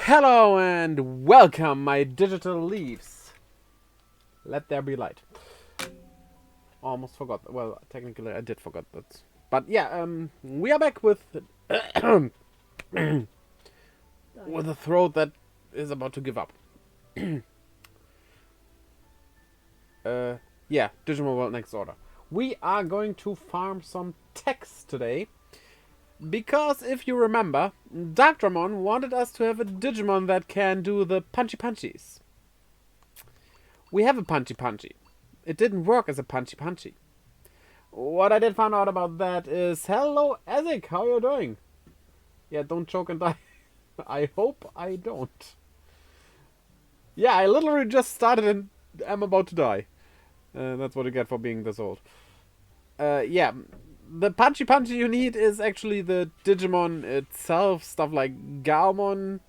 Hello and welcome, my digital leaves. Let there be light. Almost forgot. Well, technically I did forget that. But yeah, we are back with with a throat that is about to give up. Yeah, Digimon World Next Order. We are going to farm some text today. Because if you remember, Dramon wanted us to have a Digimon that can do the punchy punchies. We have a punchy punchy. It didn't work as a punchy punchy. What I did find out about that is, hello Ezek, how you doing? Yeah, don't choke and die. I hope I don't. Yeah, I literally just started and am about to die. That's what you get for being this old. Yeah. The punchy punchy you need is actually the Digimon itself, stuff like Galmon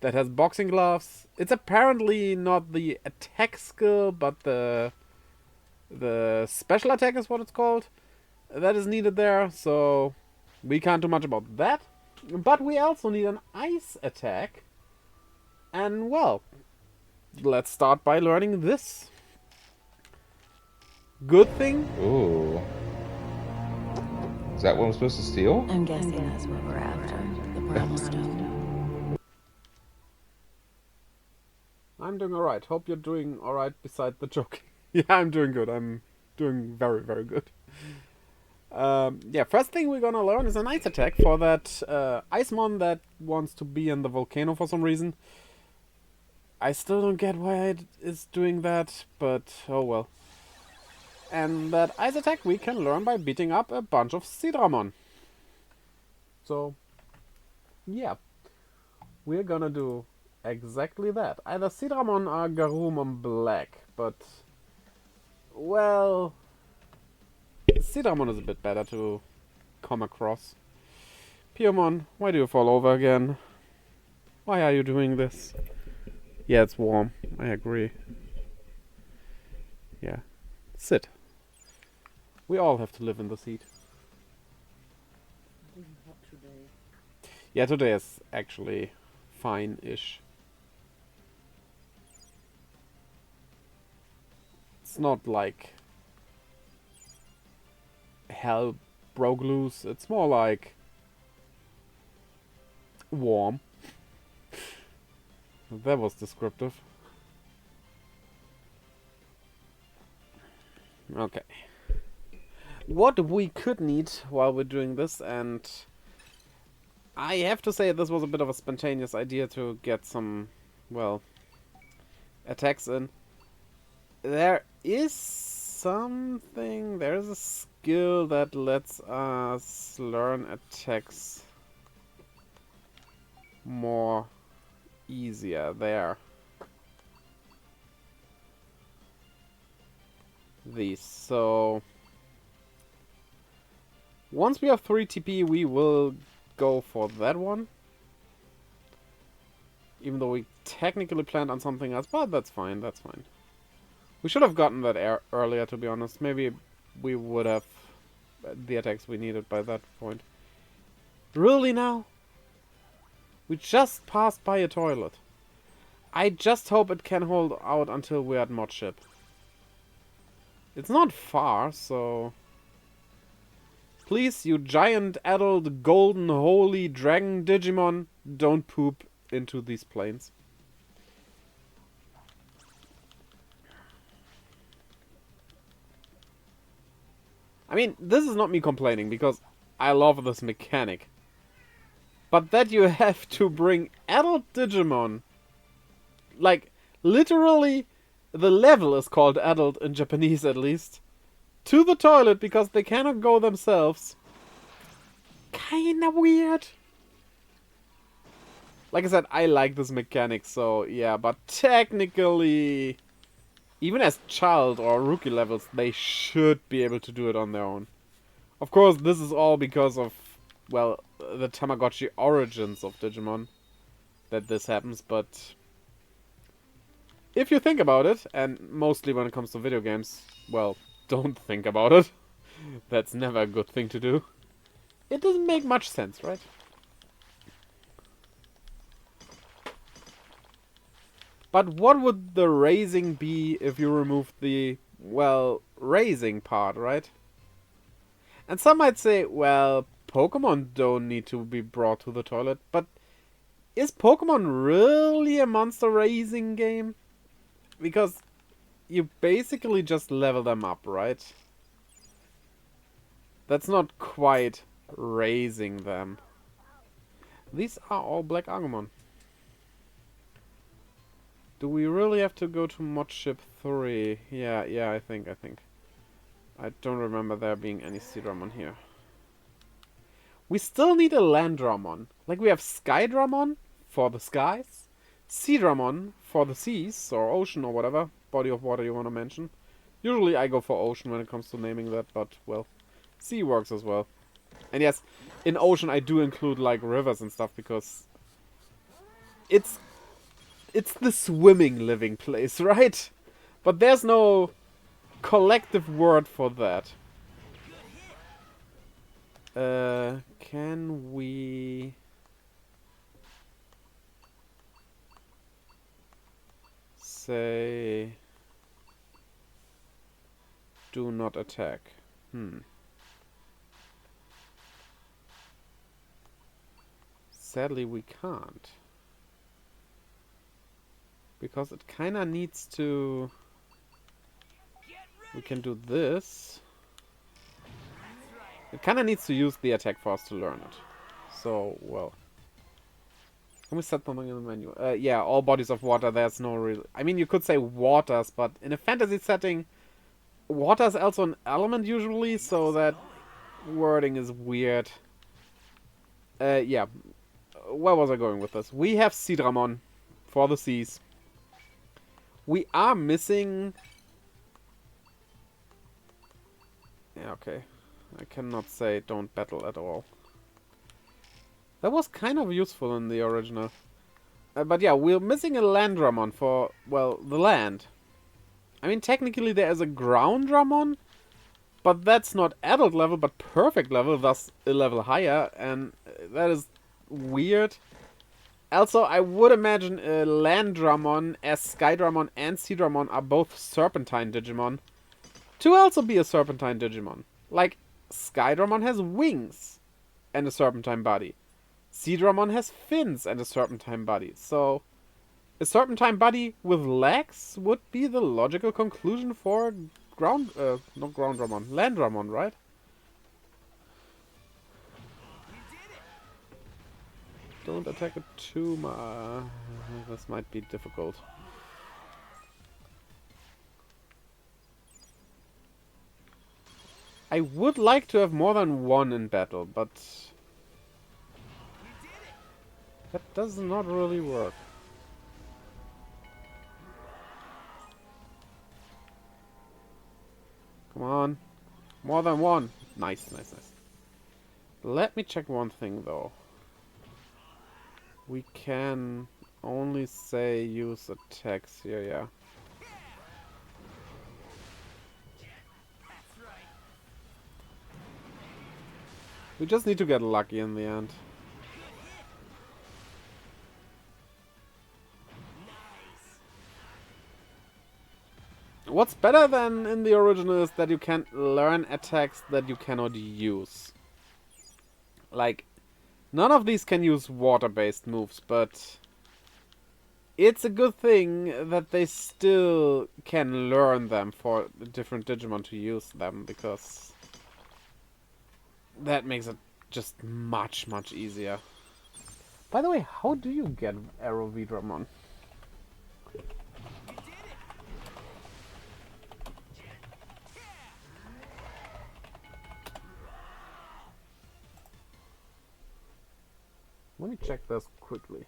that has boxing gloves. It's apparently not the attack skill, but the special attack is what it's called. That is needed there, so we can't do much about that. But we also need an ice attack. And well, let's start by learning this. Good thing. Ooh. Is that what I'm supposed to steal? I'm guessing that's what we're after. The Primal Stone. I'm doing alright. Hope you're doing alright beside the joke. Yeah, I'm doing good. I'm doing very, very good. Yeah, first thing we're gonna learn is an ice attack for that Icemon that wants to be in the volcano for some reason. I still don't get why it is doing that, but oh well. And that ice attack we can learn by beating up a bunch of Sidramon. So, yeah. We're gonna do exactly that. Either Sidramon or Garurumon Black, but... well... Sidramon is a bit better to come across. Piomon, why do you fall over again? Why are you doing this? Yeah, it's warm. I agree. Yeah. Sit. We all have to live in this heat. Yeah, today is actually fine-ish. It's not like hell broke loose. It's more like warm. That was descriptive. Okay. What we could need while we're doing this, and I have to say this was a bit of a spontaneous idea to get some, well, attacks in. There is something, there's a skill that lets us learn attacks more easier there. These, so once we have 3 TP we will go for that one. Even though we technically planned on something else, but that's fine, that's fine. We should have gotten that earlier, to be honest. Maybe we would have the attacks we needed by that point. Really now? We just passed by a toilet. I just hope it can hold out until we're at mod ship. It's not far, so... please, you giant adult golden holy dragon Digimon, don't poop into these planes. I mean, this is not me complaining, because I love this mechanic. But that you have to bring adult Digimon, like, literally, the level is called adult in Japanese at least, to the toilet because they cannot go themselves. Kinda weird. Like I said, I like this mechanic, so yeah, but technically, even as child or rookie levels, they should be able to do it on their own. Of course, this is all because of, well, the Tamagotchi origins of Digimon that this happens, but if you think about it, and mostly when it comes to video games, well, don't think about it. That's never a good thing to do. It doesn't make much sense, right? But what would the raising be if you removed the, well, raising part, right? And some might say, well, Pokemon don't need to be brought to the toilet, but is Pokemon really a monster raising game? Because you basically just level them up, right? That's not quite raising them. These are all black Agumon. Do we really have to go to Mod Ship 3? Yeah, I think. I don't remember there being any Seedramon here. We still need a Landramon. Like, we have Skydramon for the skies, Seedramon for the seas, or ocean, or whatever body of water you want to mention. Usually I go for ocean when it comes to naming that, but, well, sea works as well. And yes, in ocean I do include, like, rivers and stuff, because it's the swimming living place, right? But there's no collective word for that. Can we... say... do not attack? Sadly, we can't. Because it kinda needs to... we can do this. It kinda needs to use the attack for us to learn it. So, well. Can we set something in the menu? Yeah, all bodies of water, there's no real... I mean, you could say waters, but in a fantasy setting, water is also an element usually, so that wording is weird. Yeah. Where was I going with this? We have Seedramon for the seas. We are missing... yeah, okay. I cannot say don't battle at all. That was kind of useful in the original. But yeah, we're missing a Landramon for, well, the land. I mean, technically there is a Groundramon, but that's not adult level, but perfect level, thus a level higher, and that is weird. Also, I would imagine Landramon, as Skydramon and Seedramon are both Serpentine Digimon, to also be a Serpentine Digimon. Like, Skydramon has wings and a Serpentine body. Seedramon has fins and a Serpentine body. So, a Serpentine body with legs would be the logical conclusion for not Groundramon, Landramon, right? Don't attack it too much. This might be difficult. I would like to have more than one in battle, but that does not really work. Come on. More than one. Nice. Let me check one thing, though. We can only say use attacks here, yeah. We just need to get lucky in the end. What's better than in the original is that you can learn attacks that you cannot use. Like, none of these can use water-based moves, but it's a good thing that they still can learn them for different Digimon to use them, because that makes it just much easier. By the way, how do you get Arrow Vidramon? Let me check this quickly.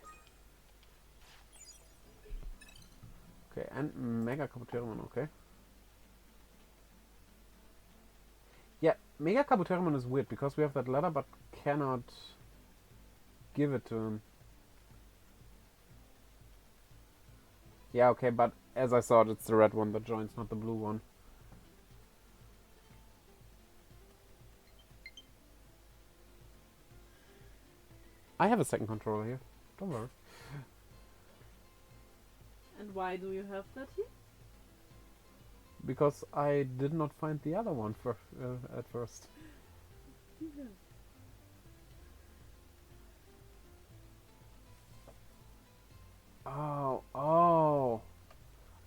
Okay, and Mega Kabuterimon, okay. Yeah, Mega Kabuterimon is weird because we have that letter but cannot give it to him. Yeah, okay, but as I saw it, it's the red one that joins, not the blue one. I have a second controller here. Don't worry. And why do you have that here? Because I did not find the other one at first. Yeah. Oh.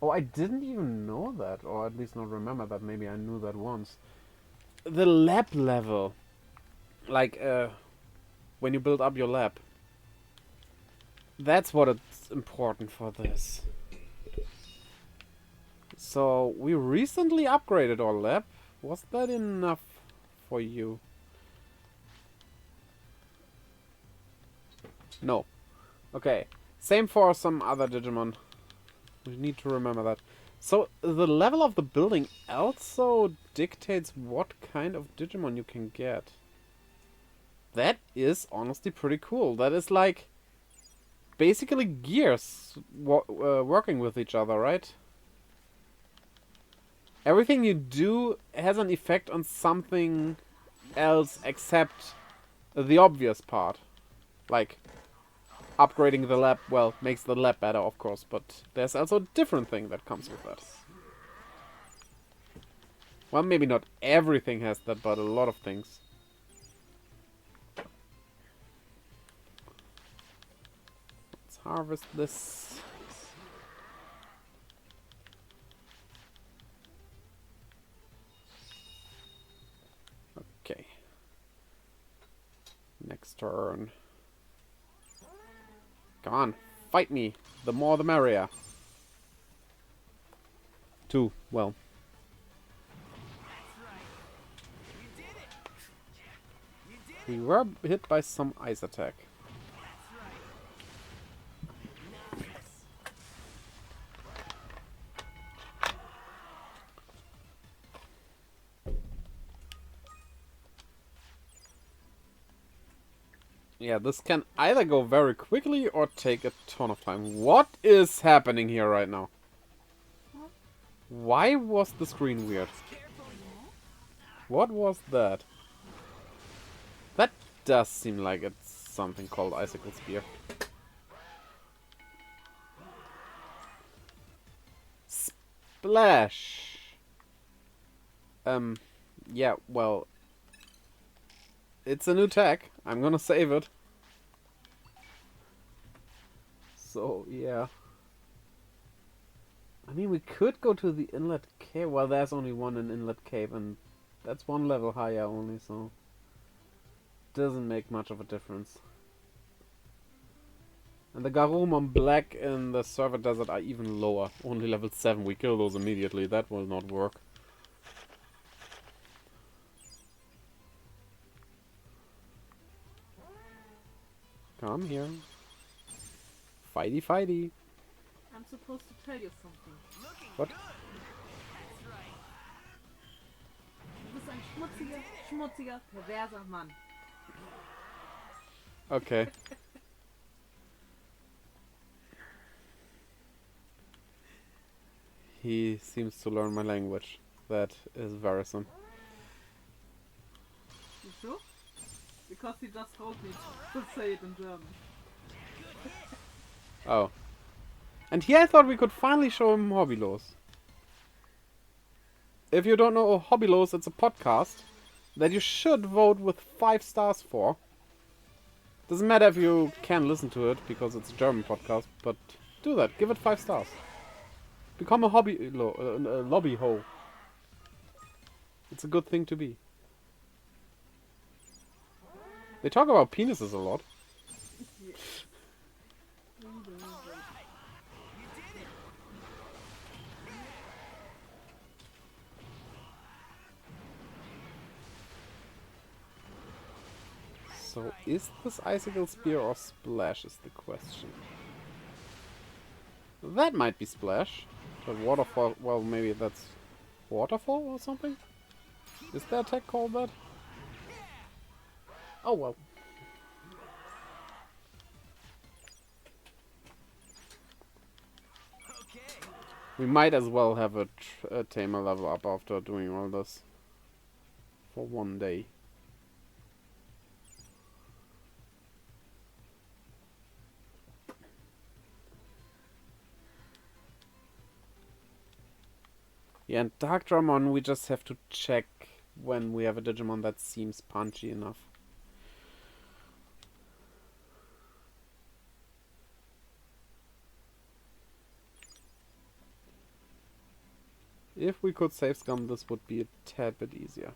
I didn't even know that, or at least not remember that. Maybe I knew that once. The lab level. Like, when you build up your lab. That's what it's important for this. So, we recently upgraded our lab. Was that enough for you? No. Okay. Same for some other Digimon. We need to remember that. So, the level of the building also dictates what kind of Digimon you can get. That is honestly pretty cool. That is like basically gears working with each other, right? Everything you do has an effect on something else except the obvious part. Like, upgrading the lab, well, makes the lab better, of course, but there's also a different thing that comes with that. Well, maybe not everything has that, but a lot of things. Let's harvest this. Okay. Next turn. Come on, fight me. The more the merrier. 2, well. We were hit by some ice attack. Yeah, this can either go very quickly or take a ton of time. What is happening here right now? Why was the screen weird? What was that? That does seem like it's something called Icicle Spear. Splash! Yeah, well... It's a new tag. I'm gonna save it. So, yeah. I mean, we could go to the inlet cave. Well, there's only one in inlet cave, and that's one level higher only, so... Doesn't make much of a difference. And the Garurumon Black in the Server Desert are even lower. Only level 7. We kill those immediately. That will not work. Come here. Fighty, fighty. I'm supposed to tell you something. What? Du bist ein schmutziger, schmutziger, perverser Mann. Okay. He seems to learn my language. That is wearisome. You sure? Because he just told me to say it in German. Oh. And here I thought we could finally show him Hobbylos. If you don't know Hobbylos, it's a podcast that you should vote with 5 stars for. Doesn't matter if you can listen to it, because it's a German podcast, but do that. Give it 5 stars. Become a lobby ho. It's a good thing to be. They talk about penises a lot. So, is this Icicle Spear or Splash is the question. That might be Splash. The waterfall, well, maybe that's Waterfall or something? Is there a tech called that? Oh well. We might as well have a tamer level up after doing all this. For one day. Yeah, and Darkdramon, we just have to check when we have a Digimon that seems punchy enough. If we could save scum, this would be a tad bit easier.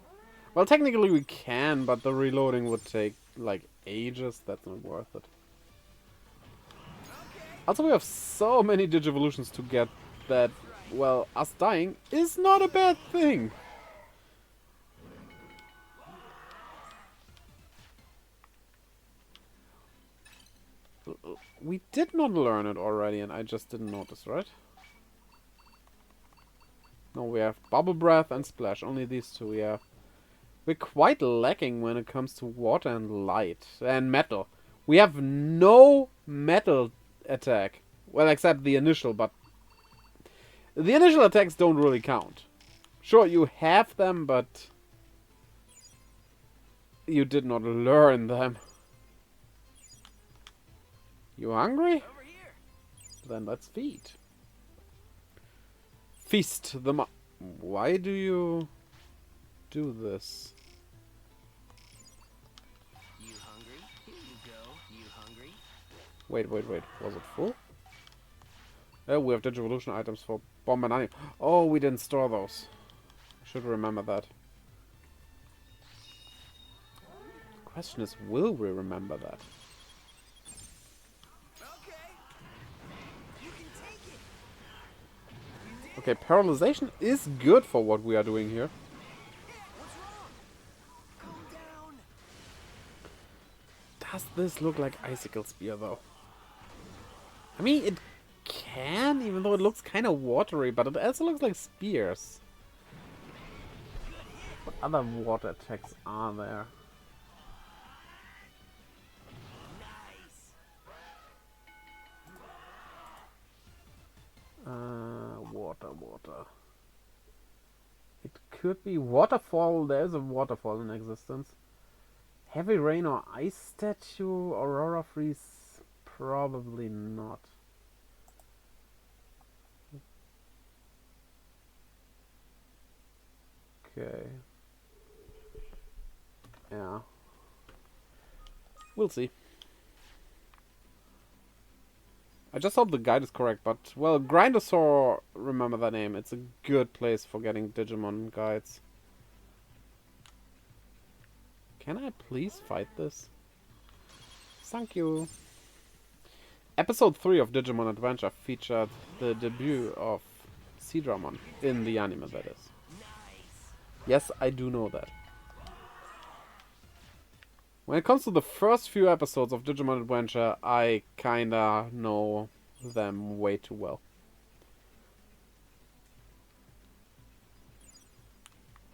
Well, technically we can, but the reloading would take, like, ages. That's not worth it. Also, we have so many Digivolutions to get that, well, us dying is not a bad thing. We did not learn it already, and I just didn't notice, right? No, we have Bubble Breath and Splash. Only these two, yeah. We're quite lacking when it comes to water and light. And metal. We have no metal attack. Well, except the initial, but... the initial attacks don't really count. Sure, you have them, but... you did not learn them. You hungry? Then let's feed. Feast them up. Why do you do this? You hungry? Here you go. You hungry? Wait. Was it full? Oh, we have Digivolution items for Bomb and Honey. Oh, we didn't store those. Should remember that. The question is, will we remember that? Okay, paralyzation is good for what we are doing here. Does this look like Icicle Spear, though? I mean, it can, even though it looks kind of watery, but it also looks like spears. What other water attacks are there? Water. It could be waterfall. There is a waterfall in existence. Heavy rain or ice statue. Aurora freeze. Probably not. Okay. Yeah. We'll see. I just hope the guide is correct, but, well, Grindosaur, remember that name. It's a good place for getting Digimon guides. Can I please fight this? Thank you. Episode 3 of Digimon Adventure featured the debut of Seadramon in the anime, that is. Yes, I do know that. When it comes to the first few episodes of Digimon Adventure, I kinda know them way too well.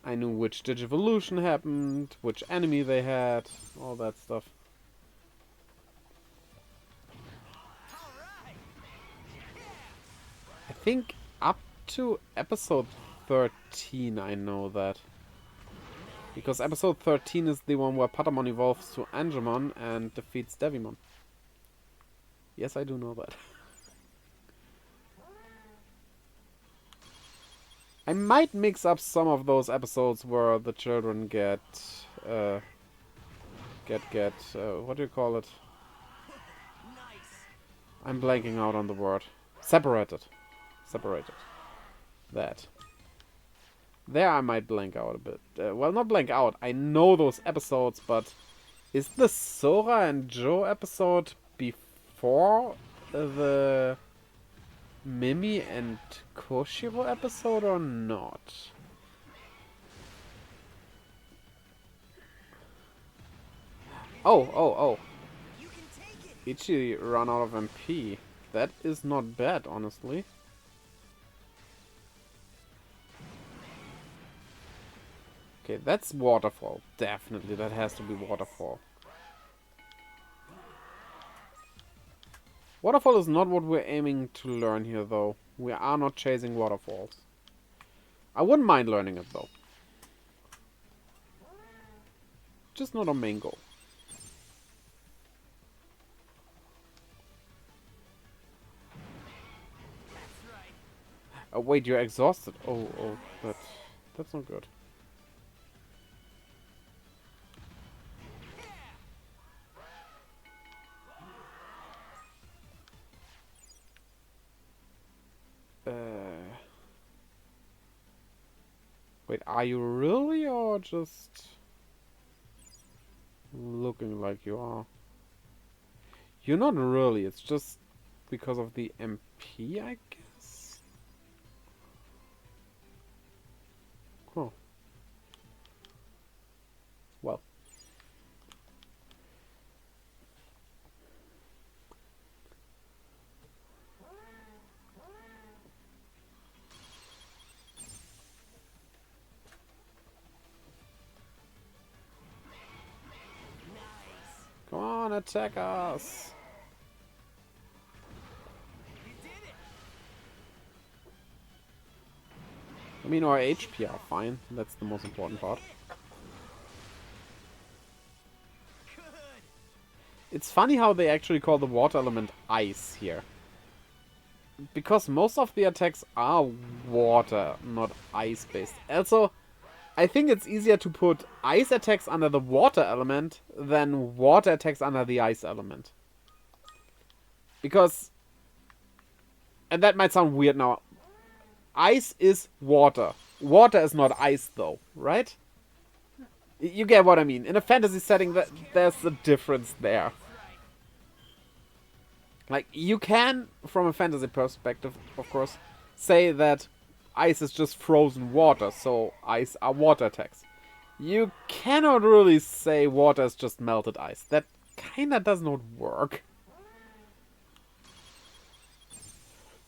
I knew which Digivolution happened, which enemy they had, all that stuff. I think up to episode 13 I know that. Because episode 13 is the one where Patamon evolves to Angemon and defeats Devimon. Yes, I do know that. I might mix up some of those episodes where the children get what do you call it? I'm blanking out on the word. Separated. That. There I might blank out a bit. Well, not blank out. I know those episodes, but is the Sora and Joe episode before the Mimi and Koshiro episode or not? Oh. Ichi ran out of MP. That is not bad, honestly. Okay, that's Waterfall. Definitely, that has to be Waterfall. Waterfall is not what we're aiming to learn here, though. We are not chasing waterfalls. I wouldn't mind learning it, though. Just not a main goal. Oh, wait, you're exhausted. Oh, that's not good. Wait, are you really or just looking like you are? You're not really, it's just because of the MP, I guess? Huh. Well. Come on, attack us! I mean, our HP are fine. That's the most important part. It's funny how they actually call the water element ice here. Because most of the attacks are water, not ice-based. Also, I think it's easier to put ice attacks under the water element than water attacks under the ice element. Because, and that might sound weird now, ice is water. Water is not ice though, right? You get what I mean. In a fantasy setting, there's a difference there. Like, you can, from a fantasy perspective, of course, say that ice is just frozen water, so ice are water attacks. You cannot really say water is just melted ice. That kinda does not work.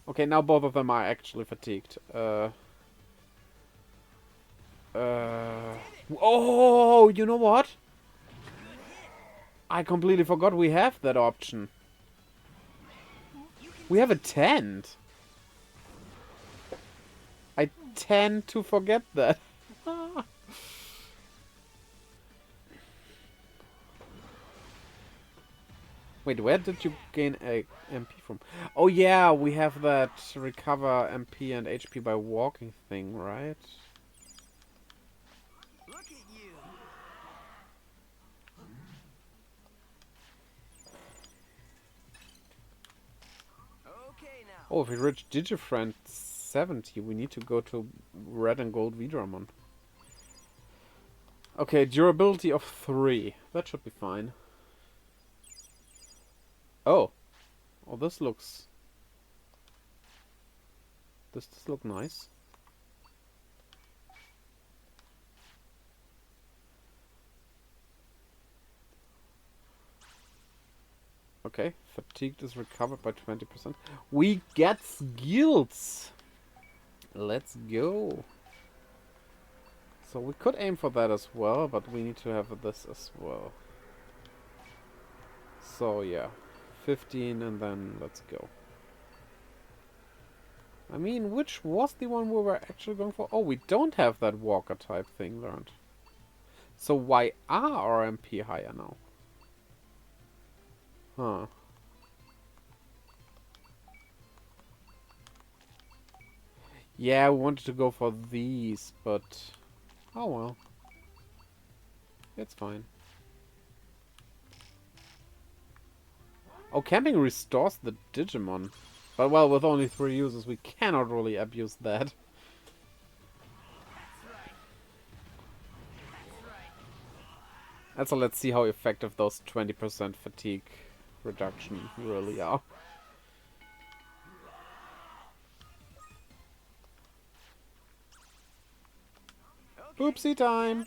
Okay, now both of them are actually fatigued. Oh, you know what? I completely forgot we have that option. We have a tent. I tend to forget that. Wait, where did you gain a MP from? Oh yeah, we have that recover MP and HP by walking thing, right? Look at you. Okay now. Oh, if we reach Digifriend 70, we need to go to Red and Gold Vidramon. Okay, durability of 3. That should be fine. Oh. Oh, this looks... Does this look nice? Okay, fatigued is recovered by 20%. We get skills! Let's go! So we could aim for that as well, but we need to have this as well. So yeah, 15 and then let's go. I mean, which was the one we were actually going for? Oh, we don't have that walker type thing learned. So why are our MP higher now? Huh. Yeah, we wanted to go for these, but... Oh well. It's fine. Oh, camping restores the Digimon. But well, with only 3 users, we cannot really abuse that. And so let's see how effective those 20% fatigue reduction really are. Oopsie time!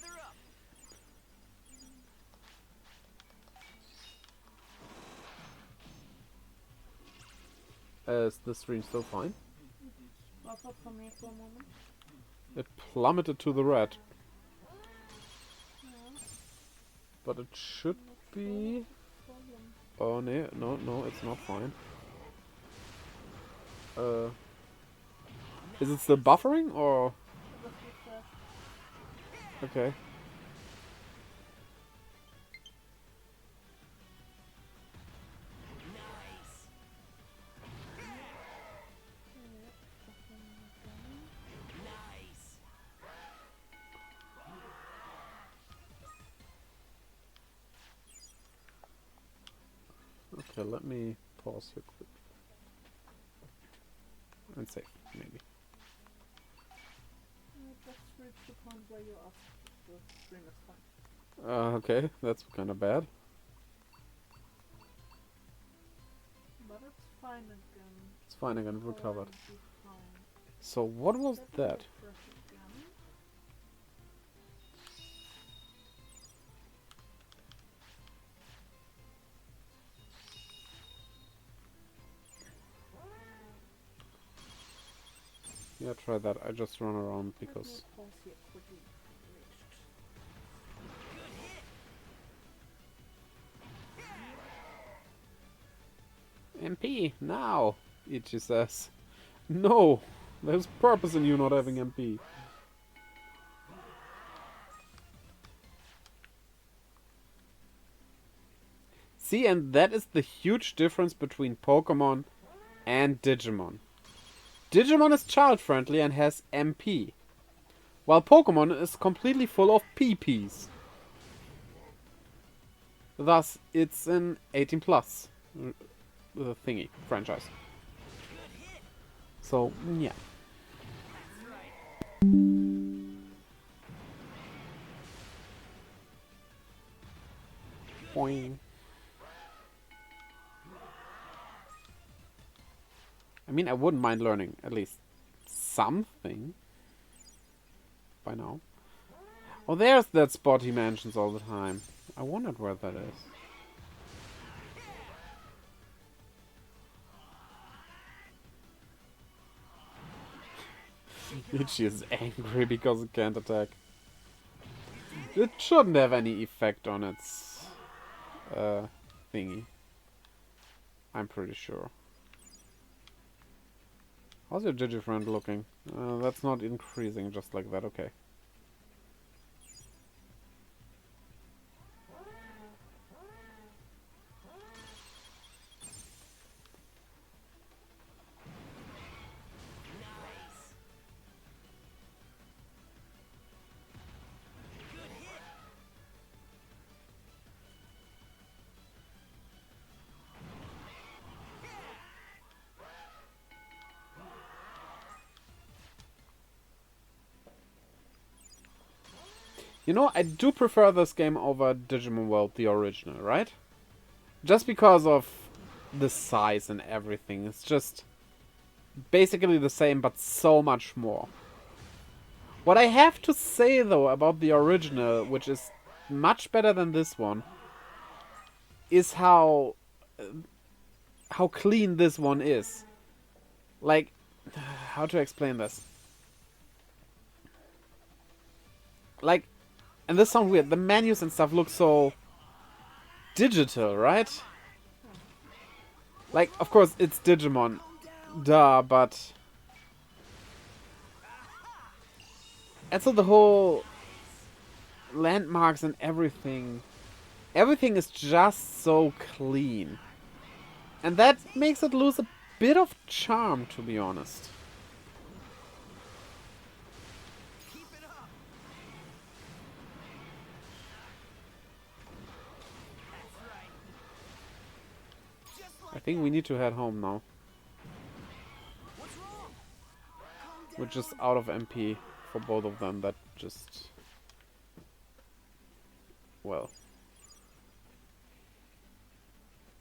Is the stream still fine? Was up for me for a moment. It plummeted to the red. But it should be... Oh no, it's not fine. Is it still buffering or... Okay. Okay, let me pause here quick. And save, maybe. Just reach the point where you're off. The stream is fine. Okay, that's kind of bad. But it's fine again. It's fine again, Power recovered. will be fine. So what was Let me that? refresh again. Yeah, try that. I just run around Let me because... pause here quickly. Reached. MP, now! Ichi says. No! There's purpose in you not having MP. See, and that is the huge difference between Pokemon and Digimon. Digimon is child-friendly and has MP, while Pokemon is completely full of PPs. Thus, it's an 18 plus thingy franchise. So, yeah. Boing. I mean, I wouldn't mind learning at least something by now. Oh, there's that spot he mentions all the time. I wondered where that is. Ichi is angry because it can't attack. It shouldn't have any effect on its thingy. I'm pretty sure. How's your Digifriend looking? That's not increasing just like that, okay. You know, I do prefer this game over Digimon World, the original, right? Just because of the size and everything. It's just basically the same, but so much more. What I have to say, though, about the original, which is much better than this one, is how clean this one is. Like, how to explain this? Like, and this sounds weird, the menus and stuff look so digital, right? Like, of course, it's Digimon. Duh, but... And so the whole landmarks and everything... Everything is just so clean. And that makes it lose a bit of charm, to be honest. I think we need to head home now. We're just out of MP for both of them. That just... well...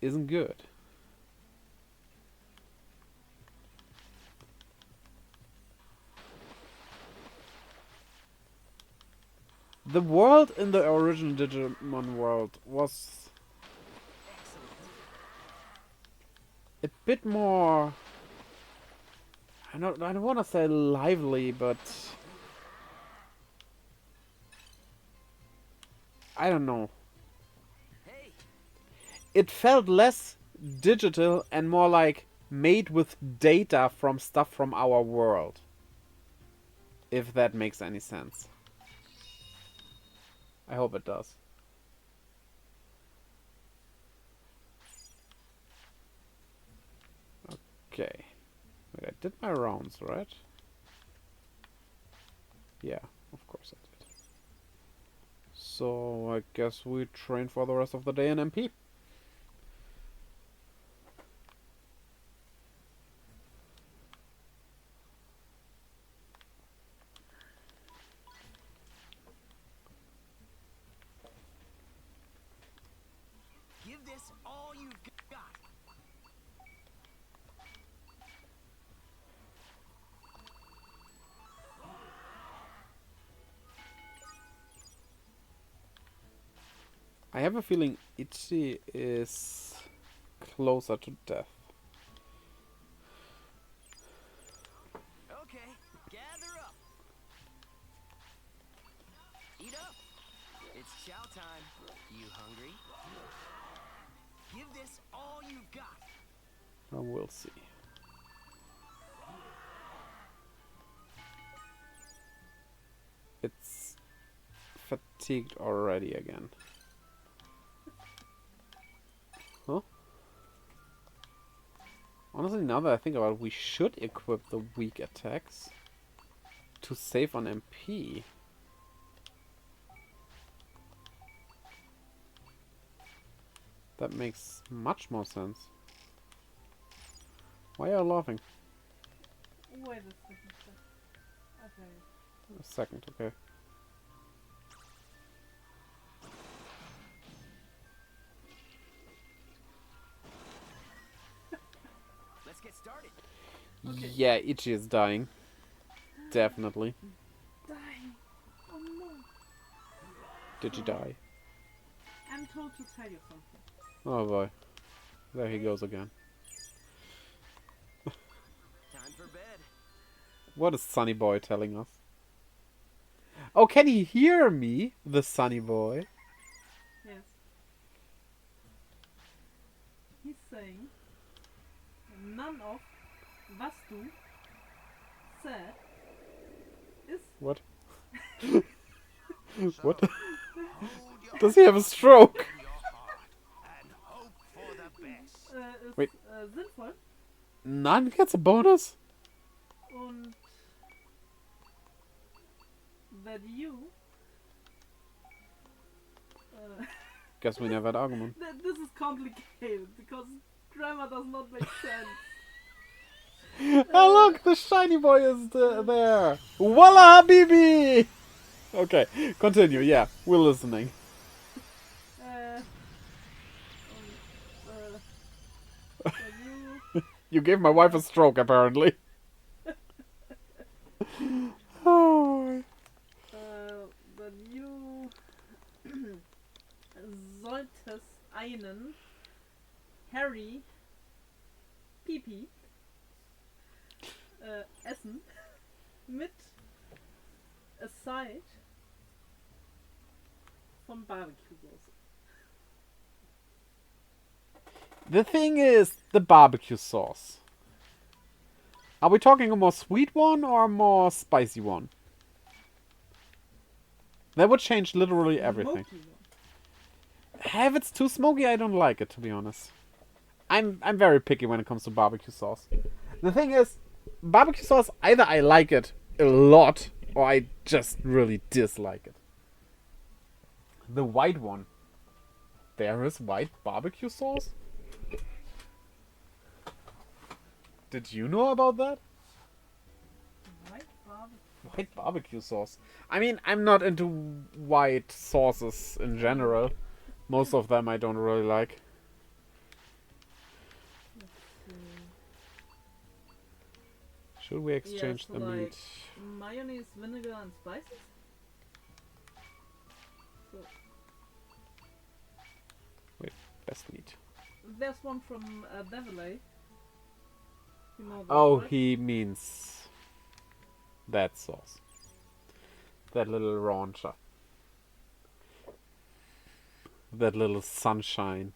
isn't good. The world in the original Digimon world was a bit more... I don't want to say lively, but... I don't know. It felt less digital and more like made with data from stuff from our world. If that makes any sense. I hope it does. Okay. Wait, I did my rounds, right? Yeah, of course I did. So I guess we train for the rest of the day in MP. I have a feeling Ichi is closer to death. Okay, gather up. Eat up. It's chow time. You hungry? Give this all you've got. Well, we'll see. It's fatigued already again. Huh? Honestly, now that I think about it, we should equip the weak attacks to save on MP. That makes much more sense. Why are you laughing? Wait a second. Okay. A second, okay. Let's get started. Okay. Yeah, Ichi is dying. Definitely. Die. Oh no. Did you die? I'm told to tell you something. Oh boy. There he goes again. Time for bed. What is Sunny Boy telling us? Oh, can he hear me? The Sunny Boy. Yes. He's saying none of was du said is What? What? Does he have a stroke? ist Wait. Sinnvoll None gets a bonus? und that you Guess we never had Agumon. this is complicated because grammar does not make sense. Oh look, the shiny boy is there. Voila, Habibi! Okay, continue. Yeah, we're listening. That you You gave my wife a stroke, apparently. Oh. that you solltest einen Harry Pipi essen mit a side von Barbecue Soße. The thing is, the barbecue sauce. Are we talking a more sweet one or a more spicy one? That would change literally everything. Smoky one. If it's too smoky, I don't like it, to be honest. I'm very picky when it comes to barbecue sauce. The thing is, barbecue sauce, either I like it a lot, or I just really dislike it. The white one. There is white barbecue sauce? Did you know about that? White barbecue. White barbecue sauce. I mean, I'm not into white sauces in general. Most of them I don't really like. Should we exchange the like meat? mayonnaise, vinegar, and spices. So Best meat. there's one from Devilay. You know that, Oh, right? he means that sauce. That little rauncher. That little sunshine.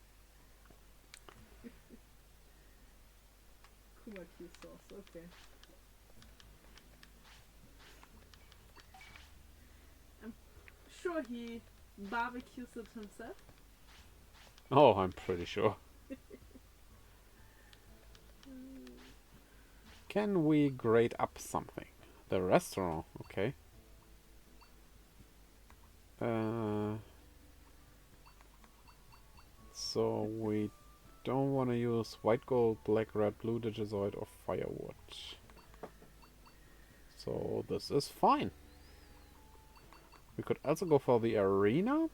Kumaki sauce. Okay. I'm sure he barbecues it himself. Oh, I'm pretty sure. Can we grade up something? The restaurant, okay. So we don't want to use white gold, black, red, blue, digizoid, or firewood. So this is fine. We could also go for the arena.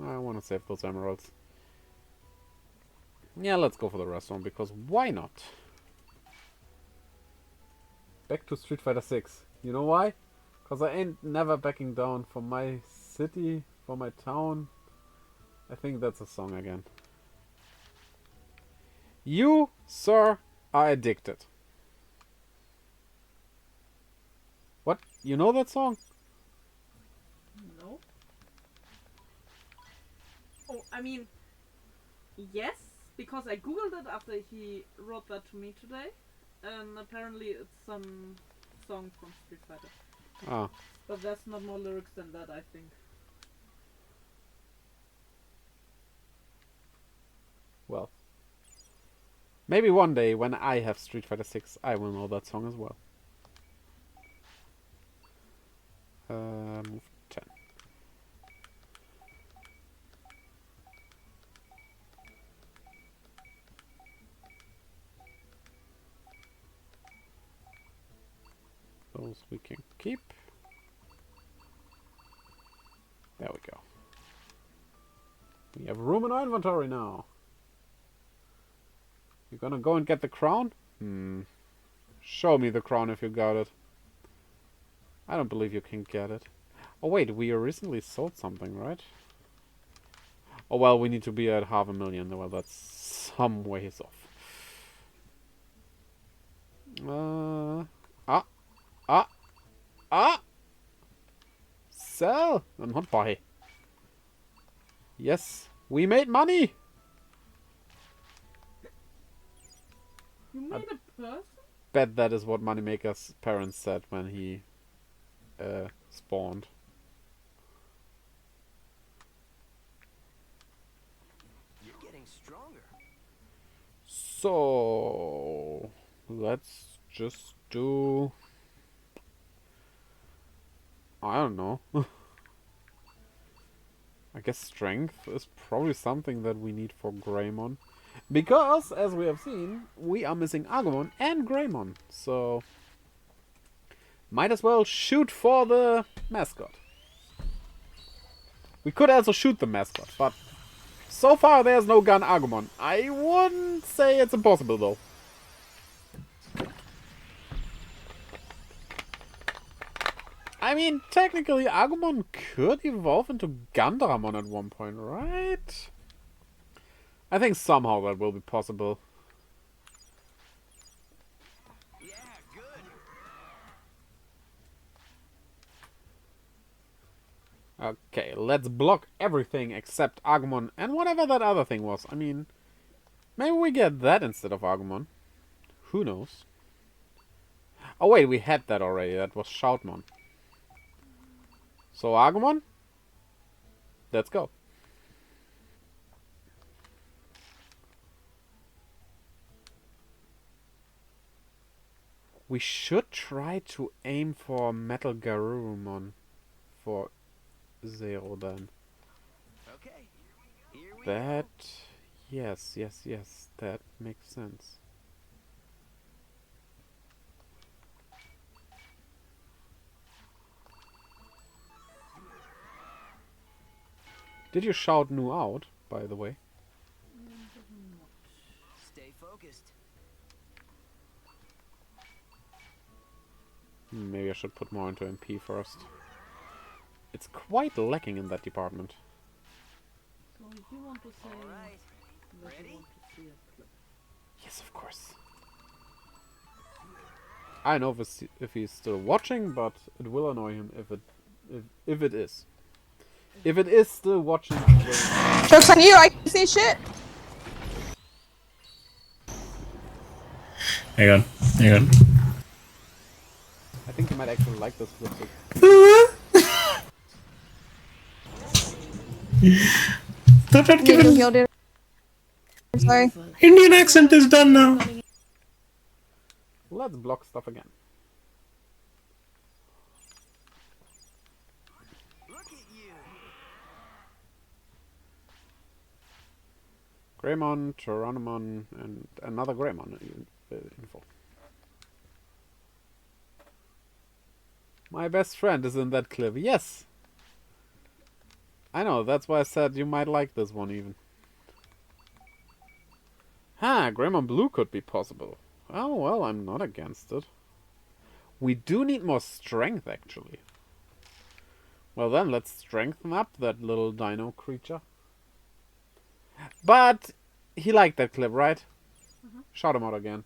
I want to save those emeralds. Yeah, let's go for the restaurant, because why not? Back to Street Fighter 6. You know why? Because I ain't never backing down for my city, for my town, I think that's a song again. You, sir, are addicted. What? You know that song? No. Oh, I mean, yes, because I googled it after he wrote that to me today, and apparently it's some song from Street Fighter. Ah. But there's not more lyrics than that, I think. Well. Maybe one day when I have Street Fighter 6, I will know that song as well. Move 10. Those we can keep. There we go. We have room in our inventory now. You gonna go and get the crown? Show me the crown if you got it. I don't believe you can get it. Oh wait, we recently sold something, right? Oh well, we need to be at 500,000. Well, that's some ways off. Sell! Not buy. Yes, we made money! You made a person? Bet that is what Moneymaker's parents said when he spawned. You're getting stronger. So let's just do, I don't know. I guess strength is probably something that we need for Greymon. Because, as we have seen, we are missing Agumon and Greymon. So might as well shoot for the mascot. We could also shoot the mascot, but so far there's no gun Agumon. I wouldn't say it's impossible though. I mean, technically Agumon could evolve into Gundramon at one point, right? I think somehow that will be possible. Yeah, good. Okay, let's block everything except Agumon and whatever that other thing was. I mean, maybe we get that instead of Agumon. Who knows? Oh wait, we had that already. That was Shoutmon. So Agumon, let's go. We should try to aim for Metal Garurumon for 0 then. Okay. Here we That, yes, that makes sense. Did you shout Nu out, by the way? Stay focused. Maybe I should put more into MP first. It's quite lacking in that department. So you want to say All right. that you Ready? want to see a clip. Yes, of course. I know if he's still watching, but it will annoy him if it is. If it is still watching, it will. Joke's on you, I can see shit. Hang on. I think you might actually like this flip. Thought I'd You given healed it. I'm sorry. Indian accent is done now. Let's block stuff again. Look at you. Greymon, Tyrannomon, and another Greymon info. My best friend is in that clip. Yes! I know, that's why I said you might like this one even. Greymon Blue could be possible. Oh, well, I'm not against it. We do need more strength, actually. Well then, let's strengthen up that little dino creature. But he liked that clip, right? Shout him out again.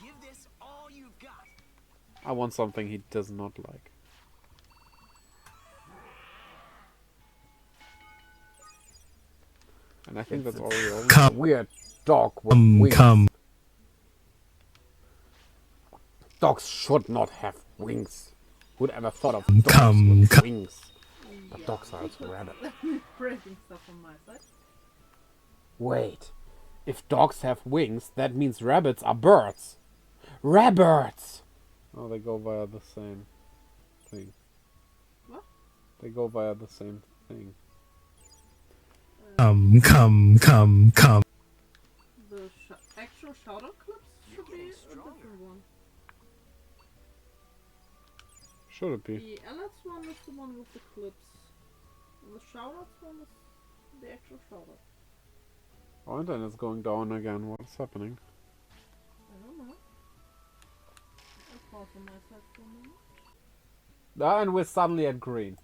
Give this all you've got. I want something he does not like. And I think that's already a weird dog with wings. Dogs should not have wings. Who'd ever thought of dogs with wings? But dogs are also rabbits. Breaking stuff on my side. Wait. If dogs have wings, that means rabbits are birds. Rabbits! Oh, they go via the same thing. What? They go via the same thing. The actual shoutout clips should be a different one. Should it be? The LS one is the one with the clips. And the shoutouts one is the actual shoutout. Oh, internet's going down again. What's happening? I don't know. I'll pause on my side for a moment. Ah, and we're suddenly at green.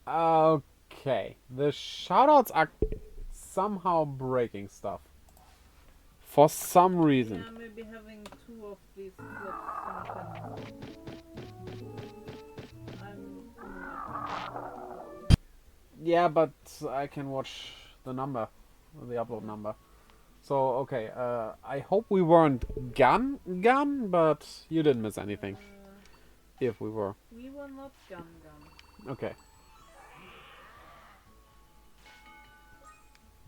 Okay. The shoutouts are somehow breaking stuff. For some reason. Yeah, maybe having two of these clips simultaneously. Yeah, but I can watch the number. The upload number. So, okay. I hope we weren't gone, but you didn't miss anything. If we were. We were not gun. Okay.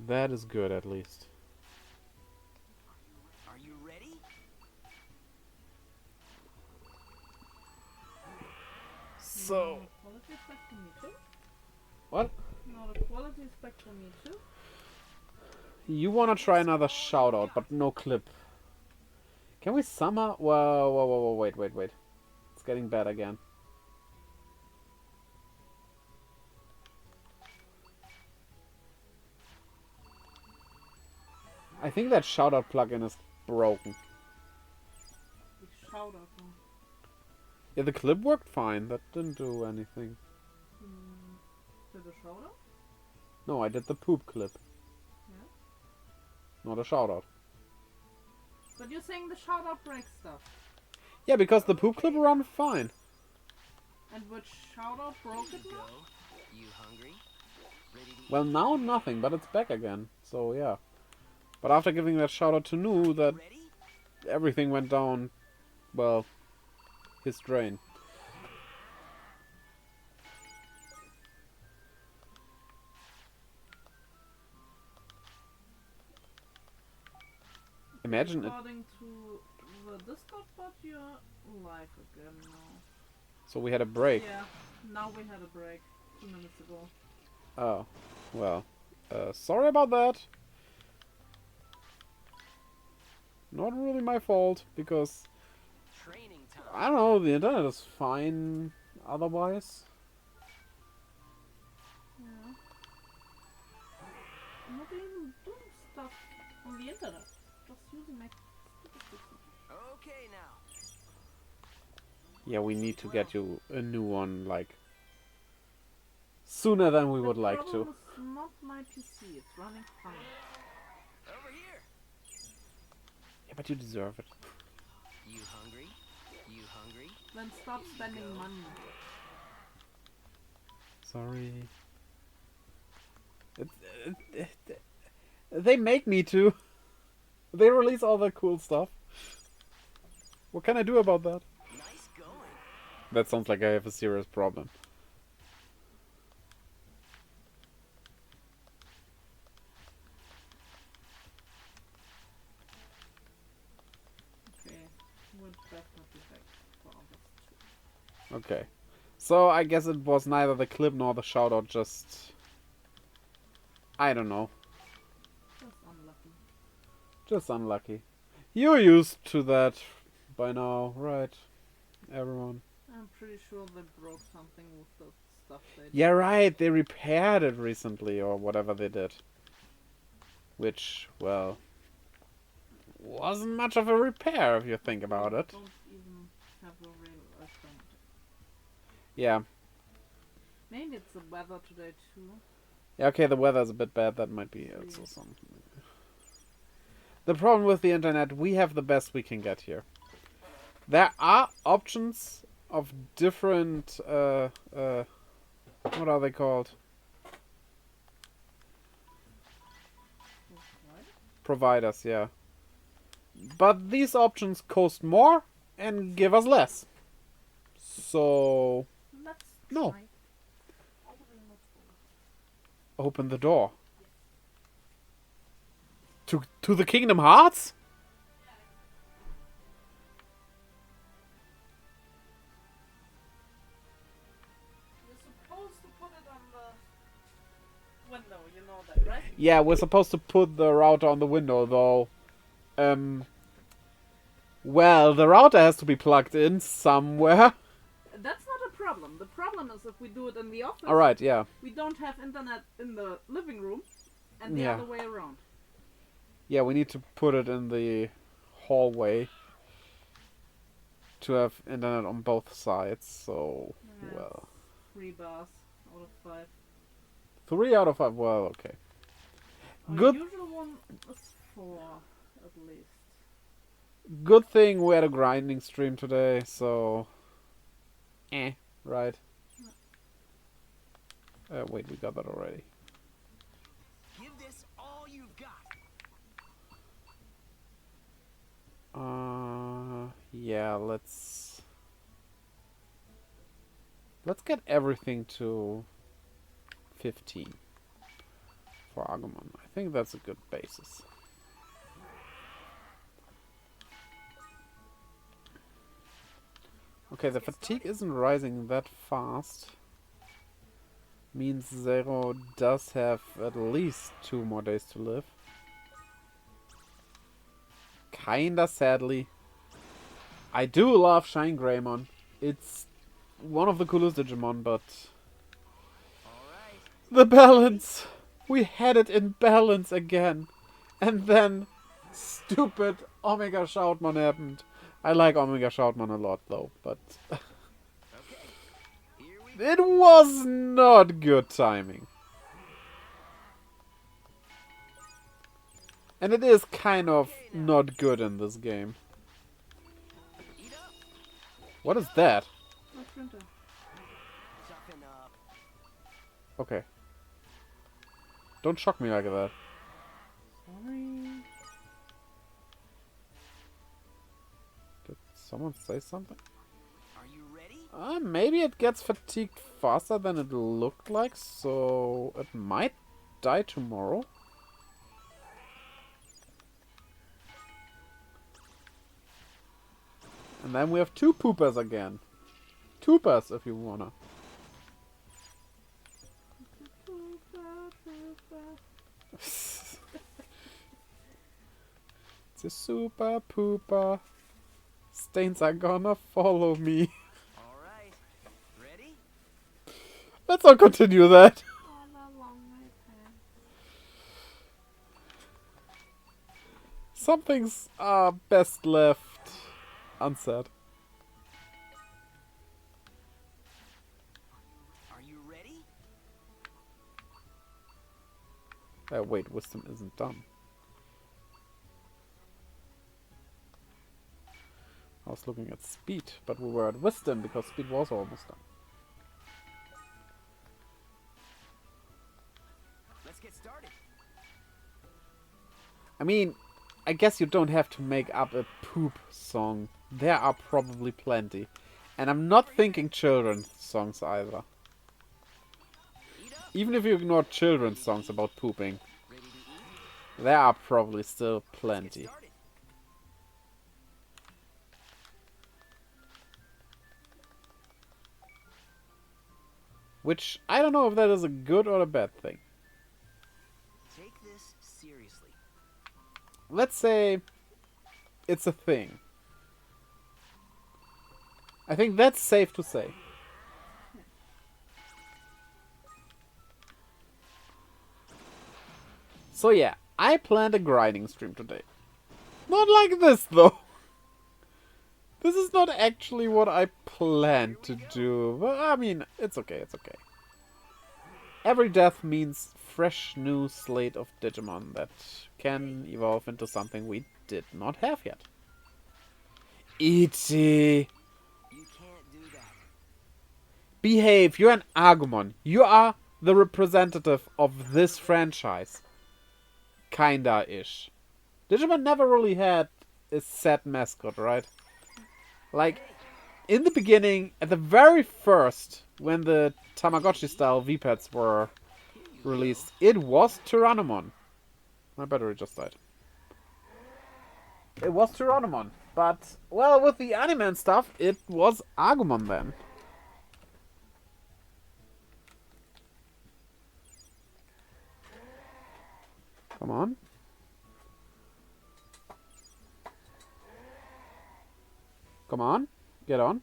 That is good, at least. Are you ready? So... Quality spec for me too? What? Not a quality spec for me too? You wanna try another shout out, but no clip. Can we somehow... Whoa, wait. It's getting bad again. I think that shout out plugin is broken. The shoutout one. Yeah, the clip worked fine. That didn't do anything. To the shoutout? No, I did the poop clip. Yeah. Not a shout out. But you're saying the shoutout breaks stuff. Yeah, because the poop clip ran fine. And which shoutout broke it now? You hungry? Ready to eat? Well, now nothing, but it's back again. So, yeah. But after giving that shout out to Nu, that Ready? everything went down, well, his drain. Imagine it. According to the Discord bot, you're live again now. So we had a break. Yeah, now we had a break 2 minutes ago. Oh, well. Sorry about that. Not really my fault, because, Training time. I don't know, the internet is fine otherwise. Yeah. I'm not even doing stuff on the internet. Just using my stupid system. Okay now. Yeah, we need to get you a new one, like, sooner than we would like The to. problem is not my PC, it's running fine. Over here. Yeah, but you deserve it. You hungry? You hungry? Then stop spending money. Sorry. They make me to. They release all the cool stuff. What can I do about that? Nice going. That sounds like I have a serious problem. Okay, we're definitely back for August 2. Okay. So I guess it was neither the clip nor the shoutout, just... I don't know. Just unlucky. Just unlucky. You're used to that by now, right? Everyone. I'm pretty sure they broke something with the stuff they did. Yeah, right. They repaired it recently, or whatever they did. Which, well, wasn't much of a repair if you think about it. Don't even have a real alternative. Yeah. Maybe it's the weather today too. Yeah, okay, the weather's a bit bad. That might be also something. The problem with the internet, we have the best we can get here. There are options of different, what are they called? Providers, yeah. But these options cost more and give us less. So, Let's no. try. Opening the door. Open the door. To the Kingdom Hearts? You're supposed to put it on the window, you know that, right? Yeah, we're supposed to put the router on the window, though. Well, the router has to be plugged in somewhere. That's not a problem. The problem is if we do it in the office, Alright, yeah. we don't have internet in the living room, and the Yeah. other way around. Yeah, we need to put it in the hallway to have internet on both sides, so, Yeah. well. 3 bars out of 5. 3 out of 5, well, okay. Our Good. usual one is 4, at least. Good thing we had a grinding stream today, so... right. Wait, we got that already. Give this all you've got. Yeah, let's get everything to 15 for Agumon. I think that's a good basis. Okay, the fatigue isn't rising that fast. Means Zero does have at least 2 more days to live. Kinda sadly. I do love Shine Greymon. It's one of the coolest Digimon, but... Alright. The balance! We had it in balance again. And then... stupid Omega Shoutmon happened. I like Omega Shoutmon a lot, though, but... Okay. Here we it was not good timing. And it is kind of not good in this game. eat up. What is that? My printer. Toughen up. Okay. Don't shock me like that. Sorry. Did someone say something? Are you ready? Maybe it gets fatigued faster than it looked like, so it might die tomorrow. And then we have 2 poopers again. Toopers, if you wanna. It's a super pooper. Stains are gonna follow me. Alright. Ready? Let's not continue that. All along my path. Some things are best left unsaid. Are you ready? Wait, wisdom isn't done. I was looking at speed, but we were at wisdom because speed was almost done. Let's get started. I mean, I guess you don't have to make up a poop song. There are probably plenty. And I'm not thinking children's songs either. Even if you ignore children's songs about pooping, Ready to eat? there are probably still Get plenty. started. Which, I don't know if that is a good or a bad thing. Take this seriously. Let's say it's a thing. I think that's safe to say. So yeah, I planned a grinding stream today. Not like this though. This is not actually what I planned to do. But I mean, it's okay, it's okay. Every death means fresh new slate of Digimon that can evolve into something we did not have yet. Itzy! You can't do that. Behave, you're an Agumon. You are the representative of this franchise. Kinda-ish. Digimon never really had a set mascot, right? Like, in the beginning, at the very first, when the Tamagotchi-style V-Pads were released, it was Tyrannomon. My battery just died. It was Tyrannomon. But, well, with the anime and stuff, it was Agumon then. Come on. Come on. Get on.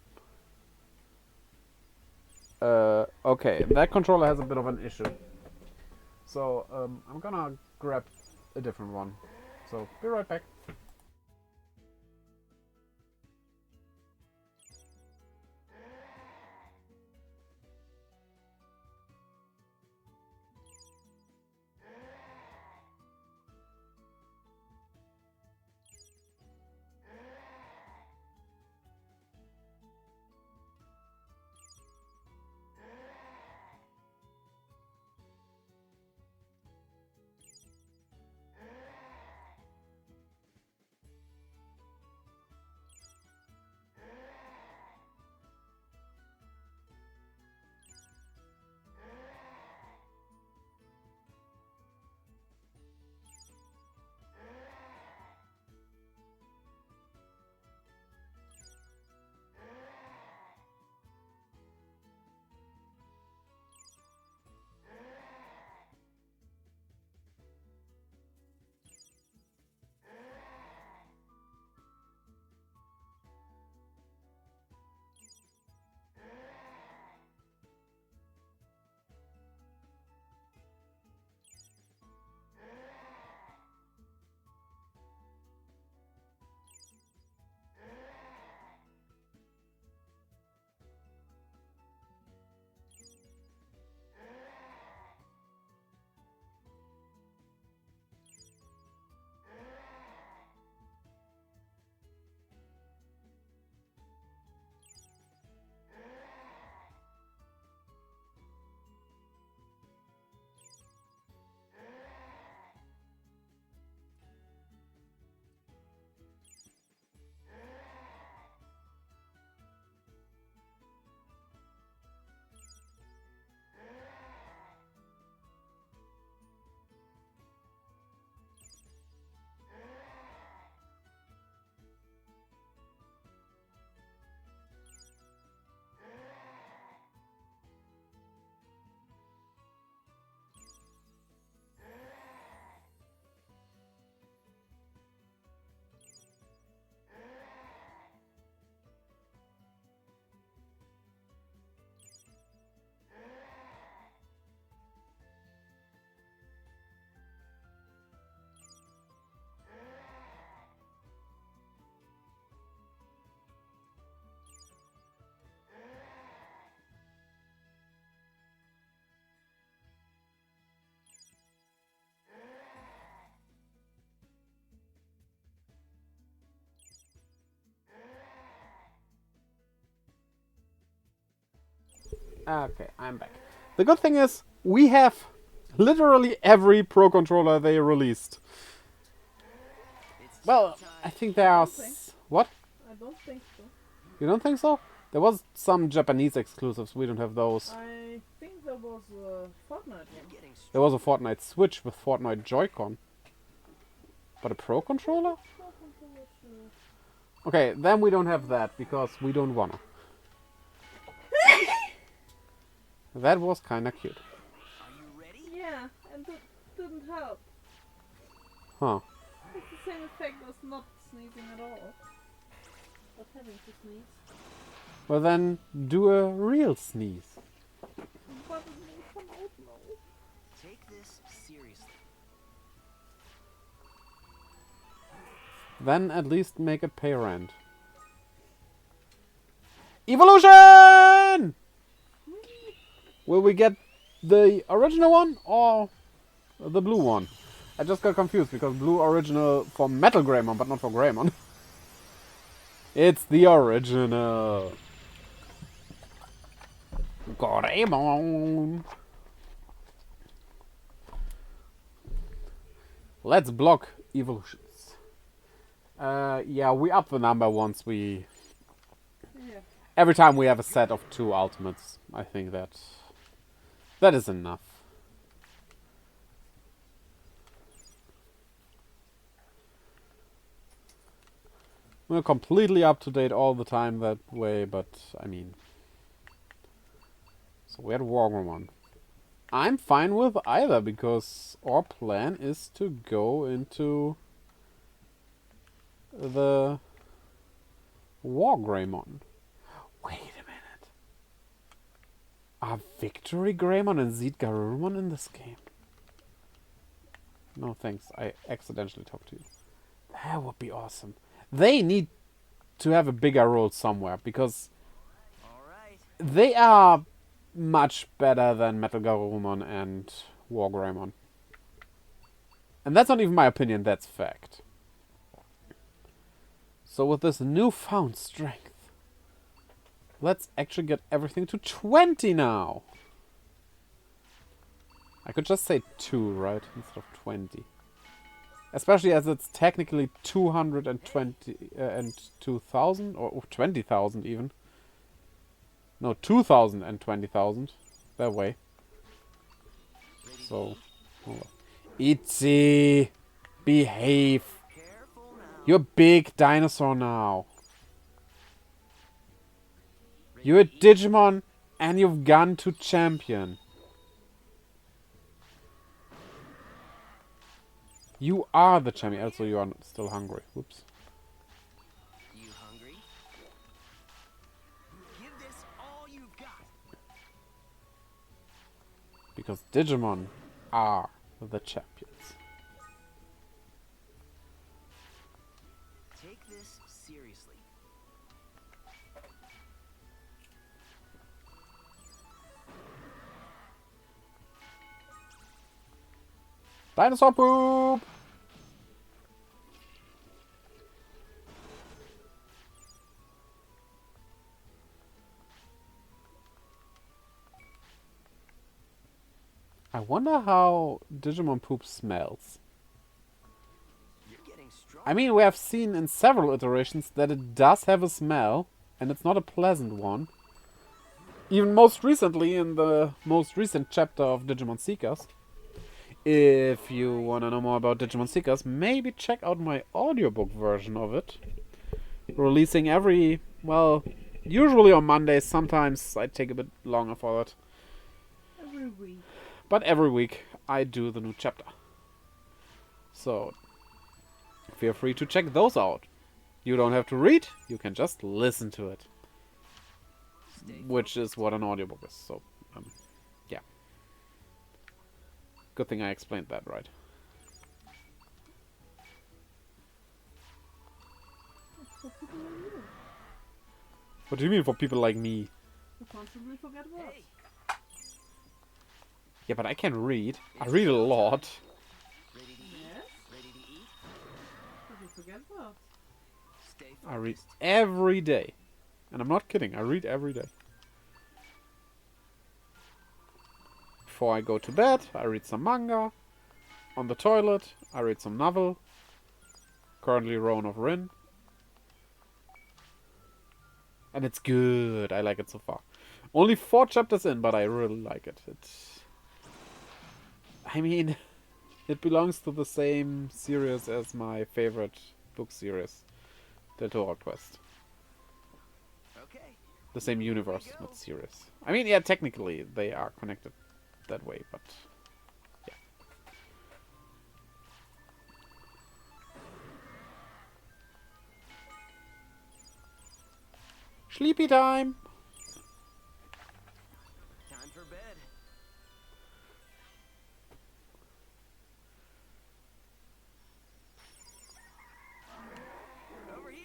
Okay. That controller has a bit of an issue. So, I'm gonna grab a different one. So, be right back. Okay, I'm back. The good thing is, we have literally every Pro Controller they released. Well, I think there are... What? I don't think so. You don't think so? There was some Japanese exclusives, we don't have those. I think there was a Fortnite one. There was a Fortnite Switch with Fortnite Joy-Con. But a Pro Controller? Okay, then we don't have that, because we don't wanna. That was kinda cute. Are you ready? Yeah, and that didn't help. Huh. It's the same effect as not sneezing at all. But having to sneeze. Well then, do a real sneeze. But it will come out now. Take this seriously. Then at least make it pay rent. Evolution! Will we get The original one or the blue one? I just got confused because blue original for Metal Greymon, but not for Greymon. It's the original. Greymon. Let's block evolutions. Yeah, we up the number once we... Yeah. Every time we have a set of 2 ultimates. I think that is enough. We're completely up to date all the time that way, but I mean... So we had Wargreymon. I'm fine with either, because our plan is to go into the Wargreymon. Wait a minute. Are Victory Greymon and Zeed Garurumon in this game? No thanks, I accidentally talked to you. That would be awesome. They need to have a bigger role somewhere, because All right. they are much better than Metal Garurumon and Wargreymon. And that's not even my opinion, that's fact. So with this newfound strength, let's actually get everything to 20 now. I could just say 2, right? Instead of 20. Especially as it's technically 220 and 2,000 or 20,000 even. No, 2,000 and 20,000. That way. So, hold on. Itzy, behave. Careful now. You're a big dinosaur now. You're a Digimon and you've gone to champion. You are the champion. Also, you are still hungry. Whoops. You hungry? Give this all you've got. Because Digimon are the champions. Take this seriously. Dinosaur poop! I wonder how Digimon poop smells. You're getting strong. I mean, we have seen in several iterations that it does have a smell, and it's not a pleasant one. Even most recently, in the most recent chapter of Digimon Seekers. If you want to know more about Digimon Seekers, maybe check out my audiobook version of it. Releasing every, well, usually on Mondays, sometimes I take a bit longer for that. Every week. But every week I do the new chapter. So, feel free to check those out. You don't have to read, you can just listen to it. Which is what an audiobook is, so, yeah. Good thing I explained that right. What do you mean for people like me? You constantly forget words. Hey, Yeah, but I can read. I read a lot. ready to eat? Yes? Ready to eat? But you forget words. Stay focused. I read every day. And I'm not kidding, I read every day. Before I go to bed, I read some manga. On the toilet, I read some novel. Currently Rowan of Rin. And it's good. I like it so far. Only 4 chapters in, but I really like it. I mean, it belongs to the same series as my favorite book series, The Torah Quest. Okay. The same universe, not series. I mean, yeah, technically they are connected that way, but yeah. Sleepy time! Time for bed. Over here.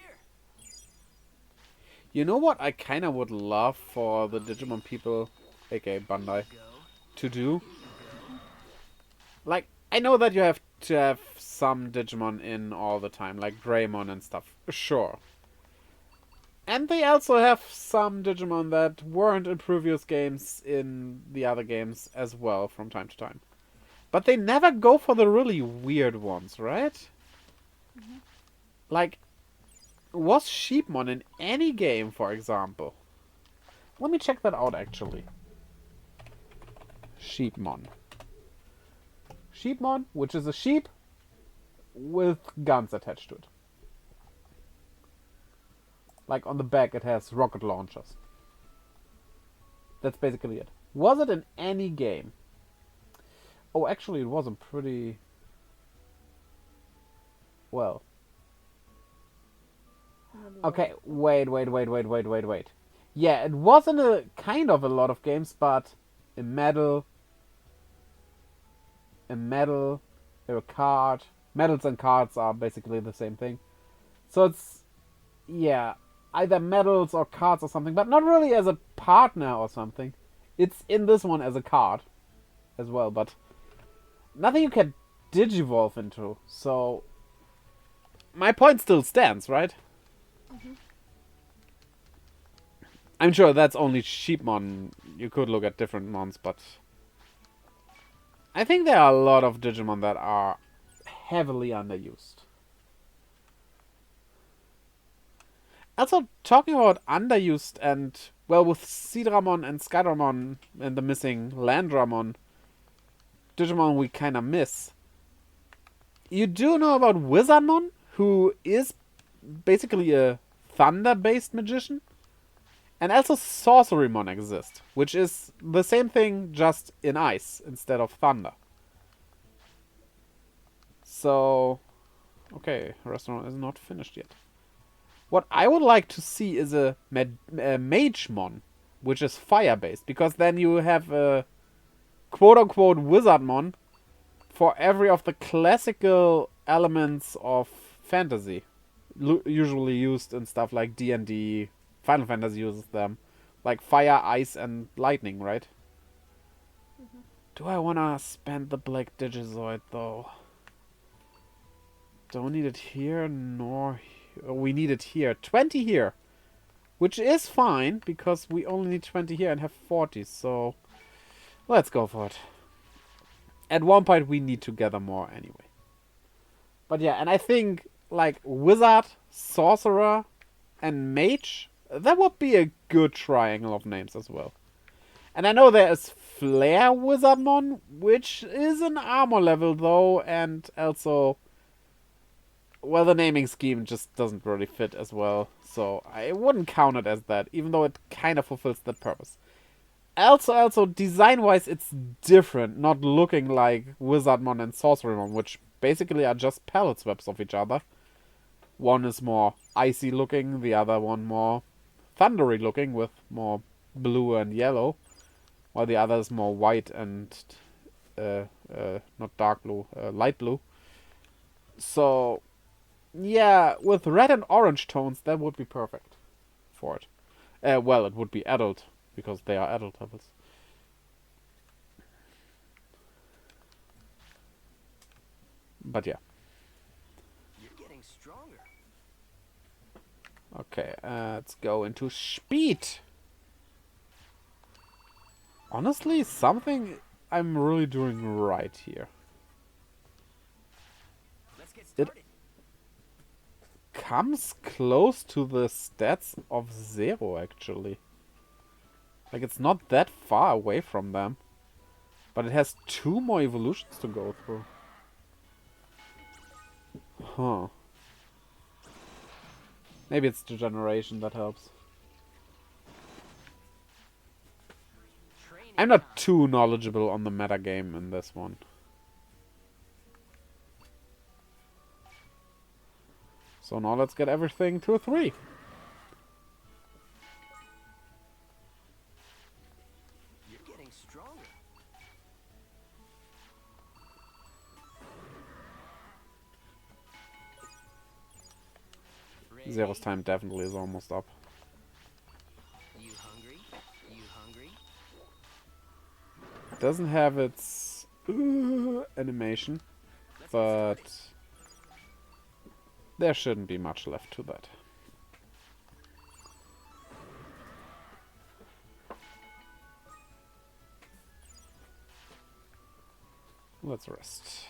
You know what I kinda would love for the Digimon people, aka Bandai, Go. to do. Like, I know that you have to have some Digimon in all the time, like Greymon and stuff. Sure. And they also have some Digimon that weren't in previous games in the other games as well from time to time. But they never go for the really weird ones, right? Like, was Sheepmon in any game, for example? Let me check that out, actually. Sheepmon. Sheepmon, which is a sheep with guns attached to it. Like on the back it has rocket launchers. That's basically it. Was it in any game? Oh, actually it wasn't pretty... well. Okay, wait. Yeah, it was in a kind of a lot of games, but a medal, a card. Medals and cards are basically the same thing. So it's, yeah, either medals or cards or something, but not really as a partner or something. It's in this one as a card as well, but nothing you can digivolve into. So my point still stands, right? I'm sure that's only Sheepmon. You could look at different mons, but I think there are a lot of Digimon that are heavily underused. Also, talking about underused and, well, with Seedramon and Skydramon and the missing Landramon, Digimon we kind of miss. You do know about Wizardmon, who is basically a thunder-based magician? And also Sorcerymon exists, which is the same thing, just in ice instead of thunder. So, okay, restaurant is not finished yet. What I would like to see is a Magemon, which is fire-based, because then you have a quote-unquote Wizardmon for every of the classical elements of fantasy, usually used in stuff like D&D. Final Fantasy uses them. Like fire, ice, and lightning, right? Do I wanna spend the black Digizoid, though? Don't need it here, nor... oh, we need it here. 20 here! Which is fine, because we only need 20 here and have 40, so... let's go for it. At one point, we need to gather more anyway. But yeah, and I think, like, Wizard, Sorcerer, and Mage... that would be a good triangle of names as well. And I know there is Flare Wizardmon, which is an armor level though, and also... well, the naming scheme just doesn't really fit as well. So I wouldn't count it as that, even though it kind of fulfills that purpose. Also, design-wise, it's different, not looking like Wizardmon and Sorcerymon, which basically are just palette swaps of each other. One is more icy looking, the other one more thundery looking with more blue and yellow, while the other is more white and not dark blue, light blue. So yeah, with red and orange tones, that would be perfect for it. Well, it would be adult because they are adult levels. But yeah. You're getting stronger. Okay, let's go into Speed. Honestly, something I'm really doing right here. Let's get It started. comes close to the stats of Zero, actually. Like, it's not that far away from them. But it has 2 more evolutions to go through. Huh. Maybe it's the generation that helps. Training I'm not too knowledgeable on the meta game in this one. So now let's get everything to a 3. You're getting stronger. Zero's time definitely is almost up. You hungry? You hungry? doesn't have its animation, but there shouldn't be much left to that. Let's rest.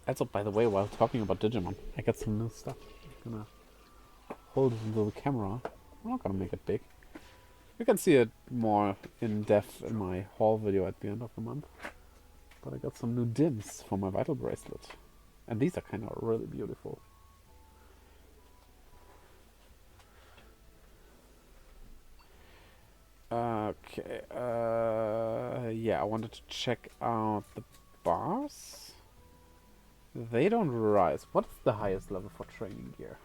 Also, by the way, while talking about Digimon, I got some new stuff. I'm gonna hold it into the camera. I'm not gonna make it big. You can see it more in depth in my haul video at the end of the month. But I got some new dims for my Vital Bracelet. And these are kind of really beautiful. Okay, yeah, I wanted to check out the bars. They don't rise. What's the highest level for training gear?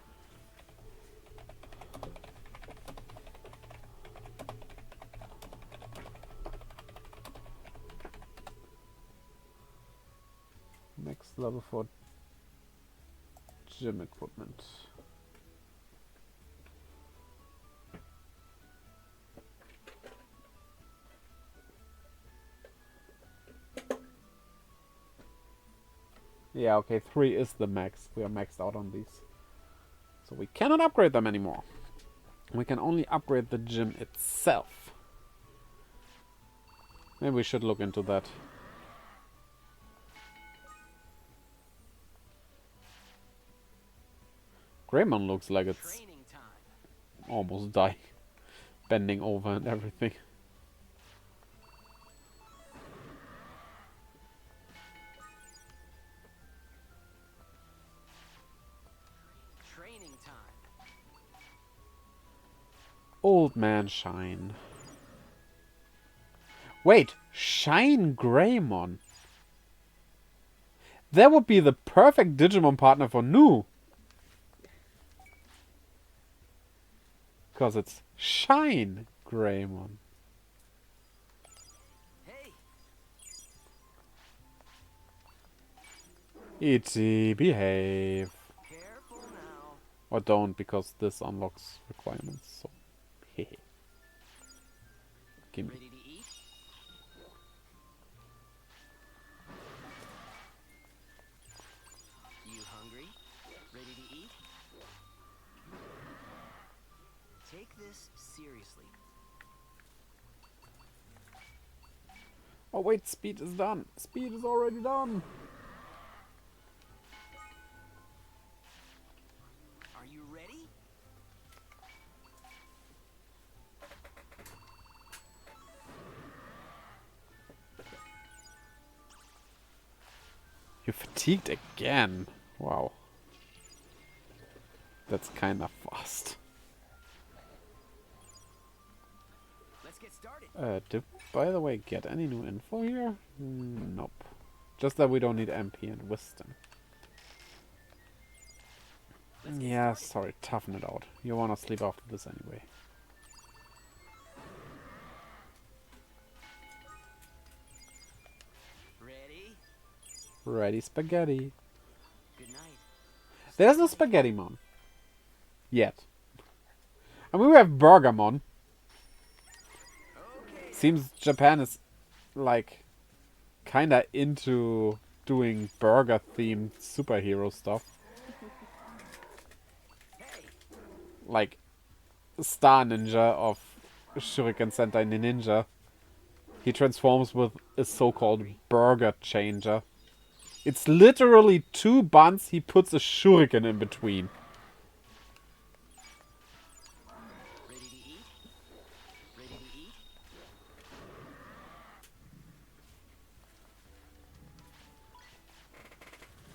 Next level for gym equipment. Yeah, okay, 3 is the max. We are maxed out on these. So we cannot upgrade them anymore. We can only upgrade the gym itself. Maybe we should look into that. Greymon looks like it's Training time. almost dying. Bending over and everything. Training time. Old man Shine. Wait, Shine Greymon. That would be the perfect Digimon partner for Nu. Because it's Shine Greymon. Hey, E.T. behave. careful now. Or don't, because this unlocks requirements. So, hehe. Gimme. Ready to eat? You hungry? Ready to eat? Take this seriously. Oh wait, speed is done. Speed is already done. Are you ready? You fatigued again. Wow. That's kind of fast. Let's get started. Did, by the way, get any new info here? Nope. Just that we don't need MP and Wisdom. Yeah, sorry, toughen it out. You wanna sleep after this anyway. Ready? Ready spaghetti. Good night. There's no Spaghetti-mon. Yet. I mean, we have Burgermon. Okay. Seems Japan is, like, kinda into doing burger-themed superhero stuff. Hey, Like, Star Ninja of Shuriken Sentai Ninja. He transforms with a so-called burger changer. It's literally 2 buns, he puts a shuriken in between. ready to eat? Ready to eat?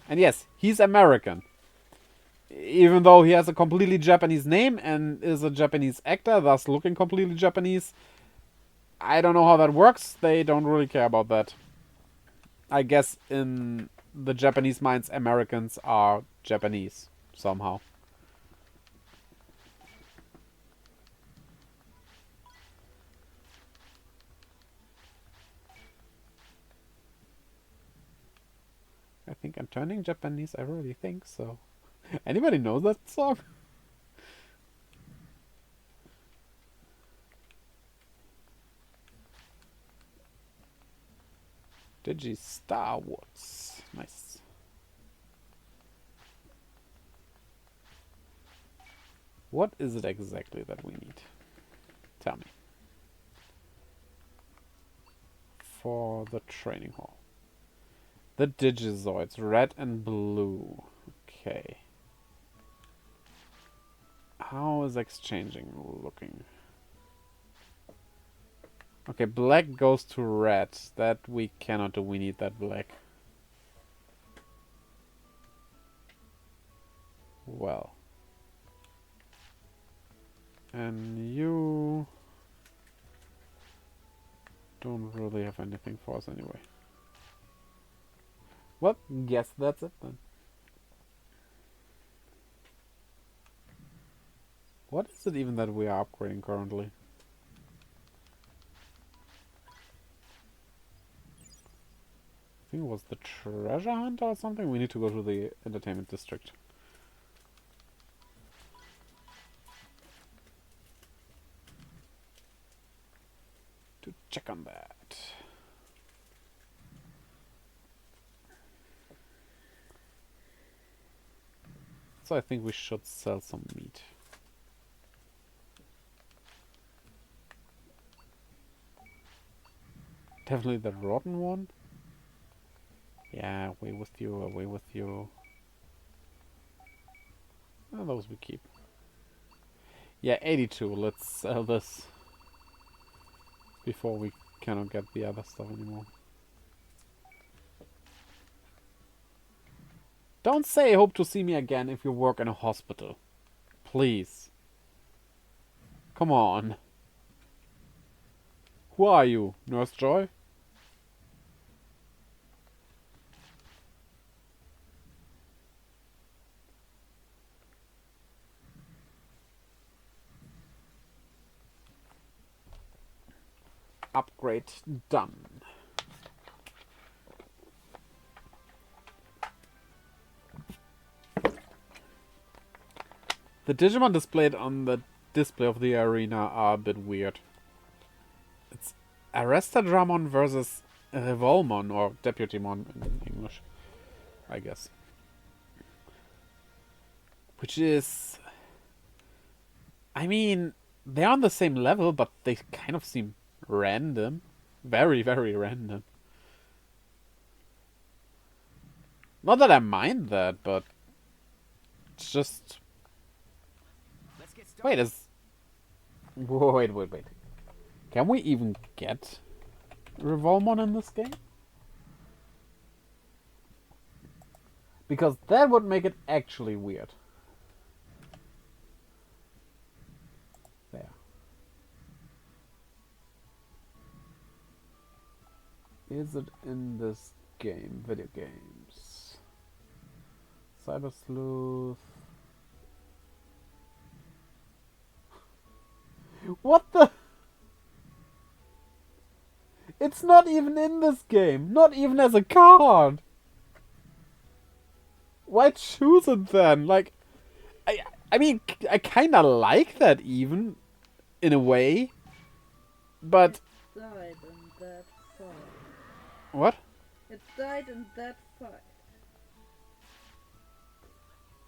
And yes, he's American. Even though he has a completely Japanese name and is a Japanese actor, thus looking completely Japanese. I don't know how that works. They don't really care about that. I guess in the Japanese minds, Americans are Japanese somehow. I think I'm turning Japanese. I really think so. Anybody know that song? Digi Star Wars. Nice. What is it exactly that we need? Tell me. For the training hall. The Digizoids, red and blue. Okay. How is exchanging looking? Okay, black goes to red. That we cannot do. We need that black. Well. And you don't really have anything for us anyway. Well, guess that's it then. What is it even that we are upgrading currently? I think it was the treasure hunt or something. We need to go to the entertainment district. To check on that. So I think we should sell some meat. Definitely the rotten one. Yeah, away with you, away with you. Oh, those we keep. Yeah, 82. Let's sell this before we cannot get the other stuff anymore. Don't say hope to see me again if you work in a hospital. Please. Come on. Who are you? Nurse Joy? Upgrade done. The Digimon displayed on the display of the arena are a bit weird. It's Arrestadramon versus Revolmon, or Deputymon in English, I guess. Which is... I mean, they're on the same level, but they kind of seem random. Very, very random. Not that I mind that, but... It's just... Wait, wait. Can we even get Revolmon in this game? Because that would make it actually weird. There. Is it in this game? Video games. Cyber Sleuth. What the? It's not even in this game. Not even as a card. Why choose it then? Like, I mean, I kinda like that even, in a way. But... It died in that fight. What? It died in that fight.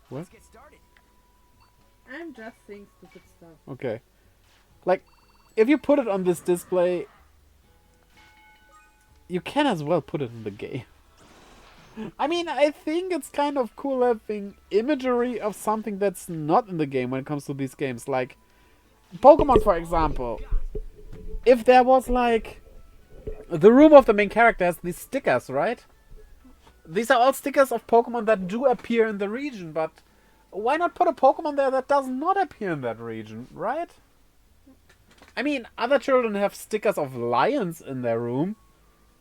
What? Let's get started. I'm just saying stupid stuff. Okay. Like, if you put it on this display, you can as well put it in the game. I mean, I think it's kind of cool having imagery of something that's not in the game when it comes to these games. Like, Pokemon, for example. If there was, like, the room of the main character has these stickers, right? These are all stickers of Pokemon that do appear in the region, but why not put a Pokemon there that does not appear in that region, right? I mean, other children have stickers of lions in their room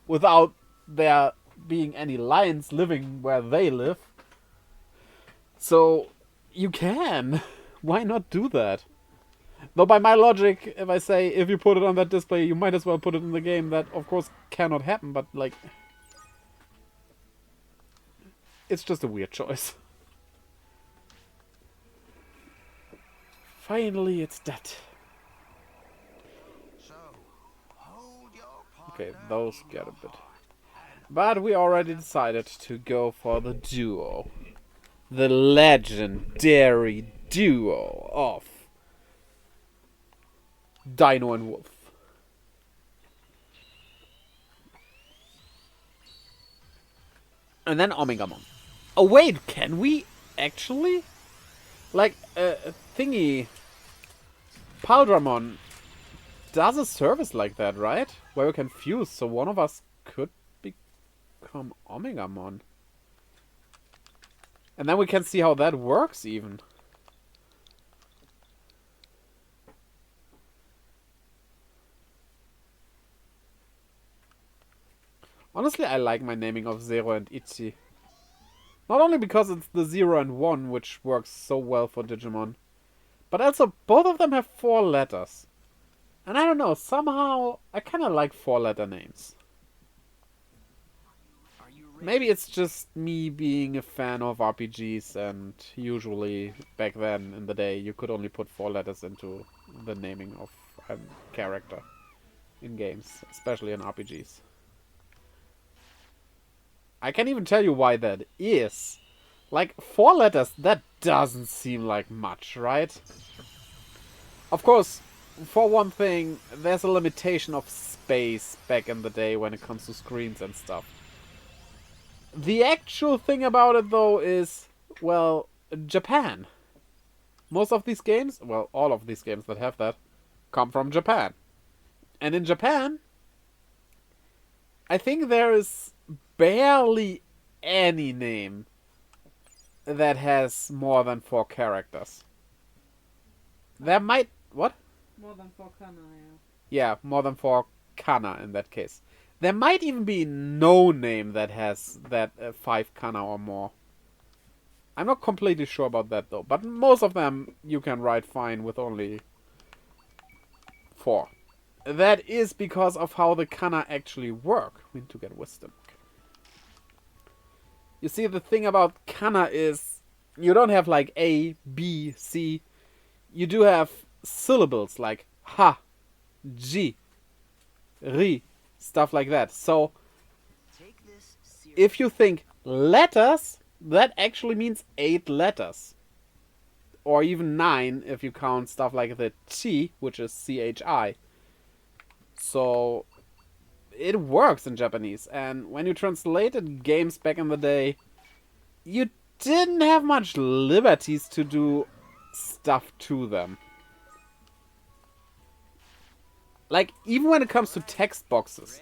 without there being any lions living where they live. So, you can. Why not do that? Though by my logic, if I say if you put it on that display, you might as well put it in the game. That, of course, cannot happen, but, like... It's just a weird choice. Finally, it's dead. Okay, those get a bit But we already decided to go for the duo. The legendary duo of Dino and Wolf. And then Omegamon. Oh wait, can we actually? Like, thingy... Paldramon does a service like that, right? Where we can fuse, so one of us could become Omegamon. And then we can see how that works, even. Honestly, I like my naming of Zero and Itzy. Not only because it's the 0 and 1, which works so well for Digimon, but also both of them have 4 letters. And I don't know, somehow I kind of like 4-letter names. Maybe it's just me being a fan of RPGs, and usually back then in the day you could only put 4 letters into the naming of a character in games, especially in RPGs. I can't even tell you why that is. Like, 4 letters, that doesn't seem like much, right? Of course, for one thing, there's a limitation of space back in the day when it comes to screens and stuff. The actual thing about it, though, is, well, Japan. Most of these games, well, all of these games that have that, come from Japan. And in Japan, I think there is barely any name that has more than 4 characters. There might... What? More than 4 kana, Yeah, more than 4 kana in that case. There might even be no name that has that 5 kana or more. I'm not completely sure about that though, but most of them you can write fine with only 4. That is because of how the kana actually work. We need to get wisdom. You see, the thing about kana is you don't have like A, B, C. You do have syllables like ha, ji, ri, stuff like that. So if you think letters, that actually means 8 letters. Or even 9 if you count stuff like the chi, which is chi. So it works in Japanese. And when you translated games back in the day, you didn't have much liberties to do stuff to them. Like, even when it comes to text boxes.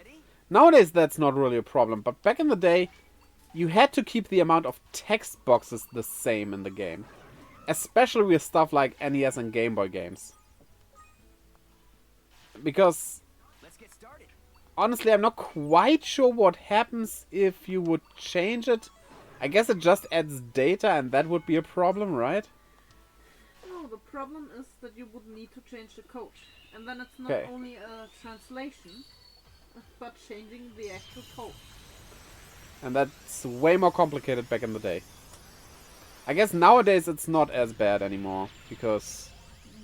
Nowadays that's not really a problem, but back in the day, you had to keep the amount of text boxes the same in the game. Especially with stuff like NES and Game Boy games. Because, honestly, I'm not quite sure what happens if you would change it. I guess it just adds data and that would be a problem, right? No, the problem is that you would need to change the code. And then it's not Okay. only a translation, but changing the actual code. And that's way more complicated back in the day. I guess nowadays it's not as bad anymore, because...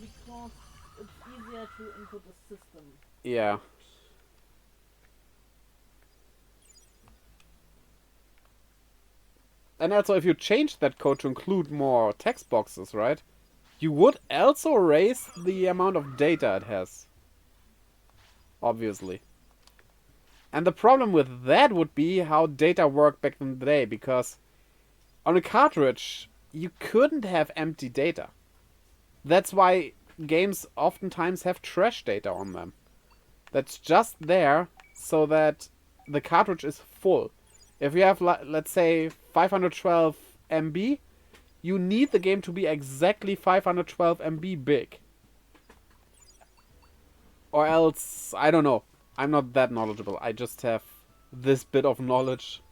Because it's easier to input a system. Yeah. And also, if you change that code to include more text boxes, right? You would also raise the amount of data it has. Obviously. And the problem with that would be how data worked back in the day, because on a cartridge, you couldn't have empty data. That's why games oftentimes have trash data on them. That's just there so that the cartridge is full. If you have, let's say, 512 MB, you need the game to be exactly 512 MB big. Or else, I don't know. I'm not that knowledgeable. I just have this bit of knowledge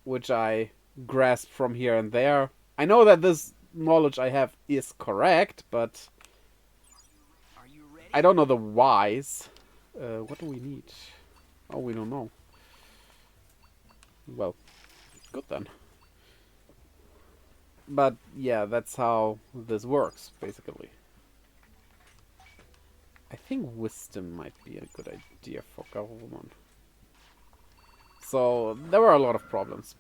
which I grasp from here and there. I know that this knowledge I have is correct, but I don't know the whys. What do we need? Oh, we don't know. Well, good then. But yeah, that's how this works, basically. I think wisdom might be a good idea for Garurumon. So there were a lot of problems.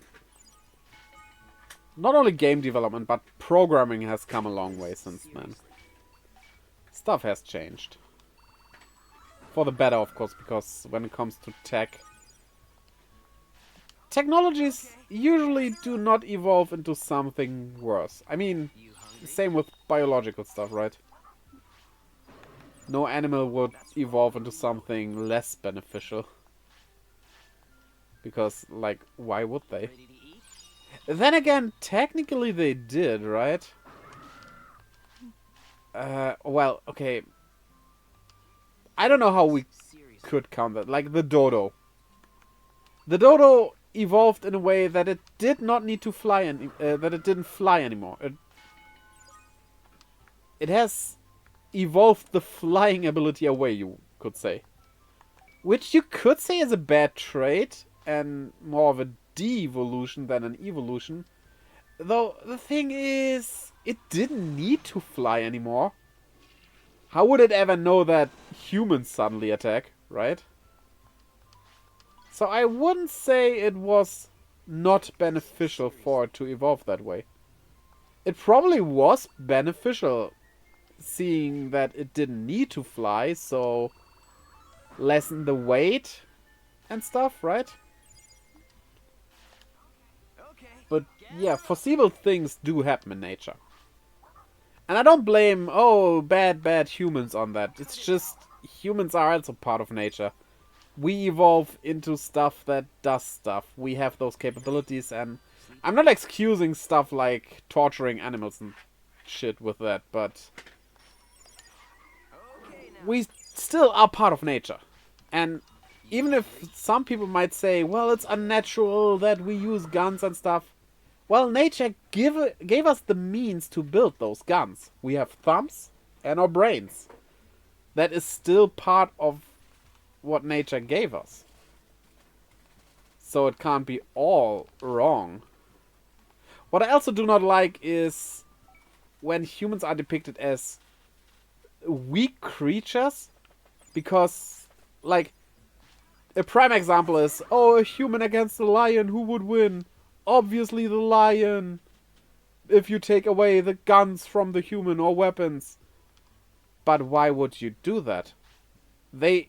Not only game development, but programming has come a long way since then. Stuff has changed. For the better, of course, because when it comes to tech, technologies usually do not evolve into something worse. I mean, same with biological stuff, right? No animal would evolve into something less beneficial. Because, like, why would they? Ready to eat? Then again, technically they did, right? Well, okay. I don't know how we Seriously. could count that. Like the dodo. The dodo evolved in a way that it did not need to fly, that it didn't fly anymore. It has evolved the flying ability away, you could say. Which you could say is a bad trait, and more of a de-evolution than an evolution. Though, the thing is, it didn't need to fly anymore. How would it ever know that humans suddenly attack, right? So I wouldn't say it was not beneficial for it to evolve that way. It probably was beneficial, seeing that it didn't need to fly, so lessen the weight and stuff, right? Okay. But yeah, foreseeable things do happen in nature. And I don't blame, bad humans on that. It's just, humans are also part of nature. We evolve into stuff that does stuff. We have those capabilities, and I'm not excusing stuff like torturing animals and shit with that, but Okay now. we still are part of nature. And even if some people might say, well, it's unnatural that we use guns and stuff, well, nature gave us the means to build those guns. We have thumbs and our brains. That is still part of what nature gave us. So it can't be all wrong. What I also do not like is when humans are depicted as weak creatures. Because, like, a prime example is, oh, a human against a lion, who would win? Obviously the lion. If you take away the guns from the human or weapons. But why would you do that? They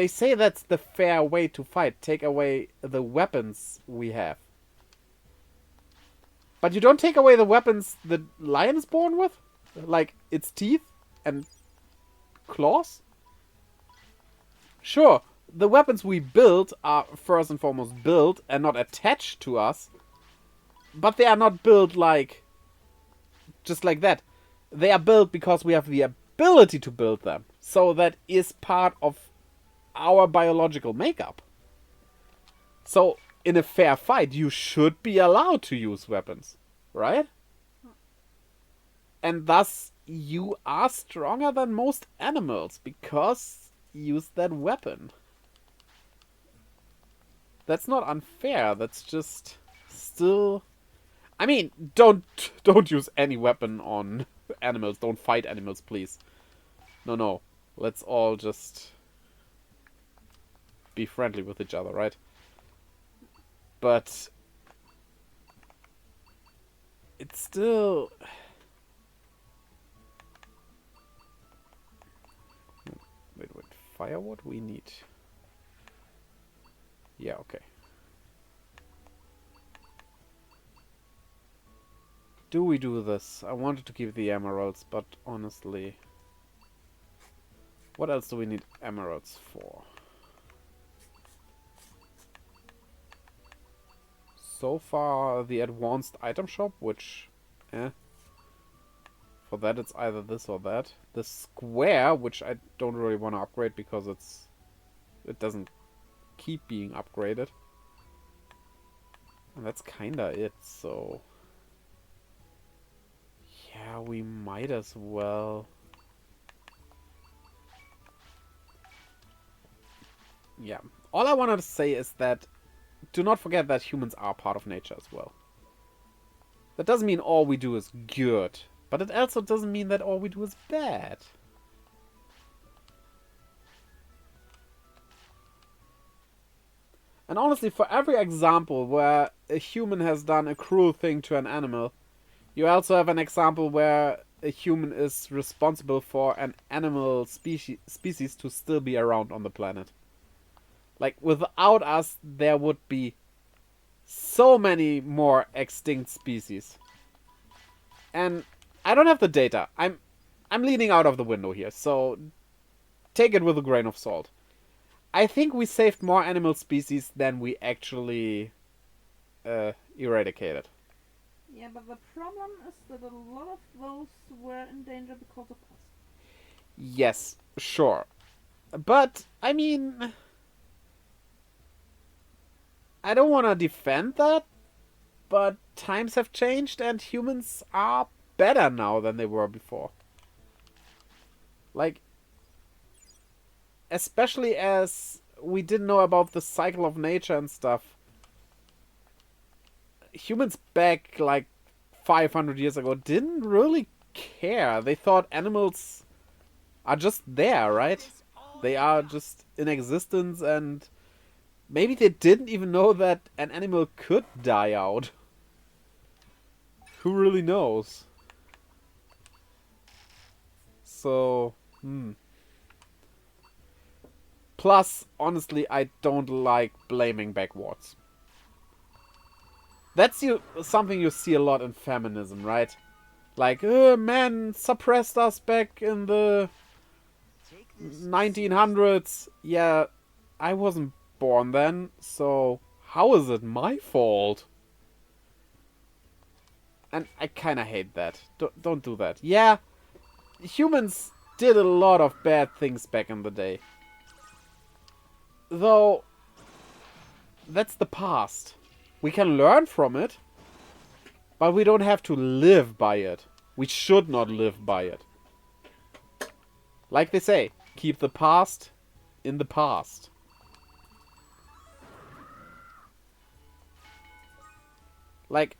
say that's the fair way to fight. Take away the weapons we have. But you don't take away the weapons the lion is born with? Like its teeth and claws? Sure, the weapons we build are first and foremost built and not attached to us. But they are not built like just like that. They are built because we have the ability to build them. So that is part of our biological makeup. So, in a fair fight, you should be allowed to use weapons, right? And thus, you are stronger than most animals because you use that weapon. That's not unfair. That's just still. I mean, don't use any weapon on animals. Don't fight animals, please. No. Let's all just be friendly with each other, right? But it's still. Wait. Firewood we need. Yeah, okay. Do we do this? I wanted to keep the emeralds, but honestly, what else do we need emeralds for? So far, the advanced item shop, which, for that it's either this or that. The square, which I don't really want to upgrade because it doesn't keep being upgraded. And that's kinda it, so yeah, we might as well. Yeah. All I wanted to say is that do not forget that humans are part of nature as well. That doesn't mean all we do is good, but it also doesn't mean that all we do is bad. And honestly, for every example where a human has done a cruel thing to an animal, you also have an example where a human is responsible for an animal species to still be around on the planet. Like, without us, there would be so many more extinct species. And I don't have the data. I'm leaning out of the window here, so take it with a grain of salt. I think we saved more animal species than we actually eradicated. Yeah, but the problem is that a lot of those were in danger because of us. Yes, sure. But, I mean, I don't want to defend that, but times have changed and humans are better now than they were before. Like, especially as we didn't know about the cycle of nature and stuff. Humans back, like, 500 years ago didn't really care. They thought animals are just there, right? They are just in existence, and maybe they didn't even know that an animal could die out. Who really knows? So, Plus, honestly, I don't like blaming backwards. That's something you see a lot in feminism, right? Like, men suppressed us back in the 1900s. Yeah, I wasn't born then, so how is it my fault? And I kinda hate that. Don't do that. Yeah, humans did a lot of bad things back in the day. Though, that's the past. We can learn from it, but we don't have to live by it. We should not live by it. Like they say, keep the past in the past. Like,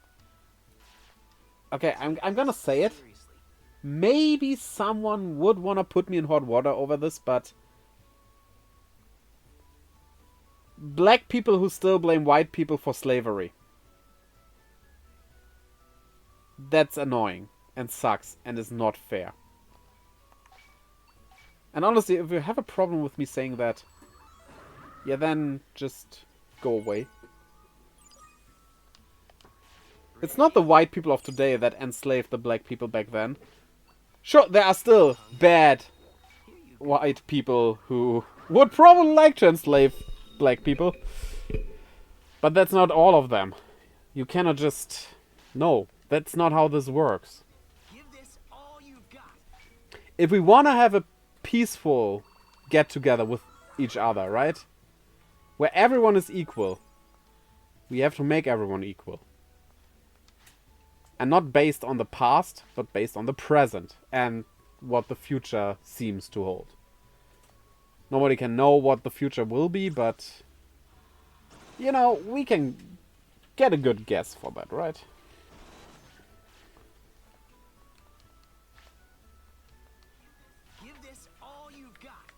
okay, I'm gonna say it. Maybe someone would want to put me in hot water over this, but black people who still blame white people for slavery. That's annoying and sucks and is not fair. And honestly, if you have a problem with me saying that, yeah, then just go away. It's not the white people of today that enslaved the black people back then. Sure, there are still bad white people who would probably like to enslave black people. But that's not all of them. You cannot just... No, that's not how this works. If we want to have a peaceful get-together with each other, right? Where everyone is equal, we have to make everyone equal. And not based on the past, but based on the present and what the future seems to hold. Nobody can know what the future will be, but, you know, we can get a good guess for that, right? Give this all you've got.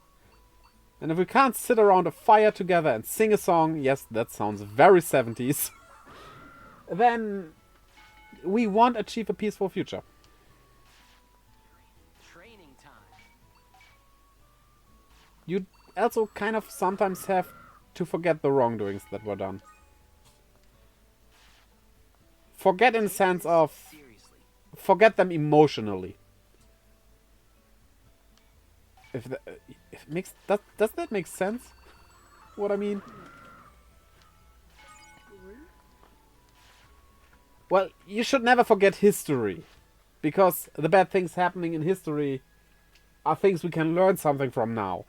And if we can't sit around a fire together and sing a song, yes, that sounds very 70s, then we won't achieve a peaceful future. Training time. You also kind of sometimes have to forget the wrongdoings that were done. Forget in the sense of... Seriously. Forget them emotionally. If does that make sense? What I mean? Well, you should never forget history. Because the bad things happening in history are things we can learn something from now.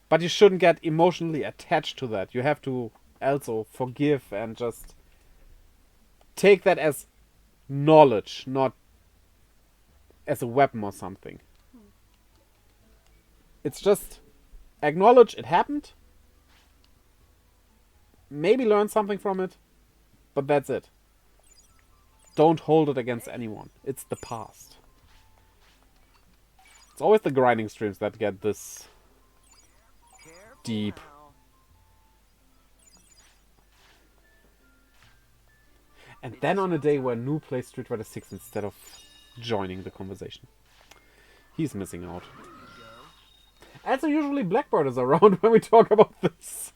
But you shouldn't get emotionally attached to that. You have to also forgive and just take that as knowledge, not as a weapon or something. It's just acknowledge it happened. Maybe learn something from it. But that's it. Don't hold it against anyone. It's the past. It's always the grinding streams that get this Careful deep. now. And then on a day where Nu plays Street Fighter 6 instead of joining the conversation. He's missing out. Also, usually Blackbird is around when we talk about this.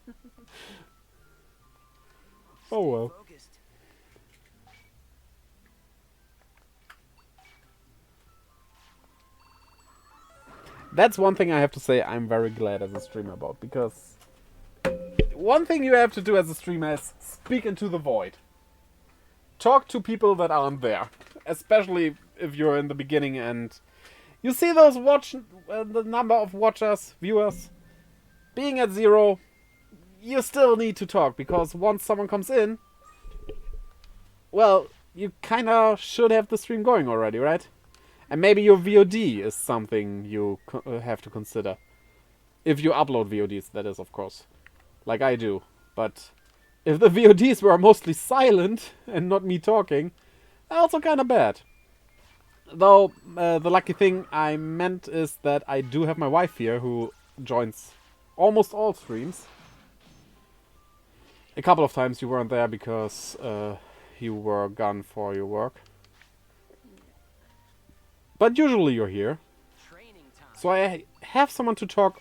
Oh well. Focused. That's one thing I have to say I'm very glad as a streamer about, because one thing you have to do as a streamer is speak into the void. Talk to people that aren't there. Especially if you're in the beginning and you see those the number of watchers, viewers, being at 0, you still need to talk, because once someone comes in, well, you kinda should have the stream going already, right? And maybe your VOD is something you have to consider. If you upload VODs, that is, of course. Like I do. But if the VODs were mostly silent and not me talking, also kinda bad. Though, the lucky thing I meant is that I do have my wife here, who joins almost all streams. A couple of times you weren't there because you were gone for your work. But usually you're here. Training time. So I have someone to talk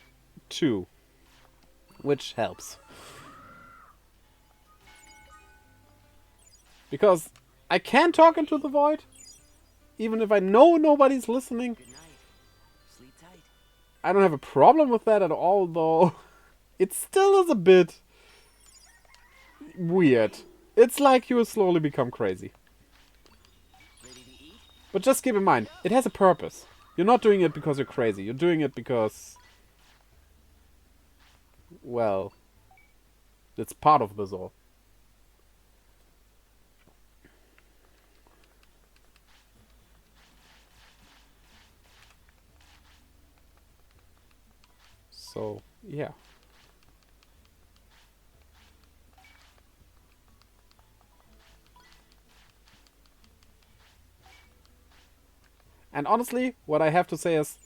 to. Which helps. Because I can talk into the void. Even if I know nobody's listening. Good night. Sleep tight. I don't have a problem with that at all, though. It still is a bit weird. It's like you will slowly become crazy. Ready to eat? But just keep in mind, it has a purpose. You're not doing it because you're crazy. You're doing it because, well, it's part of this all. So, yeah. And honestly, what I have to say is,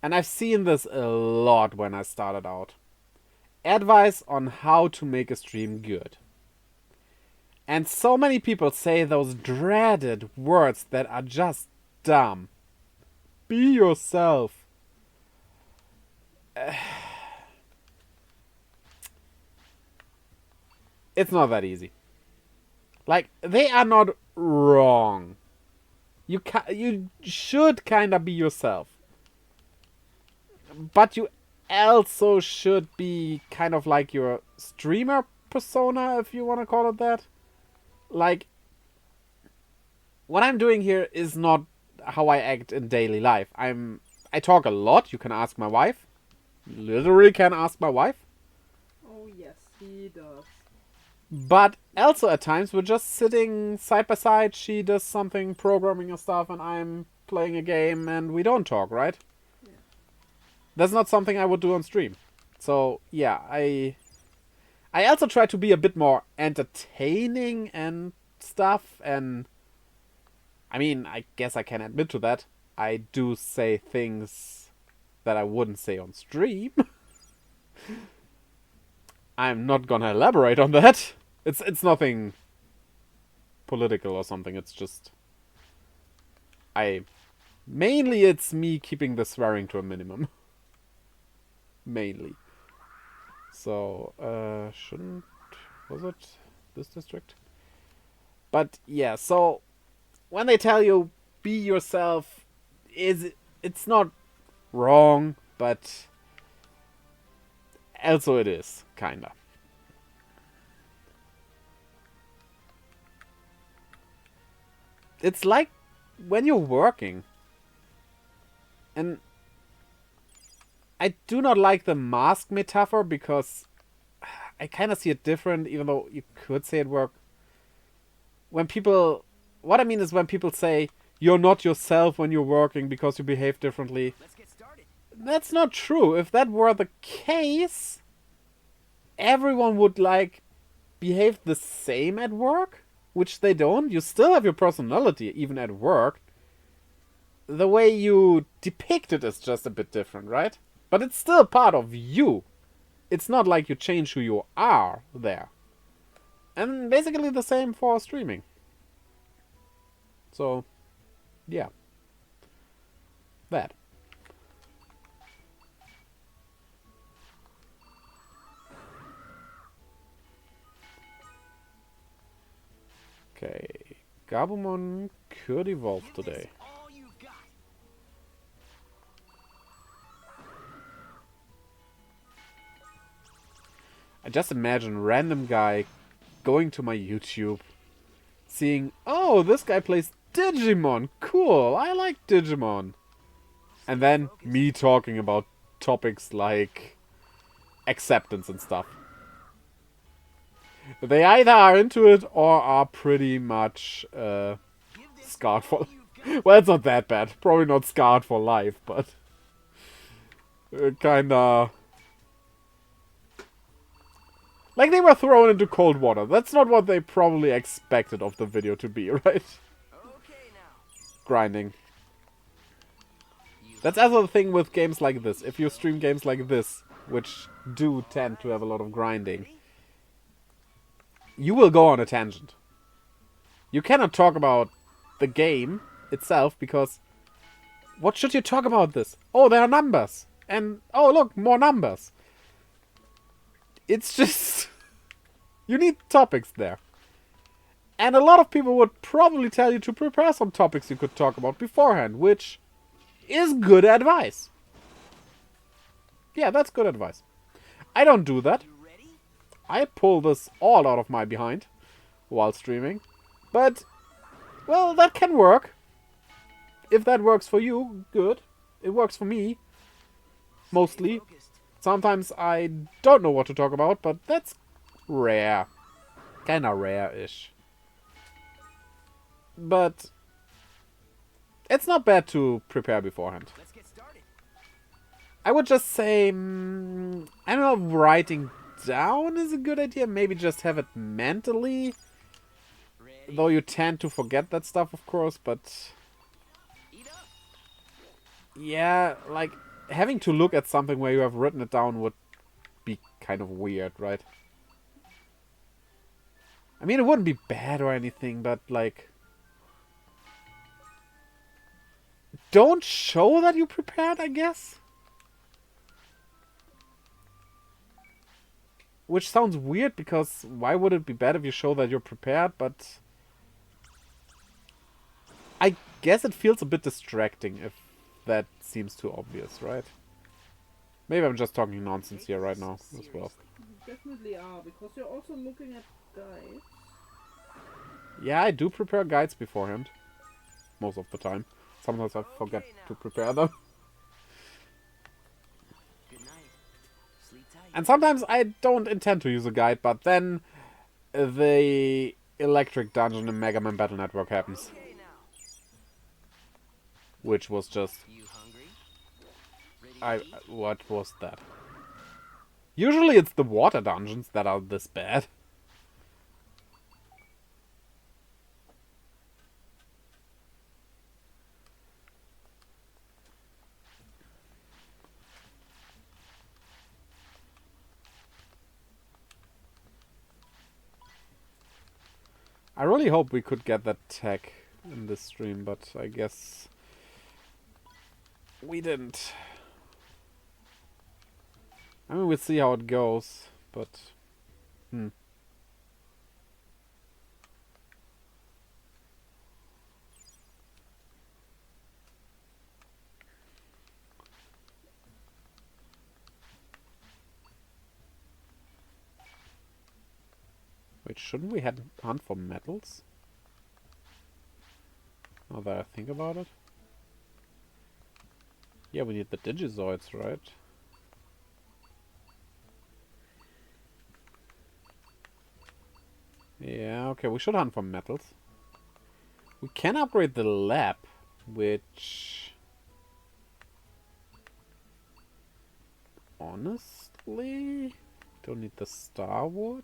and I've seen this a lot when I started out, advice on how to make a stream good. And so many people say those dreaded words that are just dumb. Be yourself. It's not that easy. Like, they are not wrong. You should kind of be yourself. But you also should be kind of like your streamer persona, if you want to call it that. Like, what I'm doing here is not how I act in daily life. I talk a lot. You can ask my wife. Literally can ask my wife. Oh yes, he does. But also at times we're just sitting side by side. She does something, programming and stuff, and I'm playing a game, and we don't talk, right? Yeah. That's not something I would do on stream. So yeah, I also try to be a bit more entertaining and stuff, and I mean, I guess I can admit to that. I do say things that I wouldn't say on stream. I'm not gonna elaborate on that. It's nothing political or something. It's just mainly it's me keeping the swearing to a minimum. Mainly. So was it this district? But yeah, so when they tell you be yourself, it's not wrong, but also it is, kinda. It's like when you're working. And I do not like the mask metaphor because I kind of see it different, even though you could say it work. What I mean is when people say you're not yourself when you're working because you behave differently. Let's get started. That's not true. If that were the case, everyone would behave the same at work, which they don't. You still have your personality even at work. The way you depict it is just a bit different, right? But it's still part of you. It's not like you change who you are there. And basically the same for streaming. So, yeah. That. Okay. Gabumon could evolve Give this today. all you've got. I just imagine random guy going to my YouTube, seeing, oh, this guy plays Digimon. Cool, I like Digimon. And then me talking about topics like acceptance and stuff. They either are into it or are pretty much Give this scarred for... all you've got. Well, it's not that bad. Probably not scarred for life, but... kinda... Like they were thrown into cold water. That's not what they probably expected of the video to be, right? Okay now. Grinding. That's also the thing with games like this. If you stream games like this, which do tend to have a lot of grinding, you will go on a tangent. You cannot talk about the game itself because what should you talk about this? Oh, there are numbers. And oh, look, more numbers. It's just you need topics there. And a lot of people would probably tell you to prepare some topics you could talk about beforehand, which is good advice. Yeah, that's good advice. I don't do that. You ready? I pull this all out of my behind while streaming. But, well, that can work. If that works for you, good. It works for me. Mostly. Focused. Sometimes I don't know what to talk about, but that's rare. Kinda rare-ish. But it's not bad to prepare beforehand. Let's get started. I would just say, I don't know, writing down is a good idea. Maybe just have it mentally. Ready? Though you tend to forget that stuff, of course, but... Eat up. Yeah, like, having to look at something where you have written it down would be kind of weird, right? I mean, it wouldn't be bad or anything, but, like... Don't show that you prepared, I guess? Which sounds weird, because why would it be bad if you show that you're prepared, but... I guess it feels a bit distracting if that seems too obvious, right? Maybe I'm just talking nonsense here right now as well. You definitely are, because you're also looking at guides. Yeah, I do prepare guides beforehand. Most of the time. Sometimes I forget to prepare them. Good night. Sleep tight. And sometimes I don't intend to use a guide, but then the electric dungeon in Mega Man Battle Network happens. Okay now. Which was just... You hungry? Ready to eat? What was that? Usually it's the water dungeons that are this bad. I really hope we could get that tech in this stream, but I guess we didn't. I mean, we'll see how it goes, but... Wait, shouldn't we hunt for metals? Now that I think about it. Yeah, we need the Digizoids, right? Yeah, okay, we should hunt for metals. We can upgrade the lab, which... Honestly... Don't need the starwood.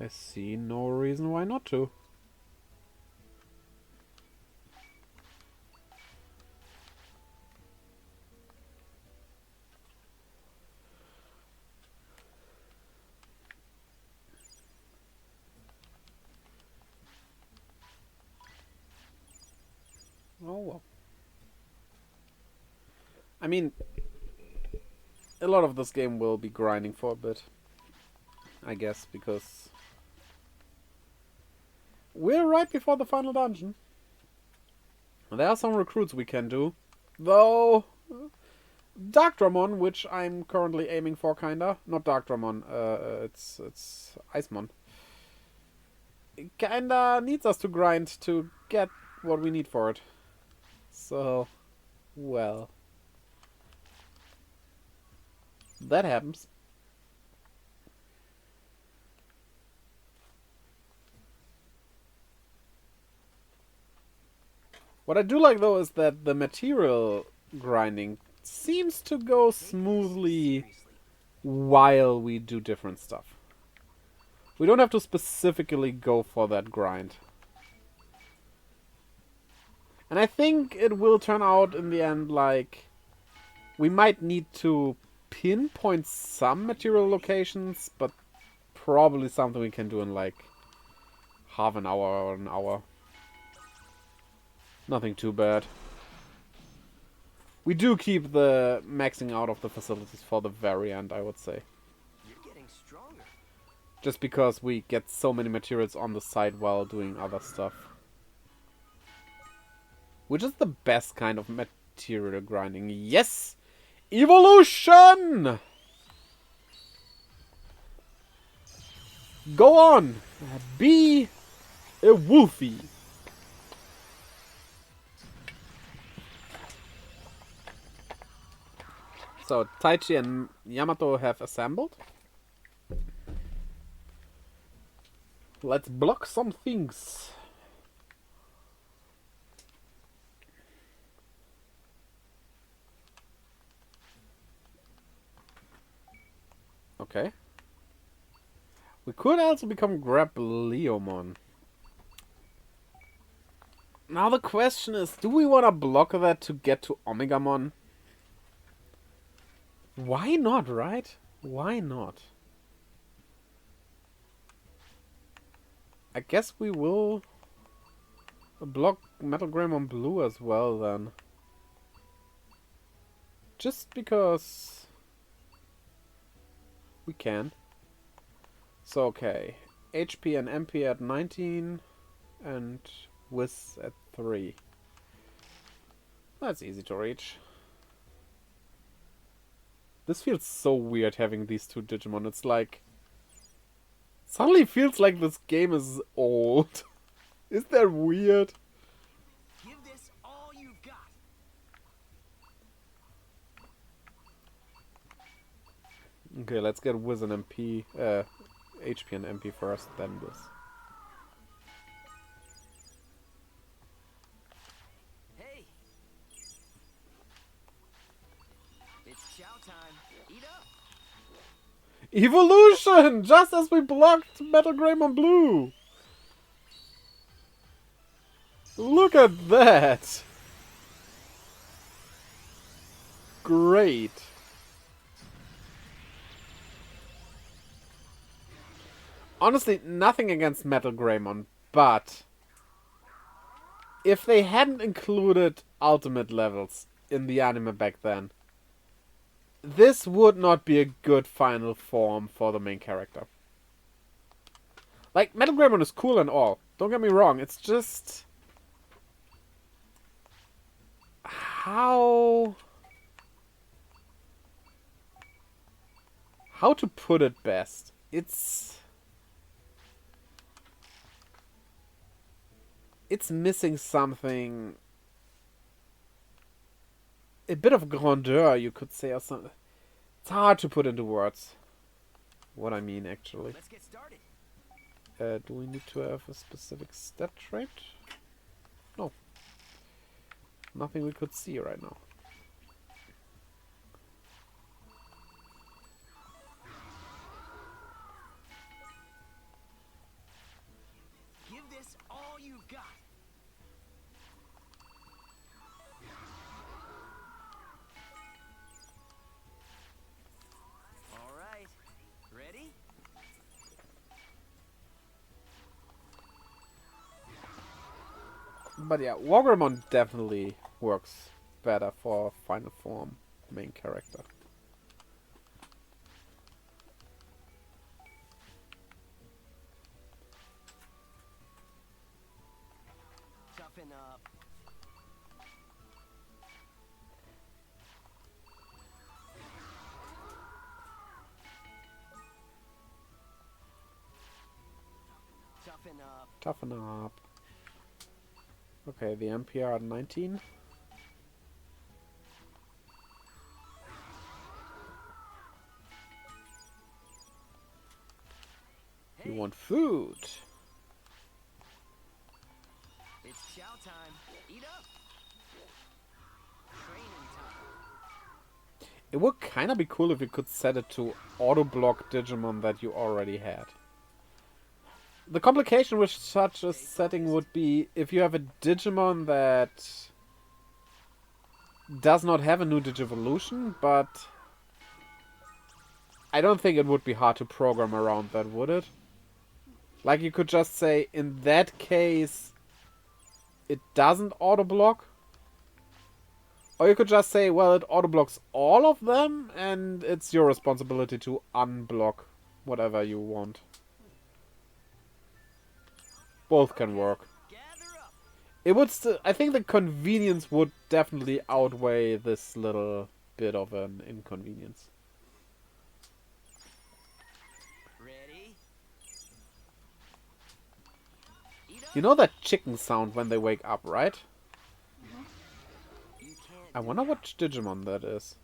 I see no reason why not to. Oh well. I mean, a lot of this game will be grinding for a bit, I guess, because we're right before the final dungeon. There are some recruits we can do, though. Darkdramon, which I'm currently aiming for, kinda. Not Darkdramon, it's Icemon. It kinda needs us to grind to get what we need for it. So, well. That happens. What I do like, though, is that the material grinding seems to go smoothly while we do different stuff. We don't have to specifically go for that grind. And I think it will turn out in the end like we might need to pinpoint some material locations, but probably something we can do in like half an hour or an hour. Nothing too bad. We do keep the maxing out of the facilities for the very end, I would say. You're getting stronger. Just because we get so many materials on the side while doing other stuff. Which is the best kind of material grinding. Yes! Evolution! Go on! Be a Wolfie. So, Taichi and Yamato have assembled. Let's block some things. Okay. We could also become Grableomon. Now the question is, do we want to block that to get to Omegamon? Why not, right? Why not? I guess we will block Metal Greymon Blue as well then. Just because we can. So okay, HP and MP at 19 and Whiz at 3. That's easy to reach. This feels so weird having these two Digimon. It's like... Suddenly feels like this game is old. Is that weird? Give this all you've got. Okay, let's get Whiz and MP, HP and MP first, then Whiz. Hey. It's chow time. Eat up. Evolution! Just as we blocked Metal Greymon Blue! Look at that! Great! Honestly, nothing against Metal Greymon, but if they hadn't included ultimate levels in the anime back then, this would not be a good final form for the main character. Like, Metal Greymon is cool and all. Don't get me wrong, it's just... How to put it best? It's missing something. A bit of grandeur, you could say, or something. It's hard to put into words what I mean, actually. Let's get started. Do we need to have a specific stat trait? No. Nothing we could see right now. Give this all you've got. All right. Ready? But yeah, Wogramon definitely works better for final form main character. Toughen up. Toughen up. Toughen up. Okay, the MPR at 19. You want food? It's chow time. Eat up. Training time. It would kind of be cool if you could set it to auto-block Digimon that you already had. The complication with such a setting would be if you have a Digimon that does not have a new Digivolution, but I don't think it would be hard to program around that, would it? Like you could just say, in that case, it doesn't auto-block. Or you could just say, well, it auto-blocks all of them, and it's your responsibility to unblock whatever you want. Both can work. Gather up. It would still, I think the convenience would definitely outweigh this little bit of an inconvenience. Ready? Eat up. You know that chicken sound when they wake up, right? You can't I do wonder that. which Digimon that is.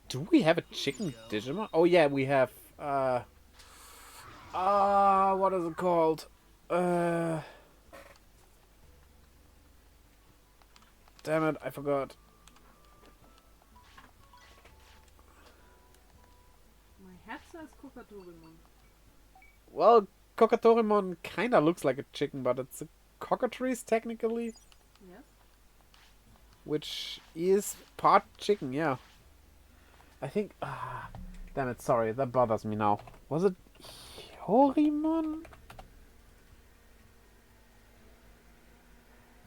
Do we have a chicken Digimon? Oh yeah, we have, what is it called? Damn it, I forgot. My hat says Kokatorimon. Well, Kokatorimon kinda looks like a chicken, but it's a cockatrice technically, Yes. which is part chicken, yeah. I think, damn it, sorry, that bothers me now. Was it Hyorimon?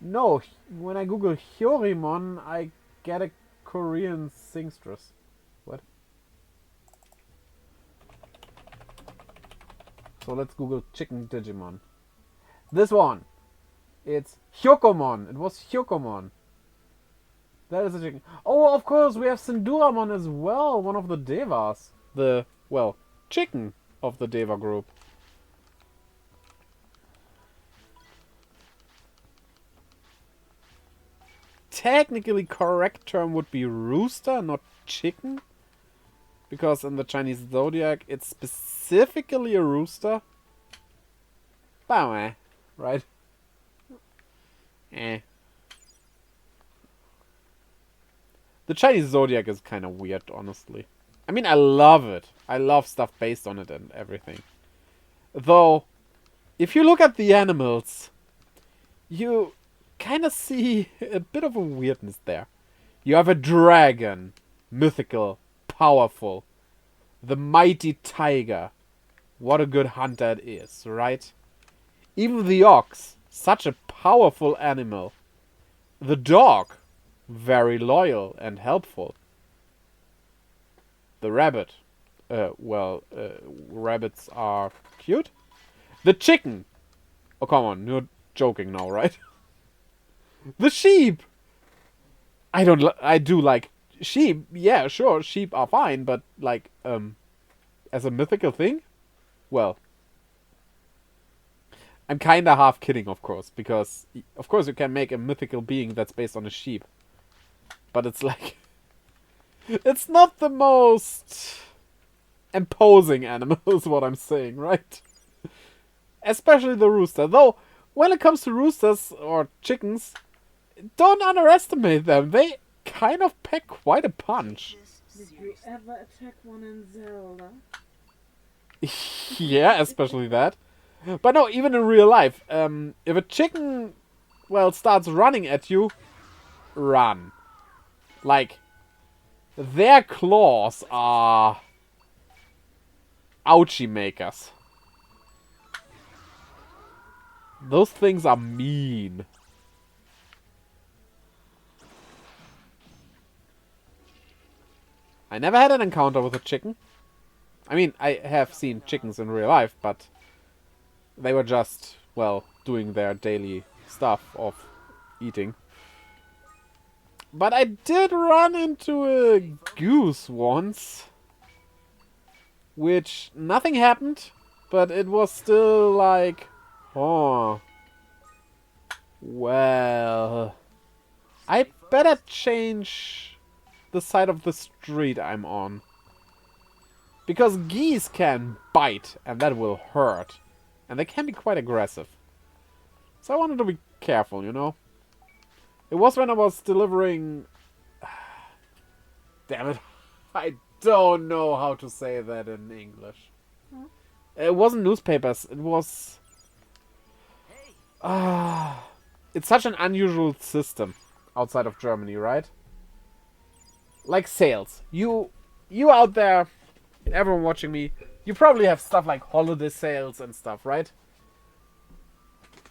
No, when I Google Hyorimon, I get a Korean singstress. What? So let's Google chicken Digimon. This one. It's Hyokomon. It was Hyokomon. That is a chicken. Oh, of course, we have Sinduramon as well. One of the Devas. The, well, chicken of the Deva group. Technically correct term would be rooster, not chicken. Because in the Chinese zodiac, it's specifically a rooster. Bah, right? Eh. The Chinese zodiac is kind of weird, honestly. I mean, I love it. I love stuff based on it and everything. Though, if you look at the animals, you kind of see a bit of a weirdness there. You have a dragon, mythical, powerful. The mighty tiger. What a good hunter it is, right? Even the ox, such a powerful animal. The dog, very loyal and helpful. The rabbit, rabbits are cute. The chicken, oh come on, you're joking now, right? The sheep, I do like sheep, yeah, sure, sheep are fine, but like, as a mythical thing, well, I'm kinda half kidding, of course, because, of course, you can make a mythical being that's based on a sheep. But it's like, it's not the most imposing animal, is what I'm saying, right? Especially the rooster. Though, when it comes to roosters, or chickens, don't underestimate them. They kind of pack quite a punch. Did you ever attack one in Zelda? Yeah, especially that. But no, even in real life, if a chicken, well, starts running at you, run. Like, their claws are ouchie makers. Those things are mean. I never had an encounter with a chicken. I mean, I have seen chickens in real life, but they were just, well, doing their daily stuff of eating. But I did run into a goose once. Which, nothing happened, but it was still like, oh. Well, I better change the side of the street I'm on. Because geese can bite, and that will hurt. And they can be quite aggressive. So I wanted to be careful, you know. It was when I was delivering... Damn it. I don't know how to say that in English. Huh? It wasn't newspapers. It was... it's such an unusual system outside of Germany, right? Like sales. You out there, everyone watching me, you probably have stuff like holiday sales and stuff, right?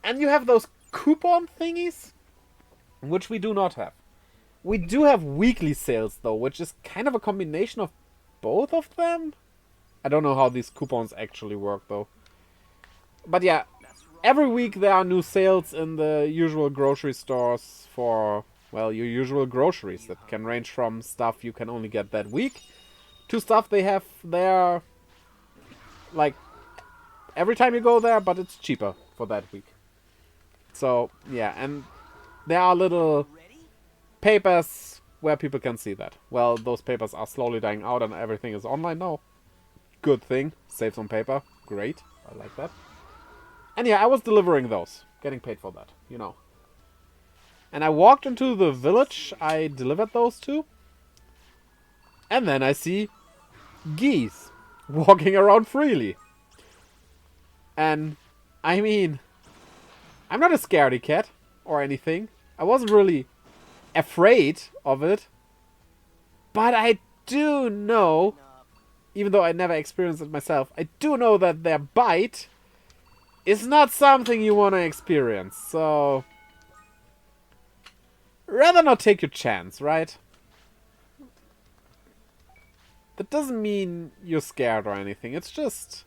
And you have those coupon thingies, which we do not have. We do have weekly sales, though, which is kind of a combination of both of them. I don't know how these coupons actually work, though. But yeah, every week there are new sales in the usual grocery stores for, well, your usual groceries. That can range from stuff you can only get that week to stuff they have there, like, every time you go there, but it's cheaper for that week. So, yeah, and there are little papers where people can see that. Well, those papers are slowly dying out and everything is online now. Good thing. Saves on paper. Great. I like that. And yeah, I was delivering those. Getting paid for that, you know. And I walked into the village I delivered those to. And then I see geese walking around freely. And, I mean, I'm not a scaredy cat or anything. I wasn't really afraid of it. But I do know, even though I never experienced it myself, I do know that their bite is not something you want to experience. So, rather not take your chance, right? That doesn't mean you're scared or anything. It's just,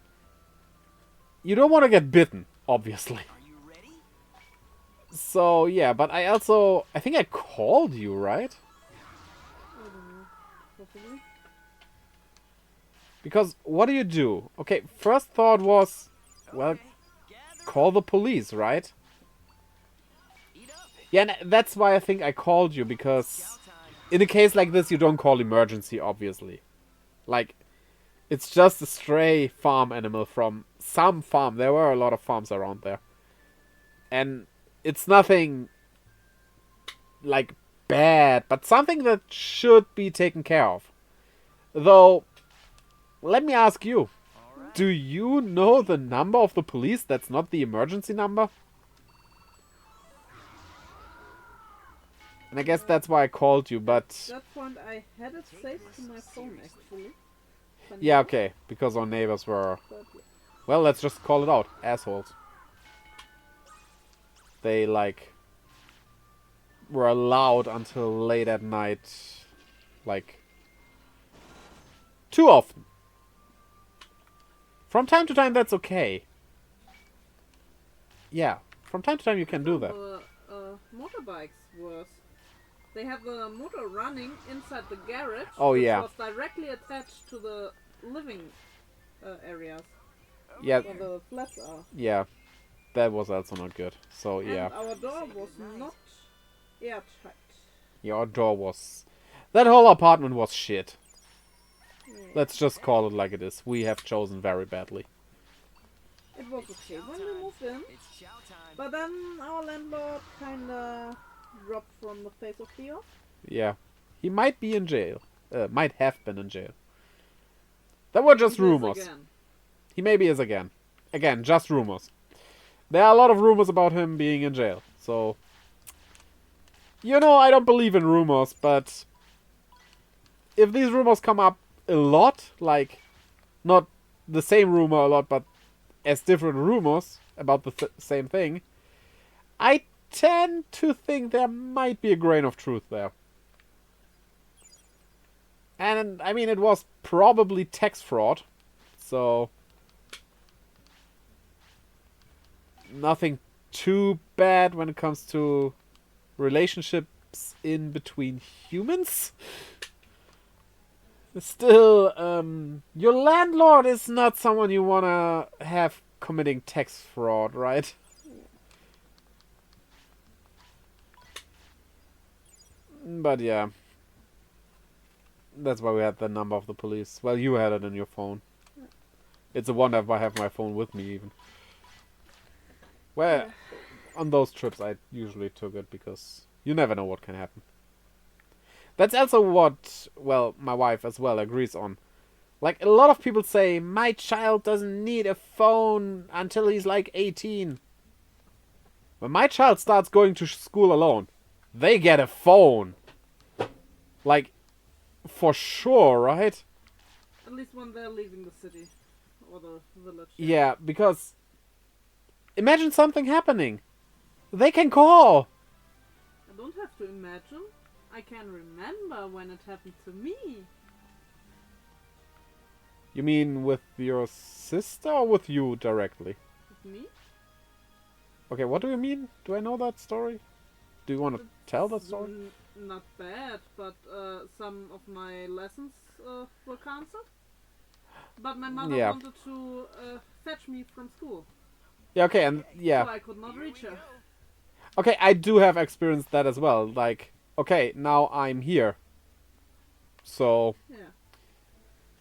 you don't want to get bitten, obviously. So, yeah, but I think I called you, right? I don't know. Possibly. Because, what do? Okay, first thought was, well, call the police, right? Yeah, and that's why I think I called you, because in a case like this, you don't call emergency, obviously. Like, it's just a stray farm animal from some farm. There were a lot of farms around there. And it's nothing, like, bad, but something that should be taken care of. Though, let me ask you. Do you know the number of the police that's not the emergency number? And I guess that's why I called you, but... At that point, I had it saved to my phone, actually. Yeah, okay. Because our neighbors were... Well, let's just call it out. Assholes. They, like... were allowed until late at night. Like... too often. From time to time, that's okay. Yeah. From time to time, you can do that. Motorbikes worse. They have the motor running inside the garage. Oh, which yeah. was directly attached to the living areas. Yeah. Where the flats are. Yeah. That was also not good. So, And yeah. our door was not airtight. Your door was... That whole apartment was shit. Yeah. Let's just call it like it is. We have chosen very badly. It was okay when we moved in. But then our landlord kinda dropped from the face of the earth. Yeah. He might be in jail. Might have been in jail. That were just He is rumors. again. He maybe is again. Again, just rumors. There are a lot of rumors about him being in jail. So... You know, I don't believe in rumors, but... If these rumors come up a lot, like... Not the same rumor a lot, but as different rumors about the same thing, I tend to think there might be a grain of truth there. And, I mean, it was probably tax fraud. So, nothing too bad when it comes to relationships in between humans. Still, your landlord is not someone you wanna have committing tax fraud, right? But yeah. That's why we had the number of the police. Well, you had it in your phone. It's a wonder if I have my phone with me even. Well, on those trips I usually took it because you never know what can happen. That's also what, well, my wife as well agrees on. Like, a lot of people say, my child doesn't need a phone until he's like 18. When my child starts going to school alone, they get a phone. Like, for sure, right? At least when they're leaving the city or the village. Yeah, because imagine something happening. They can call. I don't have to imagine. I can remember when it happened to me. You mean with your sister or with you directly? With me? Okay, what do you mean? Do I know that story? Do you want to tell that story? Not bad, but some of my lessons were cancelled. But my mother Yeah. wanted to fetch me from school. Yeah, okay, and yeah. So I could not reach her. Okay, I do have experienced that as well. Like, okay, now I'm here. So, Yeah.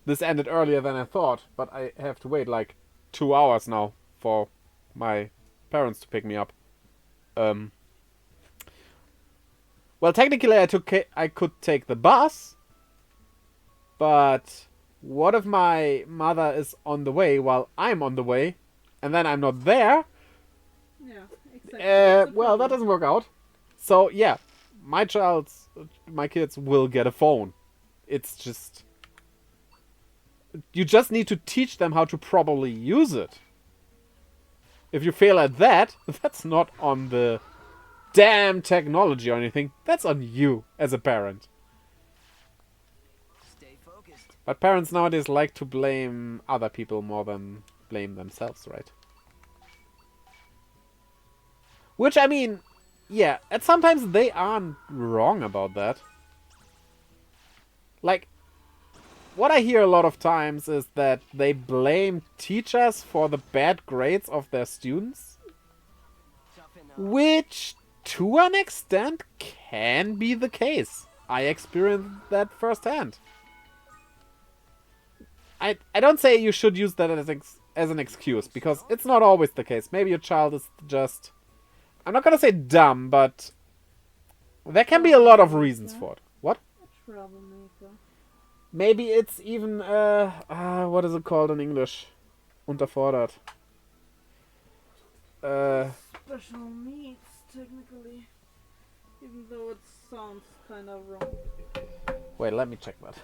this ended earlier than I thought, but I have to wait like 2 hours now for my parents to pick me up. Well, technically I could take the bus, but what if my mother is on the way while I'm on the way, and then I'm not there? Yeah, exactly. That's the Well, that problem. doesn't work out. So yeah, my kids will get a phone. It's just, you just need to teach them how to properly use it. If you fail at that, that's not on the damn technology or anything. That's on you as a parent. Stay focused. But parents nowadays like to blame other people more than blame themselves, right? Which, I mean, yeah, and sometimes they aren't wrong about that. Like, what I hear a lot of times is that they blame teachers for the bad grades of their students. Toughen up. Which, to an extent, can be the case. I experienced that firsthand. I don't say you should use that as an excuse, because it's not always the case. Maybe your child is just, I'm not gonna say dumb, but there can be a lot of reasons for it. What? A troublemaker. Maybe it's even, what is it called in English? Unterfordert. Special needs, technically. Even though it sounds kind of wrong. Wait, let me check that.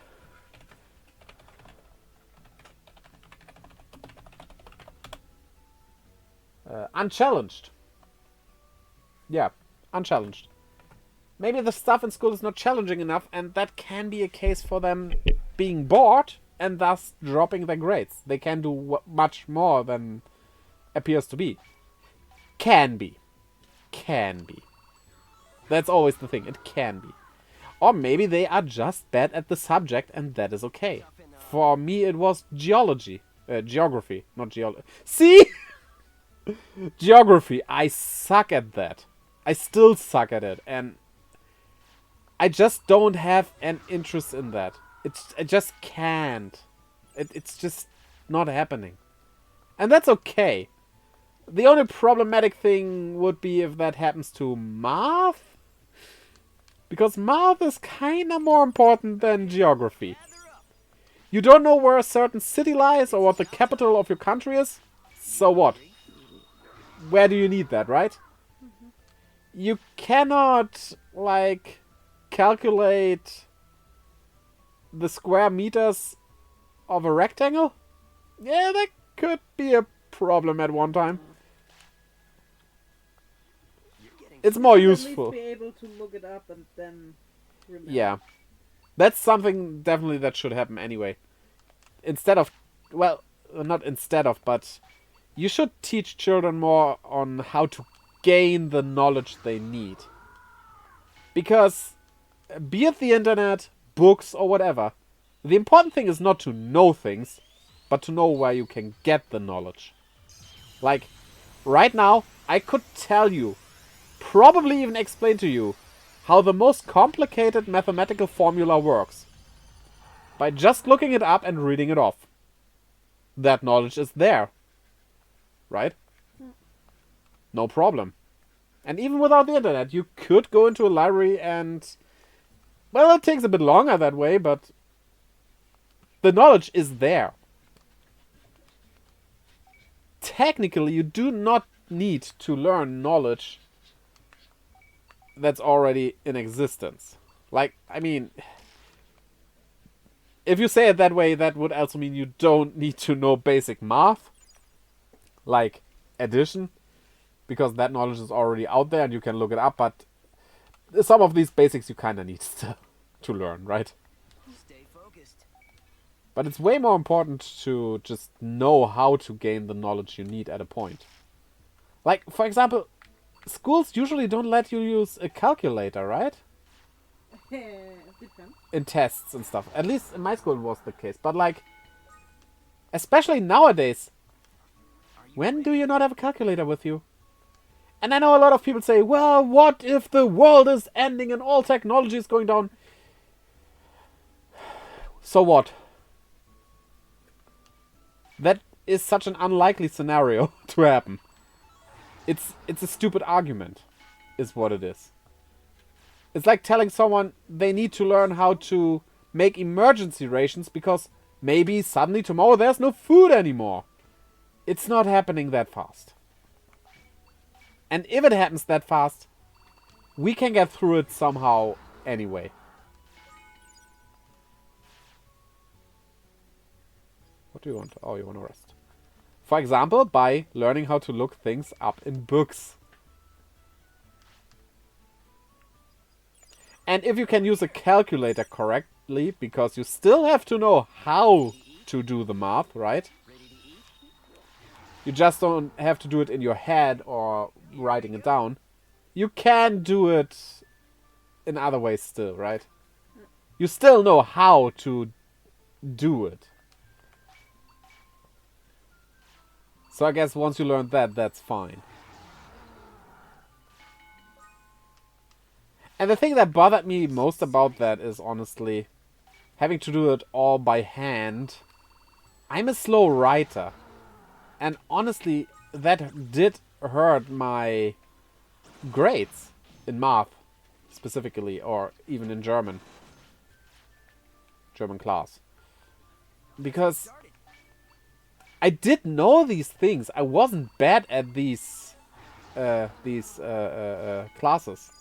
Unchallenged. Yeah, unchallenged. Maybe the stuff in school is not challenging enough, and that can be a case for them being bored and thus dropping their grades. They can do much more than appears to be. Can be. Can be. That's always the thing. It can be. Or maybe they are just bad at the subject, and that is okay. For me, it was geology. Geography, not geology. See? Geography. I suck at that. I still suck at it, and I just don't have an interest in that. I just can't. It's just not happening. And that's okay. The only problematic thing would be if that happens to math. Because math is kinda more important than geography. You don't know where a certain city lies or what the capital of your country is? So what? Where do you need that, right? You cannot, like, calculate the square meters of a rectangle? Yeah, that could be a problem at one time. It's more At least useful. be able to look it up and then remember. Yeah. That's something definitely that should happen anyway. Instead of, well, not instead of, but you should teach children more on how to gain the knowledge they need. Because, be it the internet, books, or whatever, the important thing is not to know things, but to know where you can get the knowledge. Like, right now, I could tell you, probably even explain to you, how the most complicated mathematical formula works. By just looking it up and reading it off. That knowledge is there. Right? No problem. And even without the internet, you could go into a library and... Well, it takes a bit longer that way, but... The knowledge is there. Technically, you do not need to learn knowledge that's already in existence. Like, I mean... If you say it that way, that would also mean you don't need to know basic math. Like addition. Because that knowledge is already out there and you can look it up. But some of these basics you kind of need to learn, right? Stay focused. But it's way more important to just know how to gain the knowledge you need at a point. Like, for example, schools usually don't let you use a calculator, right? Depends. In tests and stuff. At least in my school it was the case. But like, especially nowadays, when do you not have a calculator with you? And I know a lot of people say, well, what if the world is ending and all technology is going down? So what? That is such an unlikely scenario to happen. It's a stupid argument, is what it is. It's like telling someone they need to learn how to make emergency rations because maybe suddenly tomorrow there's no food anymore. It's not happening that fast. And if it happens that fast, we can get through it somehow anyway. What do you want? Oh, you want to rest. For example, by learning how to look things up in books. And if you can use a calculator correctly, because you still have to know how to do the math, right? You just don't have to do it in your head or writing it down. You can do it in other ways still, right? You still know how to do it. So I guess once you learn that, that's fine. And the thing that bothered me most about that is honestly having to do it all by hand. I'm a slow writer. And honestly, that did hurt my grades in math, specifically, or even in German. German class. Because I did know these things. I wasn't bad at these classes.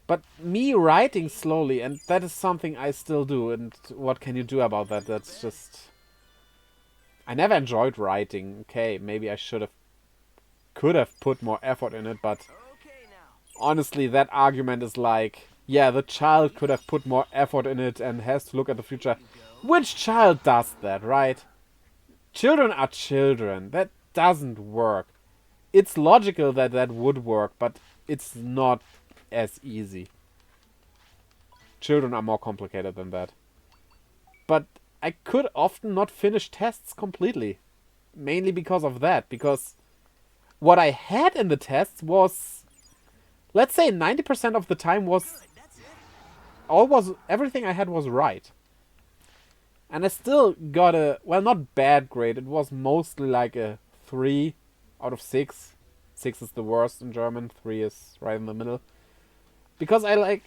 But me writing slowly, and that is something I still do, and what can you do about that? That's just... I never enjoyed writing. Okay, maybe I could have put more effort in it, but honestly, that argument is like, yeah, the child could have put more effort in it and has to look at the future. Which child does that, right? Children are children. That doesn't work. It's logical that that would work, but it's not as easy. Children are more complicated than that. But I could often not finish tests completely. Mainly because of that. Because what I had in the tests was, let's say 90% of the time everything I had was right. And I still got a, well, not bad grade. It was mostly like a 3 out of 6. 6 is the worst in German. 3 is right in the middle. Because I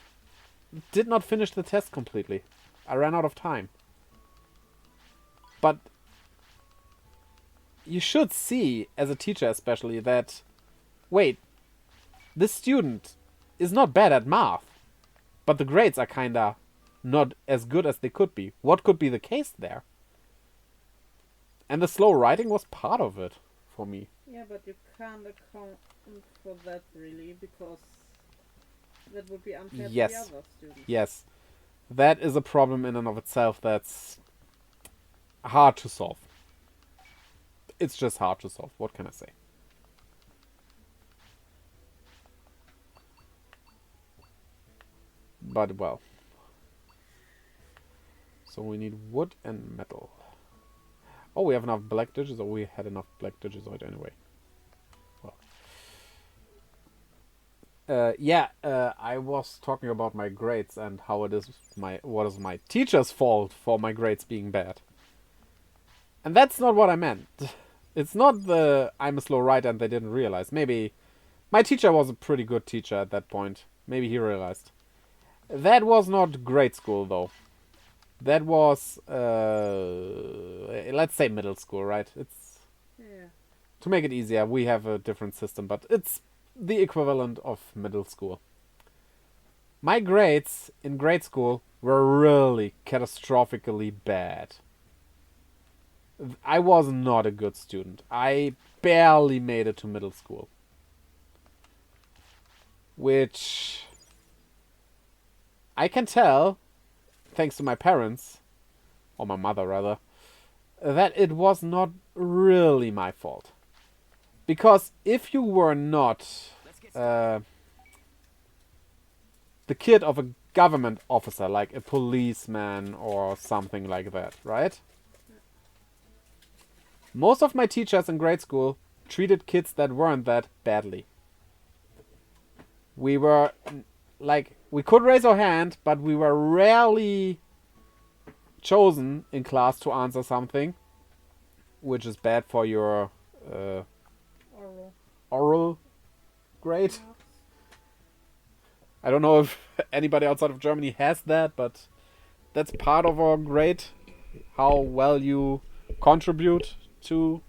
did not finish the test completely. I ran out of time. But you should see, as a teacher especially, that, wait, this student is not bad at math, but the grades are kinda not as good as they could be. What could be the case there? And the slow writing was part of it for me. Yeah, but you can't account. for that really, because that would be unfair to Yes. the other students. Yes. That is a problem in and of itself that's hard to solve. It's just hard to solve. What can I say? But, well. So we need wood and metal. Oh, we have enough black digits, or we had enough black digits anyway. Well. I was talking about my grades and how it is what is my teacher's fault for my grades being bad. And that's not what I meant. It's not the I'm a slow writer and they didn't realize. Maybe my teacher was a pretty good teacher at that point. Maybe he realized. That was not grade school though. That was let's say middle school, right? It's to make it easier, we have a different system, but it's the equivalent of middle school. My grades in grade school were really catastrophically bad. I was not a good student. I barely made it to middle school. Which I can tell, thanks to my parents, or my mother rather, that it was not really my fault. Because if you were not the kid of a government officer, like a policeman or something like that, right? Most of my teachers in grade school treated kids that weren't that badly. We were, like, we could raise our hand, but we were rarely chosen in class to answer something, which is bad for your oral grade. I don't know if anybody outside of Germany has that, but that's part of our grade, how well you contribute to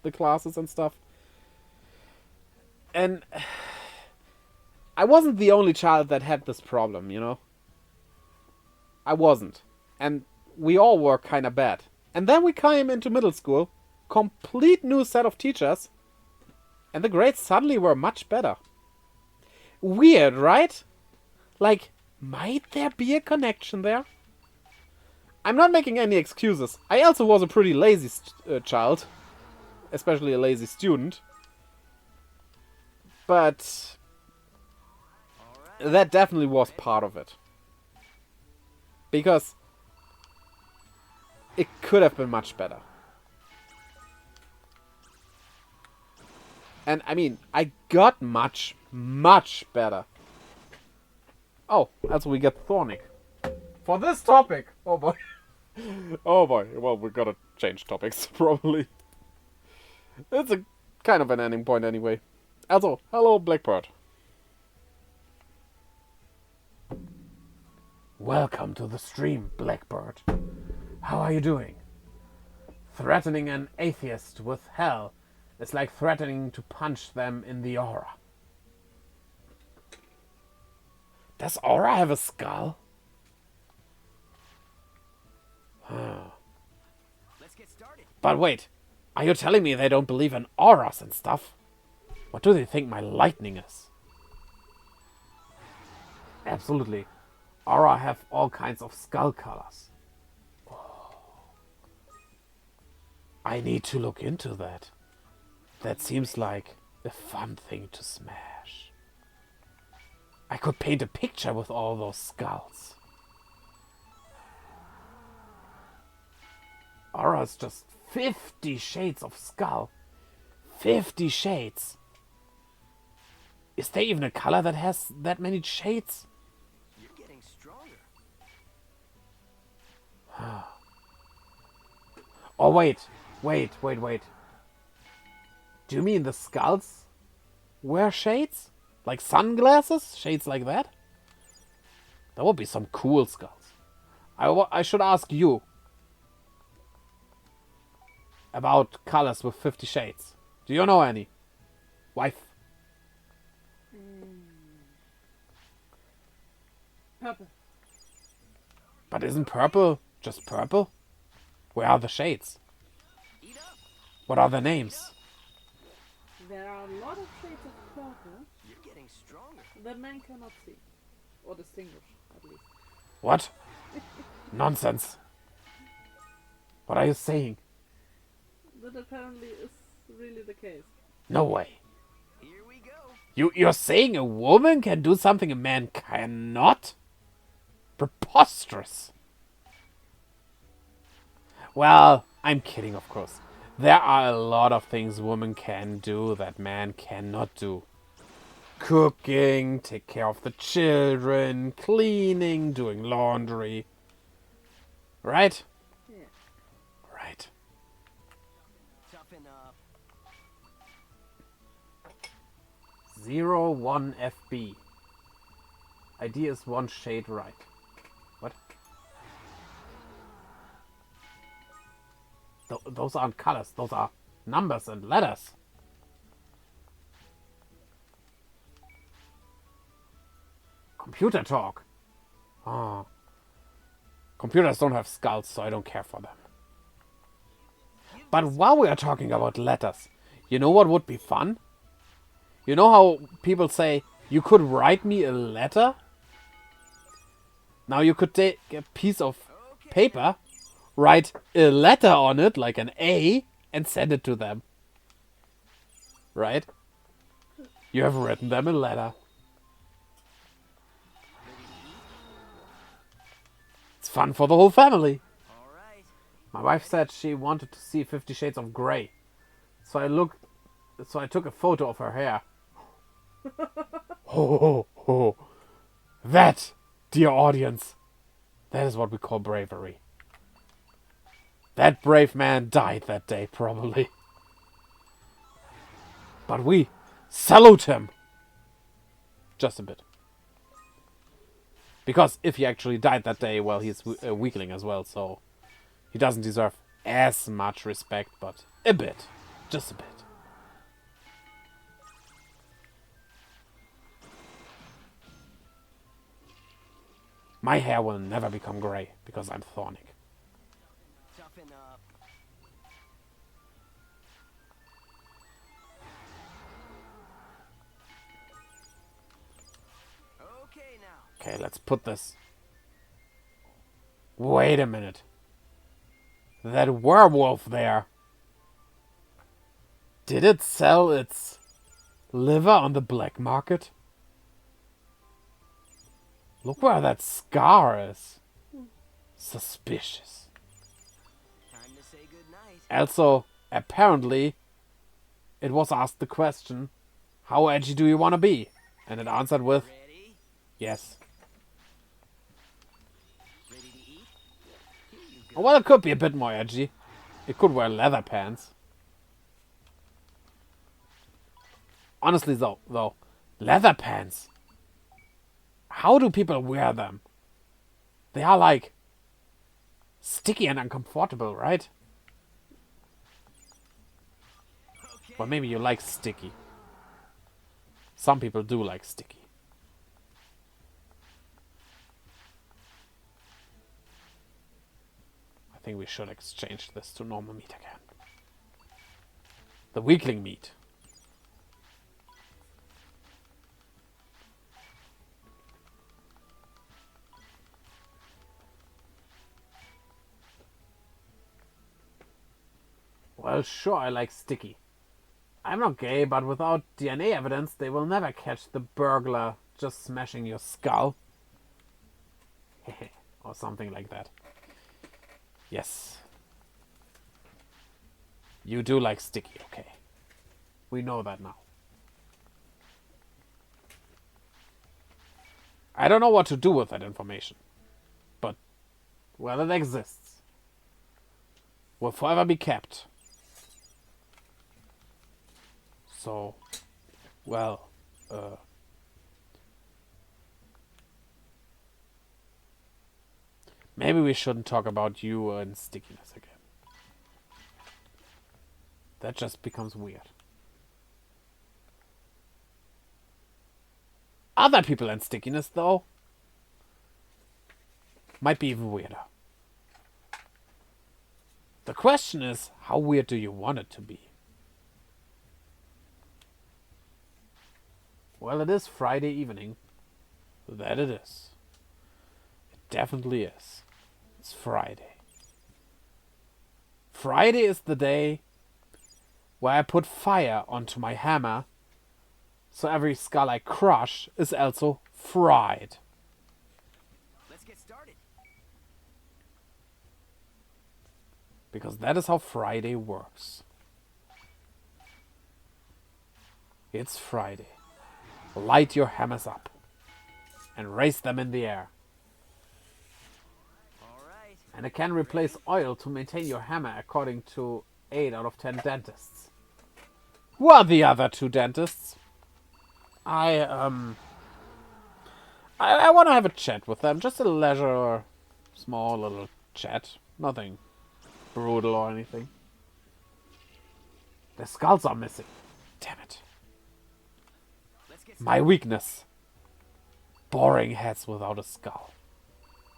the classes and stuff. And I wasn't the only child that had this problem, you know? I wasn't. And we all were kind of bad. And then we came into middle school, complete new set of teachers, and the grades suddenly were much better. Weird, right? Like, might there be a connection there? I'm not making any excuses. I also was a pretty lazy child. Especially a lazy student. But that definitely was part of it. Because it could have been much better. And I mean, I got much, much better. Oh, also we get Thornic. For this topic! Oh boy. Oh boy. Well, we gotta change topics, probably. It's a kind of an ending point anyway. Also, hello Blackbird. Welcome to the stream, Blackbird. How are you doing? Threatening an atheist with hell is like threatening to punch them in the aura. Does aura have a skull? Let's get started. But wait, are you telling me they don't believe in auras and stuff? What do they think my lightning is? Absolutely. Aura have all kinds of skull colors. Oh. I need to look into that. That seems like a fun thing to smash. I could paint a picture with all those skulls. Aura's just 50 shades of skull. 50 shades. Is there even a color that has that many shades? You're getting stronger. Oh, wait. Do you mean the skulls wear shades? Like sunglasses? Shades like that? That would be some cool skulls. I should ask you about colors with 50 shades. Do you know any? Wife? Purple. But isn't purple just purple? Where are the shades? Eat up. What are their names? There are a lot of shades of shorter You're getting stronger. that man cannot see. Or distinguish, at least. What? Nonsense. What are you saying? That apparently is really the case. No way. Here we go. You're saying a woman can do something a man cannot? Preposterous. Well, I'm kidding, of course. There are a lot of things women can do that man cannot do. Cooking, take care of the children, cleaning, doing laundry. Right? Yeah. Right. Toughen up. 01 FB. ID is one shade right. What? Those aren't colors. Those are numbers and letters. Computer talk. Oh. Computers don't have skulls, so I don't care for them. But while we are talking about letters, you know what would be fun? You know how people say, you could write me a letter? Now you could take a piece of paper, write a letter on it, like an A, and send it to them. Right? You have written them a letter. It's fun for the whole family. All right. My wife said she wanted to see 50 Shades of Grey. So I took a photo of her hair. Ho ho ho. That, dear audience, that is what we call bravery. That brave man died that day, probably. But we salute him. Just a bit. Because if he actually died that day, well, he's a weakling as well, so he doesn't deserve as much respect, but a bit. Just a bit. My hair will never become grey because I'm thornic. Toughen up. Okay now. Okay, let's put this. Wait a minute. That werewolf there. Did it sell its liver on the black market? Look where that scar is. Suspicious. Time to say goodnight. Also, apparently, it was asked the question, how edgy do you want to be? And it answered with, Ready? yes. Ready to eat? Here you go. Well, it could be a bit more edgy. It could wear leather pants. Honestly, though, leather pants. How do people wear them? They are like sticky and uncomfortable, right? Okay. Well, maybe you like sticky. Some people do like sticky. I think we should exchange this to normal meat again. The weakling meat. Well, sure, I like sticky. I'm not gay, but without DNA evidence, they will never catch the burglar just smashing your skull. Or something like that. Yes. You do like sticky, okay. We know that now. I don't know what to do with that information. But, well, it exists. Will forever be kept. So, well, maybe we shouldn't talk about you and stickiness again. That just becomes weird. Other people and stickiness, though, might be even weirder. The question is, how weird do you want it to be? Well, it is Friday evening. That it is. It definitely is. It's Friday. Friday is the day where I put fire onto my hammer, so every skull I crush is also fried. Let's get started. Because that is how Friday works. It's Friday. Light your hammers up and raise them in the air. All right. And it can replace oil to maintain your hammer, according to 8 out of 10 dentists. Who are the other 2 dentists? I want to have a chat with them. Just a leisure, small little chat. Nothing brutal or anything. The skulls are missing. Damn it. Let's get My weakness. Boring heads without a skull.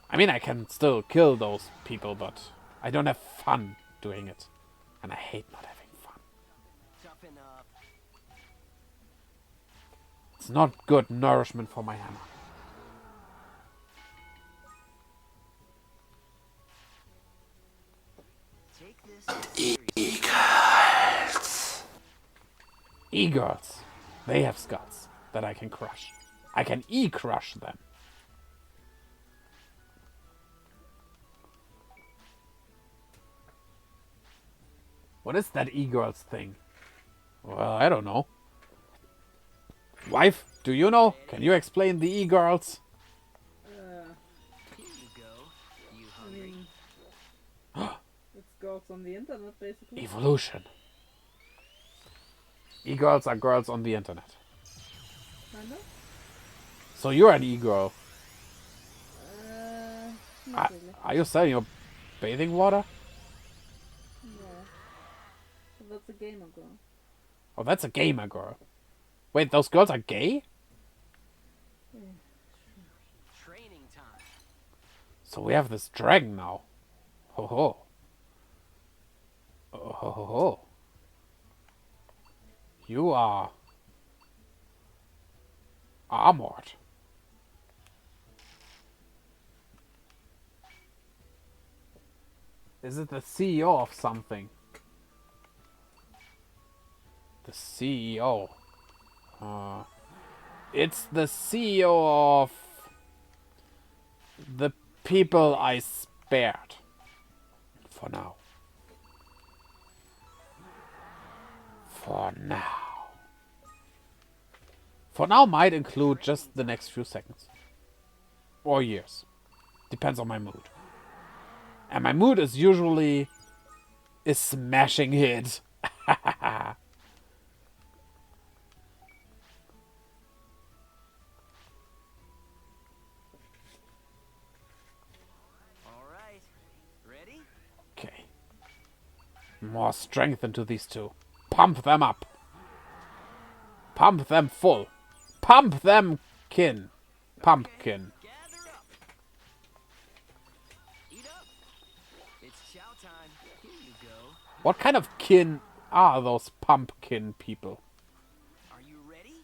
I mean, I can still kill those people, but I don't have fun doing it. And I hate not having fun. toughen up. It's not good nourishment for my hammer. Take this seriously. E-girls. They have skulls that I can crush. I can E-crush them. What is that e-girls thing? Well, I don't know. Wife, do you know? Can you explain the e-girls? Uh, Here you go. You I hungry? mean, it's girls on the internet, basically. Evolution. E-girls are girls on the internet. Kinda. So you're an e-girl. Not really. Are you selling your bathing water? No. But that's a gamer girl. Oh, that's a gamer girl. Wait, those girls are gay? Training time. So we have this dragon now. Ho ho. Oh ho ho ho. You are armored. Is it the CEO of something? The CEO. It's the CEO of the people I spared. For now. For now. For now might include just the next few seconds. Or years. Depends on my mood. And my mood is usually a smashing hit. All right. Ready? Okay. More strength into these two. Pump them up. Pump them full. Pump them kin. Pumpkin. Gather up. Eat up. It's chow time. Here you go. What kind of kin are those pumpkin people? Are you ready?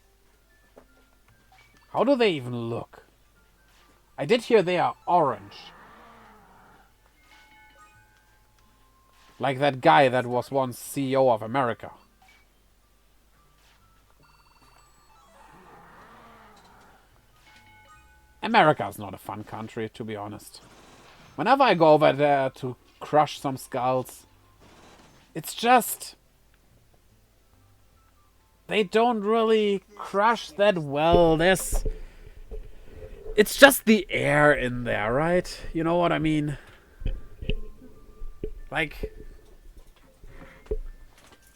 How do they even look? I did hear they are orange. Like that guy that was once CEO of America. America's not a fun country, to be honest. Whenever I go over there to crush some skulls, it's just... they don't really crush that well. It's just the air in there, right? You know what I mean? Like...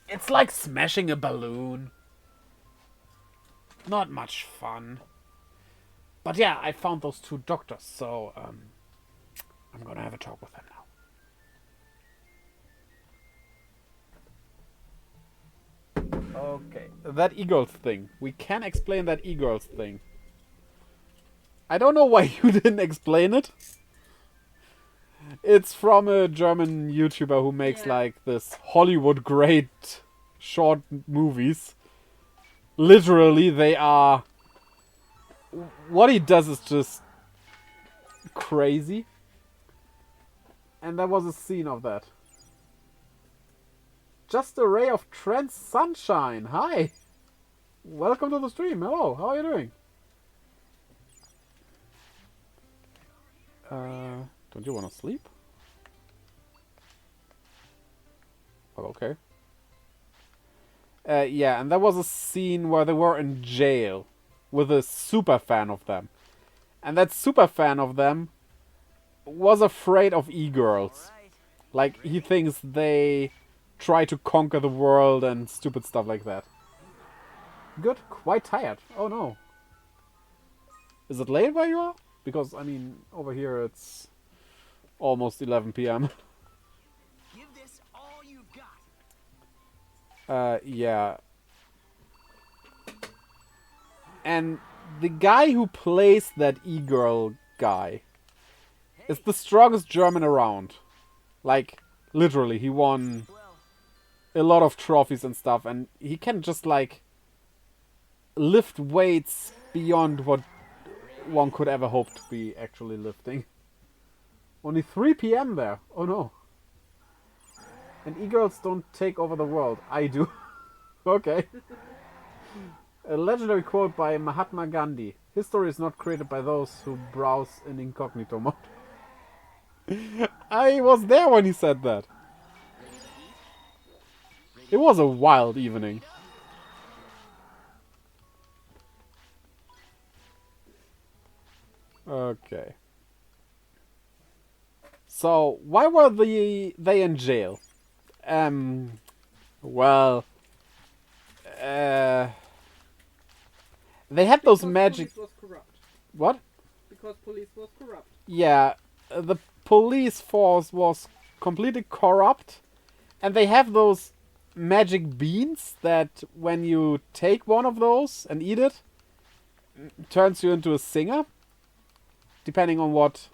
it's like smashing a balloon. Not much fun. But yeah, I found those 2 doctors, so I'm gonna have a talk with them now. Okay, that Eagles thing. We can explain that Eagles thing. I don't know why you didn't explain it. It's from a German YouTuber who makes like this Hollywood great short movies. Literally, they are what he does is just crazy. And there was a scene of that. Just a ray of Trent sunshine. Hi. Welcome to the stream. Hello. How are you doing? Don't you want to sleep? Well, okay. Yeah, and there was a scene where they were in jail with a super fan of them. And that super fan of them was afraid of e-girls. Like, he thinks they try to conquer the world and stupid stuff like that. Good. Quite tired. Oh no. Is it late where you are? Because, I mean, over here it's almost 11 p.m. Give this all you've got. Yeah. And the guy who plays that e-girl guy is the strongest German around. Like, literally, he won a lot of trophies and stuff, and he can just, like, lift weights beyond what one could ever hope to be actually lifting. Only 3 p.m. there. Oh no. And e-girls don't take over the world. I do. Okay. A legendary quote by Mahatma Gandhi. History is not created by those who browse in incognito mode. I was there when he said that. It was a wild evening. Okay. So, why were they in jail? Well, they had those Because magic... police was corrupt. What? Because police was corrupt. Yeah, the police force was completely corrupt, and they have those magic beans that when you take one of those and eat it, turns you into a singer, depending on what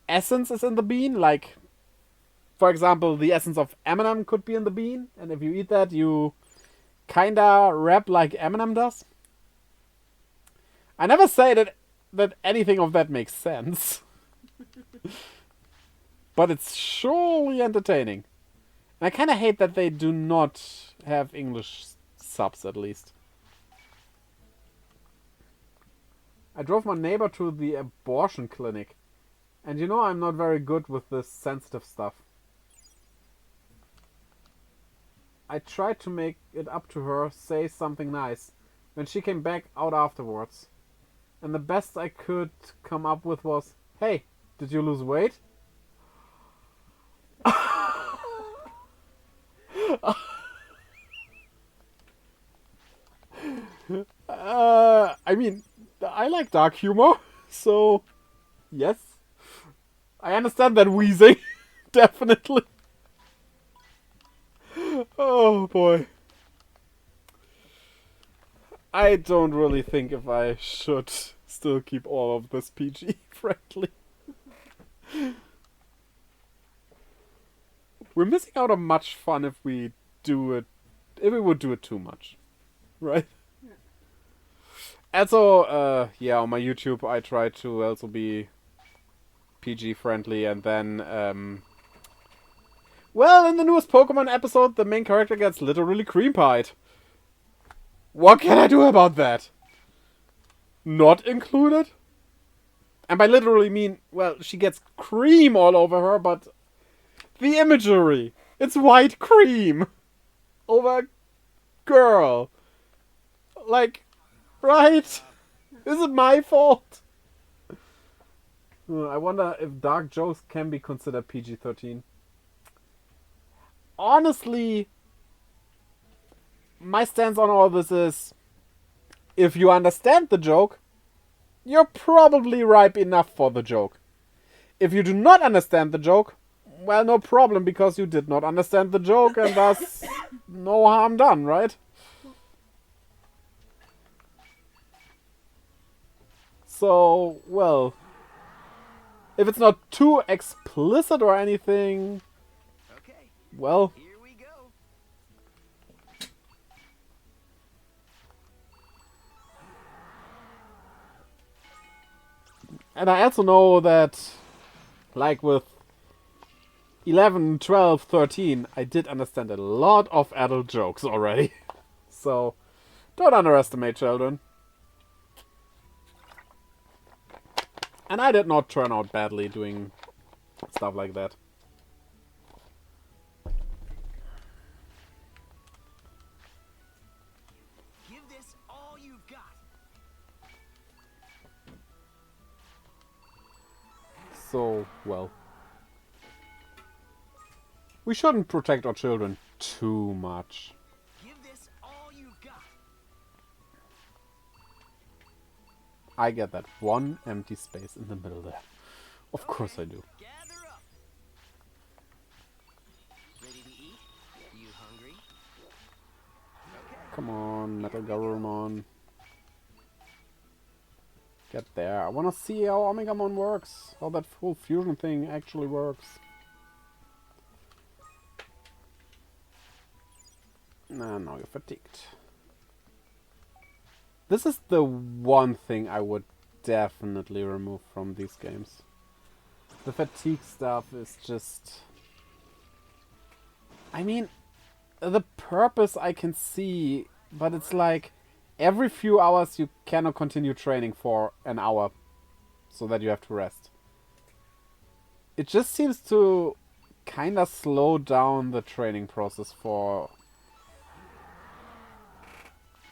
essence is in the bean. Like, for example, the essence of Eminem could be in the bean, and if you eat that, you kinda rap like Eminem does. I never say that anything of that makes sense. But it's surely entertaining. And I kind of hate that they do not have English subs, at least. I drove my neighbor to the abortion clinic. And you know I'm not very good with this sensitive stuff. I tried to make it up to her, say something nice, when she came back out afterwards. And the best I could come up with was, "Hey, did you lose weight?" I mean, I like dark humor, so yes. I understand that wheezing, definitely. Oh boy. I don't really think if I should still keep all of this PG friendly. We're missing out on much fun if we would do it too much. Right? Yeah. And so, yeah, on my YouTube I try to also be PG friendly, and then, well, in the newest Pokemon episode, the main character gets literally cream pied. What can I do about that? Not included? And by literally mean, well, she gets cream all over her, but the imagery. It's white cream over a girl. Like, right? Is it my fault? I wonder if dark jokes can be considered PG-13. Honestly, my stance on all this is, if you understand the joke, you're probably ripe enough for the joke. If you do not understand the joke, well, no problem, because you did not understand the joke, and thus no harm done, right? So, well, if it's not too explicit or anything, Okay, well, here we go. And I also know that, like with 11, 12, 13, I did understand a lot of adult jokes already. So, don't underestimate children. And I did not turn out badly doing stuff like that. Give this all you've got. So, well. We shouldn't protect our children too much. Give this all you've got. I get that one empty space in the middle there. Of course I do. Gather up. Ready to eat? You hungry? Come on, Metal Garurumon. Get there. I wanna see how Omegamon works. How that full fusion thing actually works. Nah, now you're fatigued. This is the one thing I would definitely remove from these games. The fatigue stuff is just... I mean, the purpose I can see, but it's like every few hours you cannot continue training for an hour so that you have to rest. It just seems to kind of slow down the training process for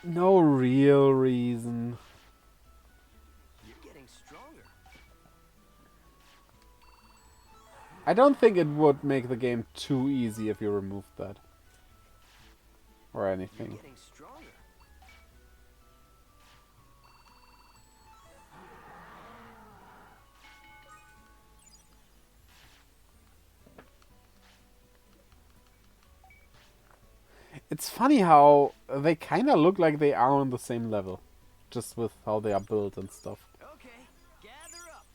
no real reason. You're getting stronger. I don't think it would make the game too easy if you removed that. Or You're anything. getting stronger. It's funny how they kind of look like they are on the same level. Just with how they are built and stuff. Okay, gather up.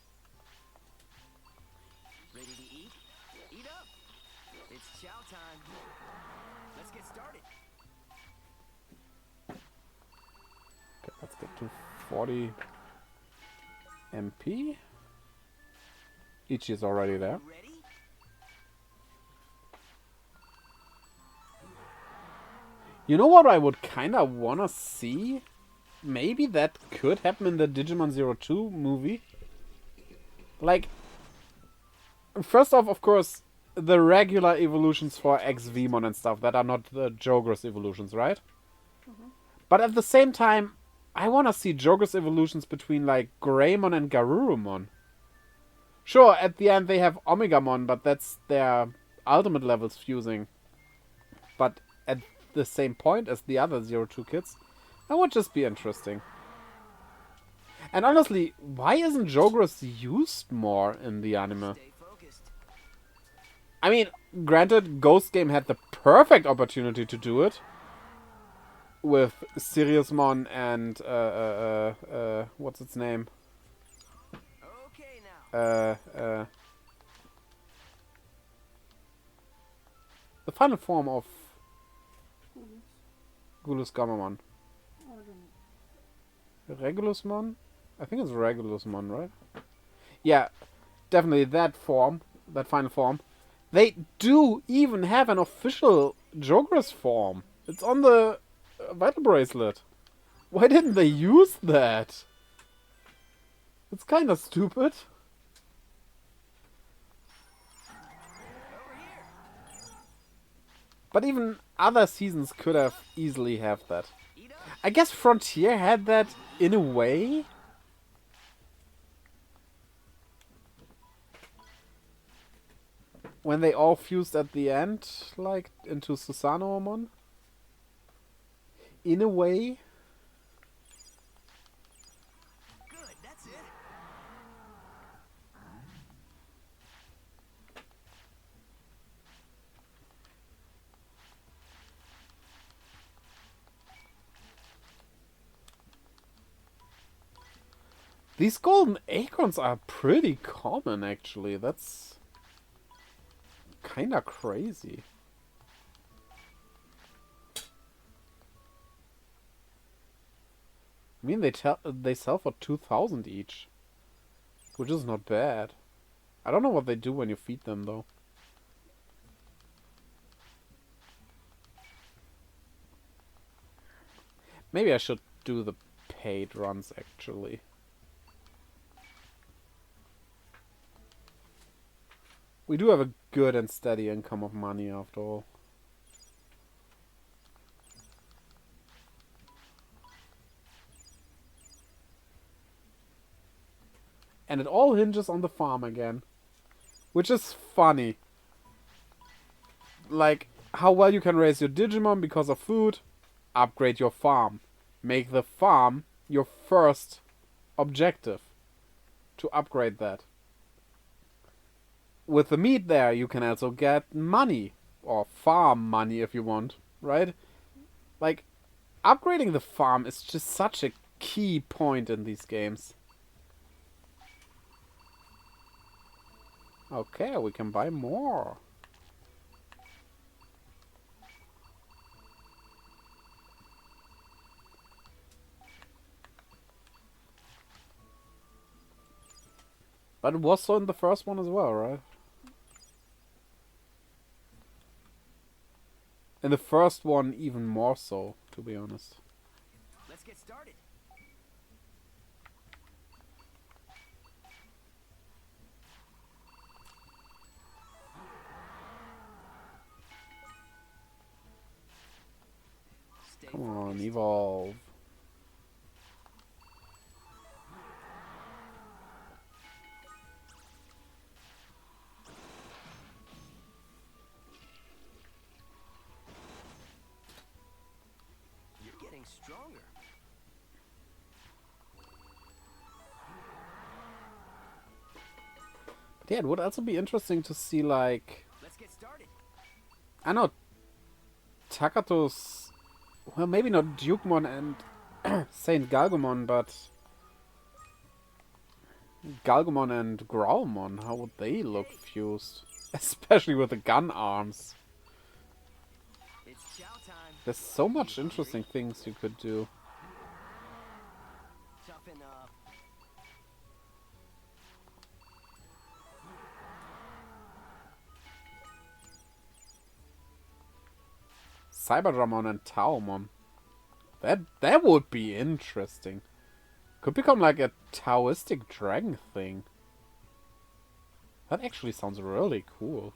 Ready to eat? Eat up. It's chow time. Let's get started. Okay, let's get to 40 MP. Ichi is already there. Ready? You know what I would kind of want to see? Maybe that could happen in the Digimon 02 movie. Like, first off, of course, the regular evolutions for XVmon and stuff that are not the Jogros evolutions, right? But at the same time, I want to see Jogros evolutions between, like, Greymon and Garurumon. Sure, at the end they have Omegamon, but that's their ultimate levels fusing. But at the same point as the other 02 kids, that would just be interesting. And honestly, why isn't Jogros used more in the anime? Stay focused. I mean, granted, Ghost Game had the perfect opportunity to do it. With Siriusmon and, what's its name? Okay now. The final form of Gulus Gamamon. Regulusmon? I think it's Regulusmon, right? Yeah, definitely that form, that final form. They do even have an official Jogras form. It's on the Vital Bracelet. Why didn't they use that? It's kind of stupid. But even other seasons could have easily have that. Eat up. I guess Frontier had that in a way. When they all fused at the end, like, into Susanomon. In a way. Good, that's it. These golden acorns are pretty common, actually. That's kind of crazy. I mean, they sell for 2,000 each. Which is not bad. I don't know what they do when you feed them, though. Maybe I should do the paid runs, actually. We do have a good and steady income of money, after all. And it all hinges on the farm again. Which is funny. Like, how well you can raise your Digimon because of food. Upgrade your farm. Make the farm your first objective. To upgrade that. With the meat there, you can also get money. Or farm money if you want. Right? Like, upgrading the farm is just such a key point in these games. Okay, we can buy more. But it was so in the first one as well, right? In the first one, even more so, to be honest. Let's get started. Stay Come on, focused. evolve. You're getting stronger. But yeah, it would also be interesting to see, like... Let's get started. I know Takato's... Well, maybe not Dukemon and Saint Galgomon, but... Galgomon and Growlmon, how would they look fused? Especially with the gun arms. It's chow time. There's so much interesting things you could do. Toughen up. Cyberdramon and Taomon. That would be interesting. Could become like a Taoistic dragon thing. That actually sounds really cool.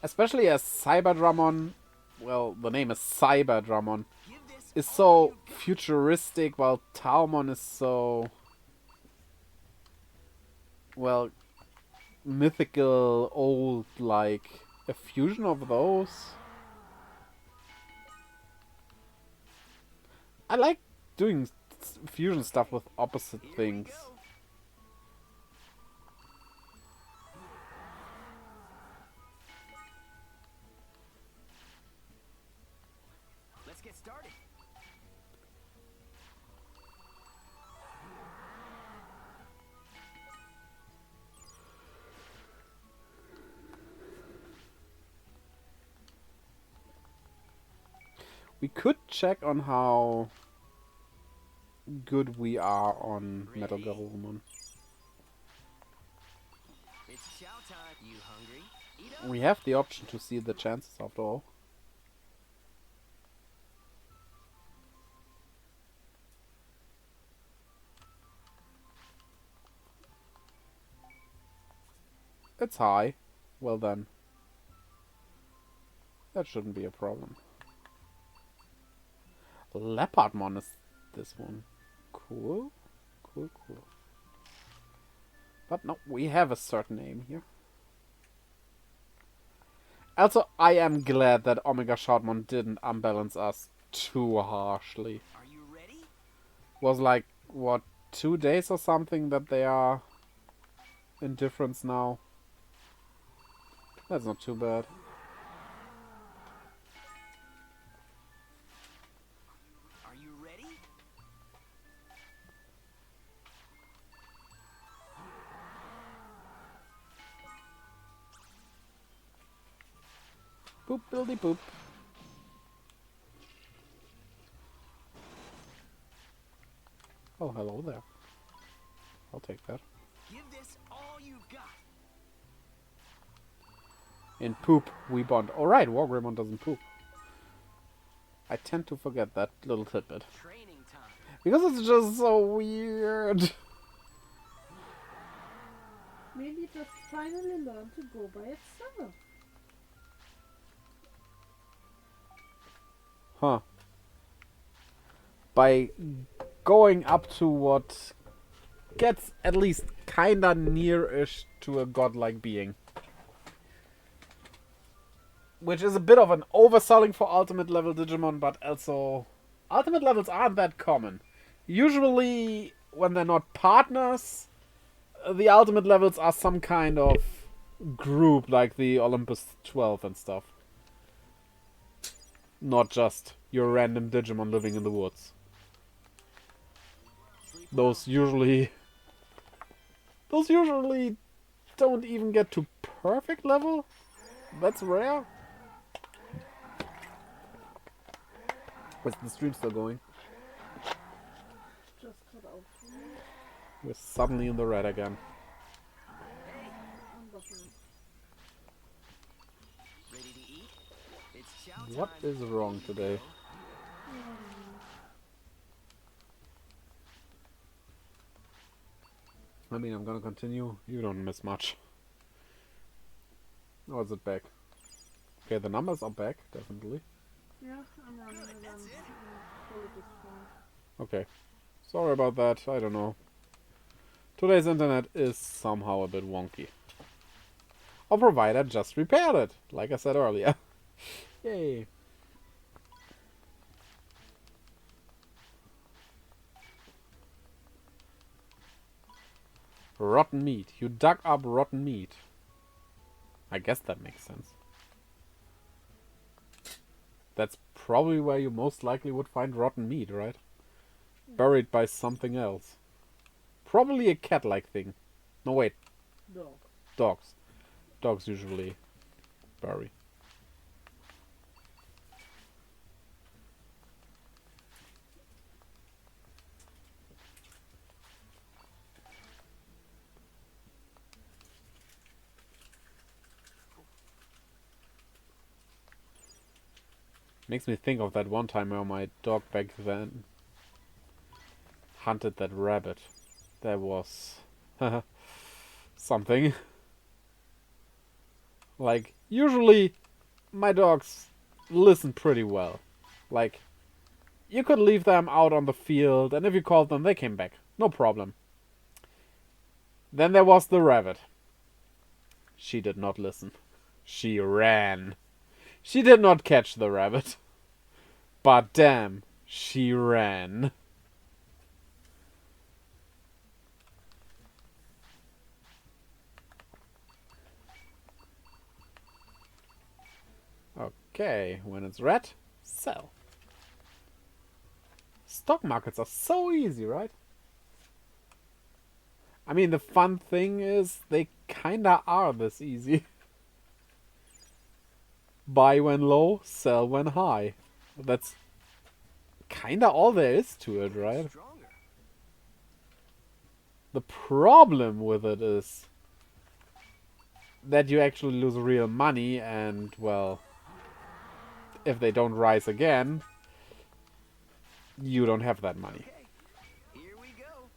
Especially as Cyberdramon, well, the name is Cyberdramon, Give this is all so you've got. futuristic, while Taomon is so... well, mythical, old, like a fusion of those. I like doing fusion stuff with opposite Here we things. go. Let's get started. We could check on how good we are on Metal Ready? Garurumon. It's chow time. You hungry? Eat up. We have the option to see the chances after all. It's high. Well then. That shouldn't be a problem. Leopardmon is this one. Cool. Cool, cool. But no, we have a certain aim here. Also, I am glad that Omega Shoutmon didn't unbalance us too harshly. Are you ready? Was like, what, 2 days or something that they are in difference now. That's not too bad. Are you ready? Boop, buildy boop. Oh, hello there. I'll take that. Give this all you've got. In poop, we bond. Alright, Wargreymon doesn't poop. I tend to forget that little tidbit. Training time. Because it's just so weird. Maybe it just finally learned to go by itself. Huh. By going up to what gets at least kinda near-ish to a godlike being. Which is a bit of an overselling for ultimate level Digimon, but also ultimate levels aren't that common. Usually, when they're not partners, the ultimate levels are some kind of group, like the Olympus 12 and stuff. Not just your random Digimon living in the woods. Those usually don't even get to perfect level. That's rare. Is the stream still going? Just cut out for me. We're suddenly in the red again. Unbutton. Ready to eat? It's chow time. What is wrong today? I mean, I'm gonna continue. You don't miss much. Oh, is it back? Okay, the numbers are back, definitely. Yeah, I'm running it on quality is fine. Okay. Sorry about that, I don't know. Today's internet is somehow a bit wonky. Our provider just repaired it, like I said earlier. Yay. Rotten meat. You dug up rotten meat. I guess that makes sense. That's probably where you most likely would find rotten meat, right? Buried by something else. Probably a cat-like thing. No, wait. Dog. Dogs. Dogs usually bury. Makes me think of that one time where my dog back then hunted that rabbit. That was something. Like, usually my dogs listen pretty well. Like, you could leave them out on the field, and if you called them, they came back. No problem. Then there was the rabbit. She did not listen. She ran. She did not catch the rabbit. But damn, she ran. Okay, when it's red, sell. Stock markets are so easy, right? I mean, the fun thing is they kinda are this easy. Buy when low, sell when high. That's kinda all there is to it, right? Stronger. The problem with it is that you actually lose real money, and, well, if they don't rise again, you don't have that money. Okay, here we go.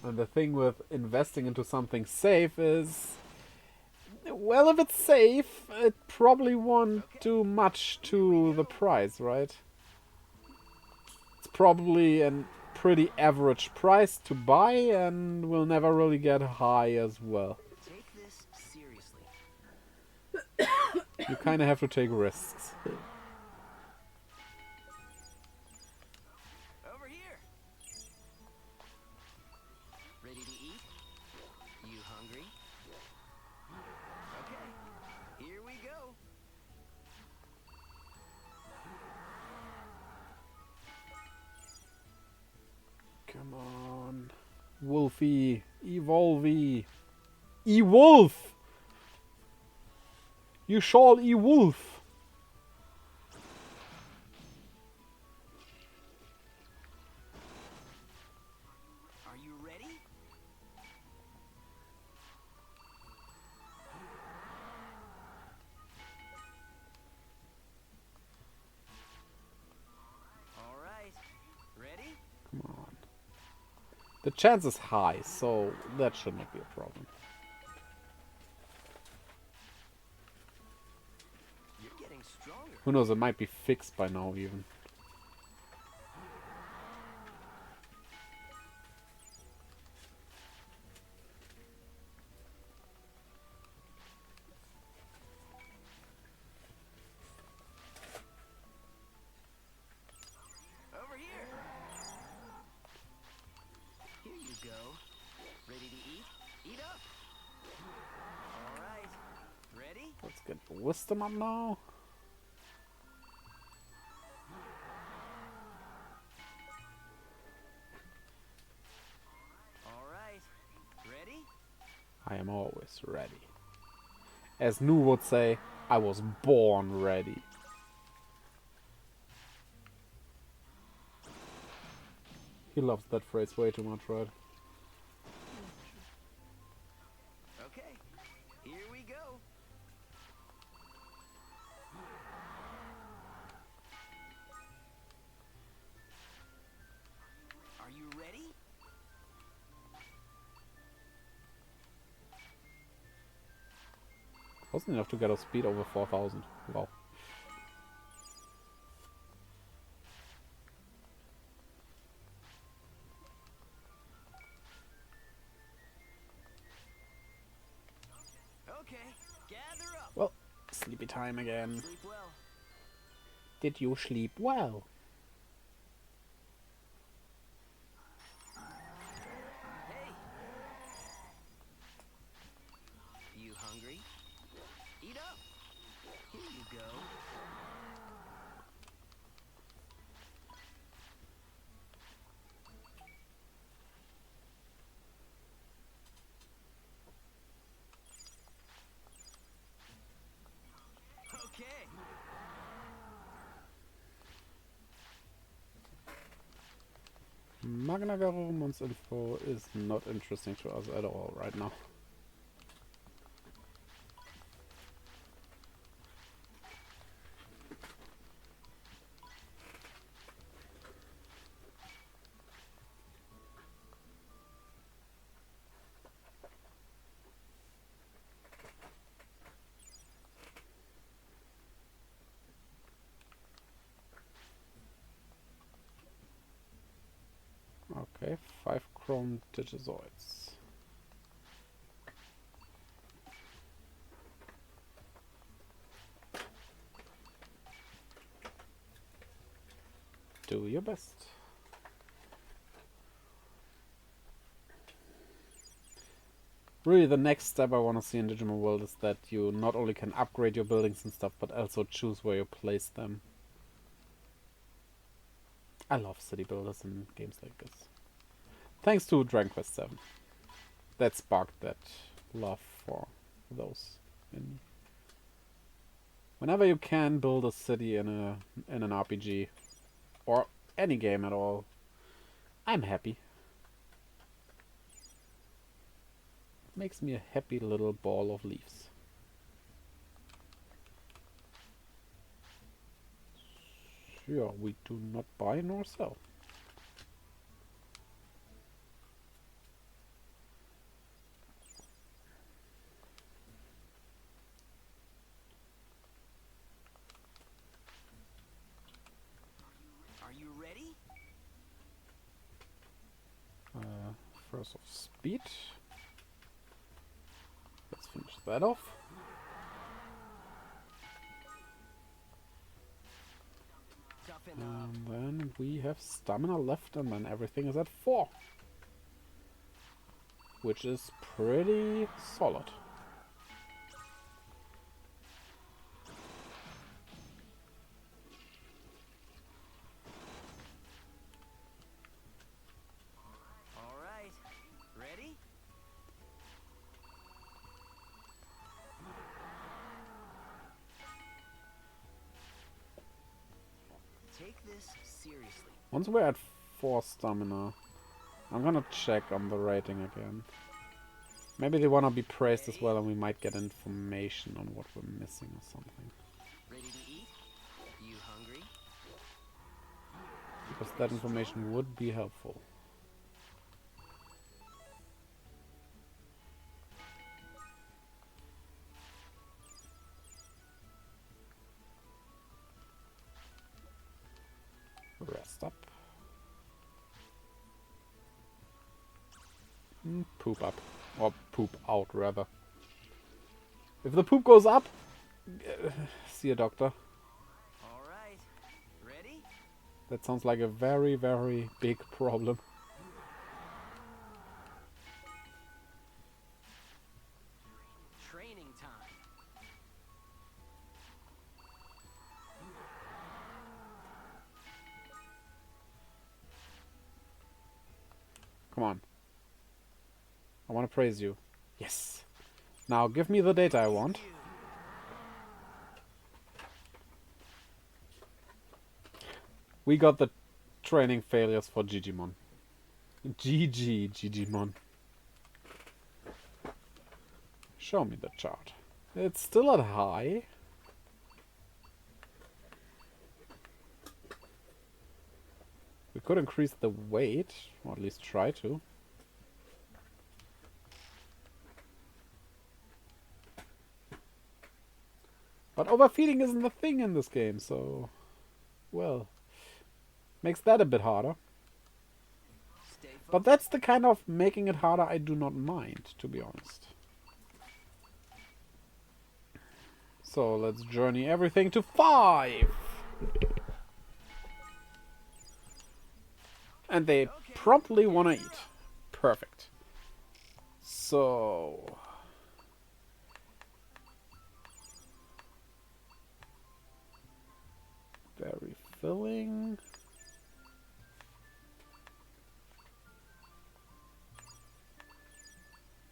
And the thing with investing into something safe is, well, if it's safe, it probably won't do much to the price, right? It's probably a pretty average price to buy and will never really get high as well. Take this seriously. You kind of have to take risks. Over here. Ready to eat? You hungry? Okay, here we go. Come on. Wolfie. Evolvey. E-Wolf! You shall E-Wolf! The chance is high, so that should not be a problem. You're getting stronger. Who knows, it might be fixed by now even. Over here. Here you go. Ready to eat? Eat up. All right. Ready? Let's get the wisdom up now. All right. Ready? I am always ready. As Nu would say, I was born ready. He loves that phrase way too much, right? Okay. Here we go. Are you ready? Wasn't enough to get our speed over 4,000. Wow. Okay. Gather up. Well, sleepy time again. Sleep well. Did you sleep well? Hey. You hungry? Eat up. Here you go. Okay. Magna Garumon's info is not interesting to us at all right now. Okay, 5 chrome digizoids. Do your best. Really, the next step I want to see in Digimon World is that you not only can upgrade your buildings and stuff, but also choose where you place them. I love city builders in games like this. Thanks to Dragon Quest 7. That sparked that love for those in me. Whenever you can build a city in an RPG or any game at all, I'm happy. Makes me a happy little ball of leaves. Yeah, we do not buy nor sell. Are you ready? First of speed. Let's finish that off. Toughen up. And then we have stamina left, and then everything is at 4. Which is pretty solid. All right. Ready? Take this seriously. Once we're at 4 stamina, I'm gonna check on the rating again. Maybe they wanna be praised as well, and we might get information on what we're missing or something. Ready to eat? You hungry? Because that information would be helpful. Stop. Poop up. Or poop out, rather. If the poop goes up, see a doctor. All right. Ready? That sounds like a very, very big problem. Training time. Come on. I want to praise you. Yes. Now give me the data I want. We got the training failures for Digimon. GG, Digimon. Show me the chart. It's still at high. We could increase the weight, or at least try to. But overfeeding isn't the thing in this game, so... Well... Makes that a bit harder. Stay But that's the kind of making it harder I do not mind, to be honest. So let's journey everything to 5! And they promptly want to eat. Perfect. So... Very filling.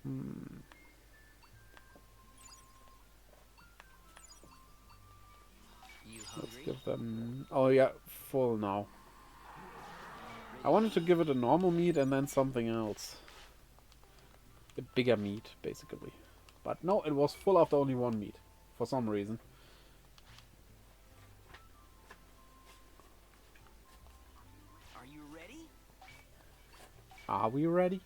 You Let's hungry? give them... Oh yeah, full now. I wanted to give it a normal meat and then something else. A bigger meat, basically. But no, it was full after only one meat. For some reason. Are you ready? Are we ready?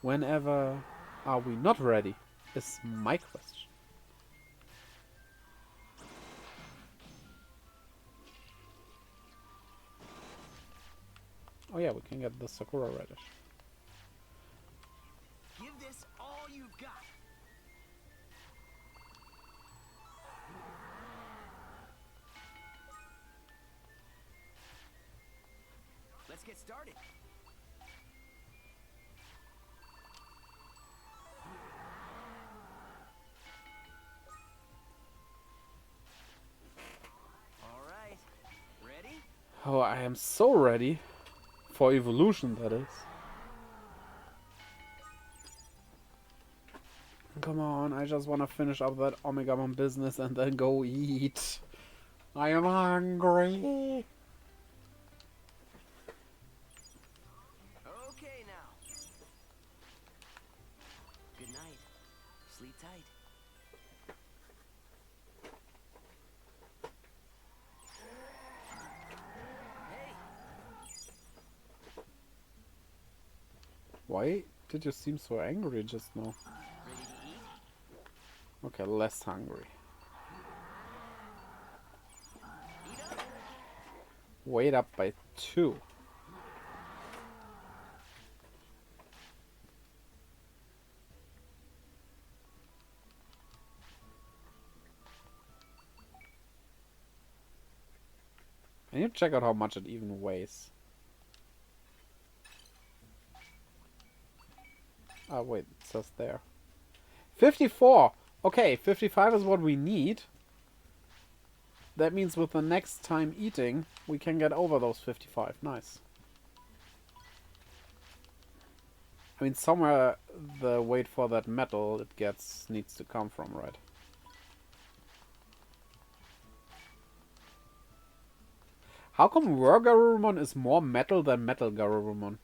Whenever are we not ready? Is my question. Oh yeah, we can get the Sakura radish. Give this all you've got. Let's get started. All right. Ready? Oh, I am so ready. For evolution, that is. Come on, I just want to finish up that Omegamon business and then go eat. I am hungry. Okay now. Good night. Sleep tight. Hey, Why did you seem so angry just now? ready to eat? Okay, less hungry. Eat up. Weight up by 2. Can you check out how much it even weighs? Oh wait, it says there. 54! Okay, 55 is what we need. That means with the next time eating, we can get over those 55. Nice. I mean, somewhere the weight for that metal it gets needs to come from, right? How come Raw Garurumon is more metal than Metal Garurumon?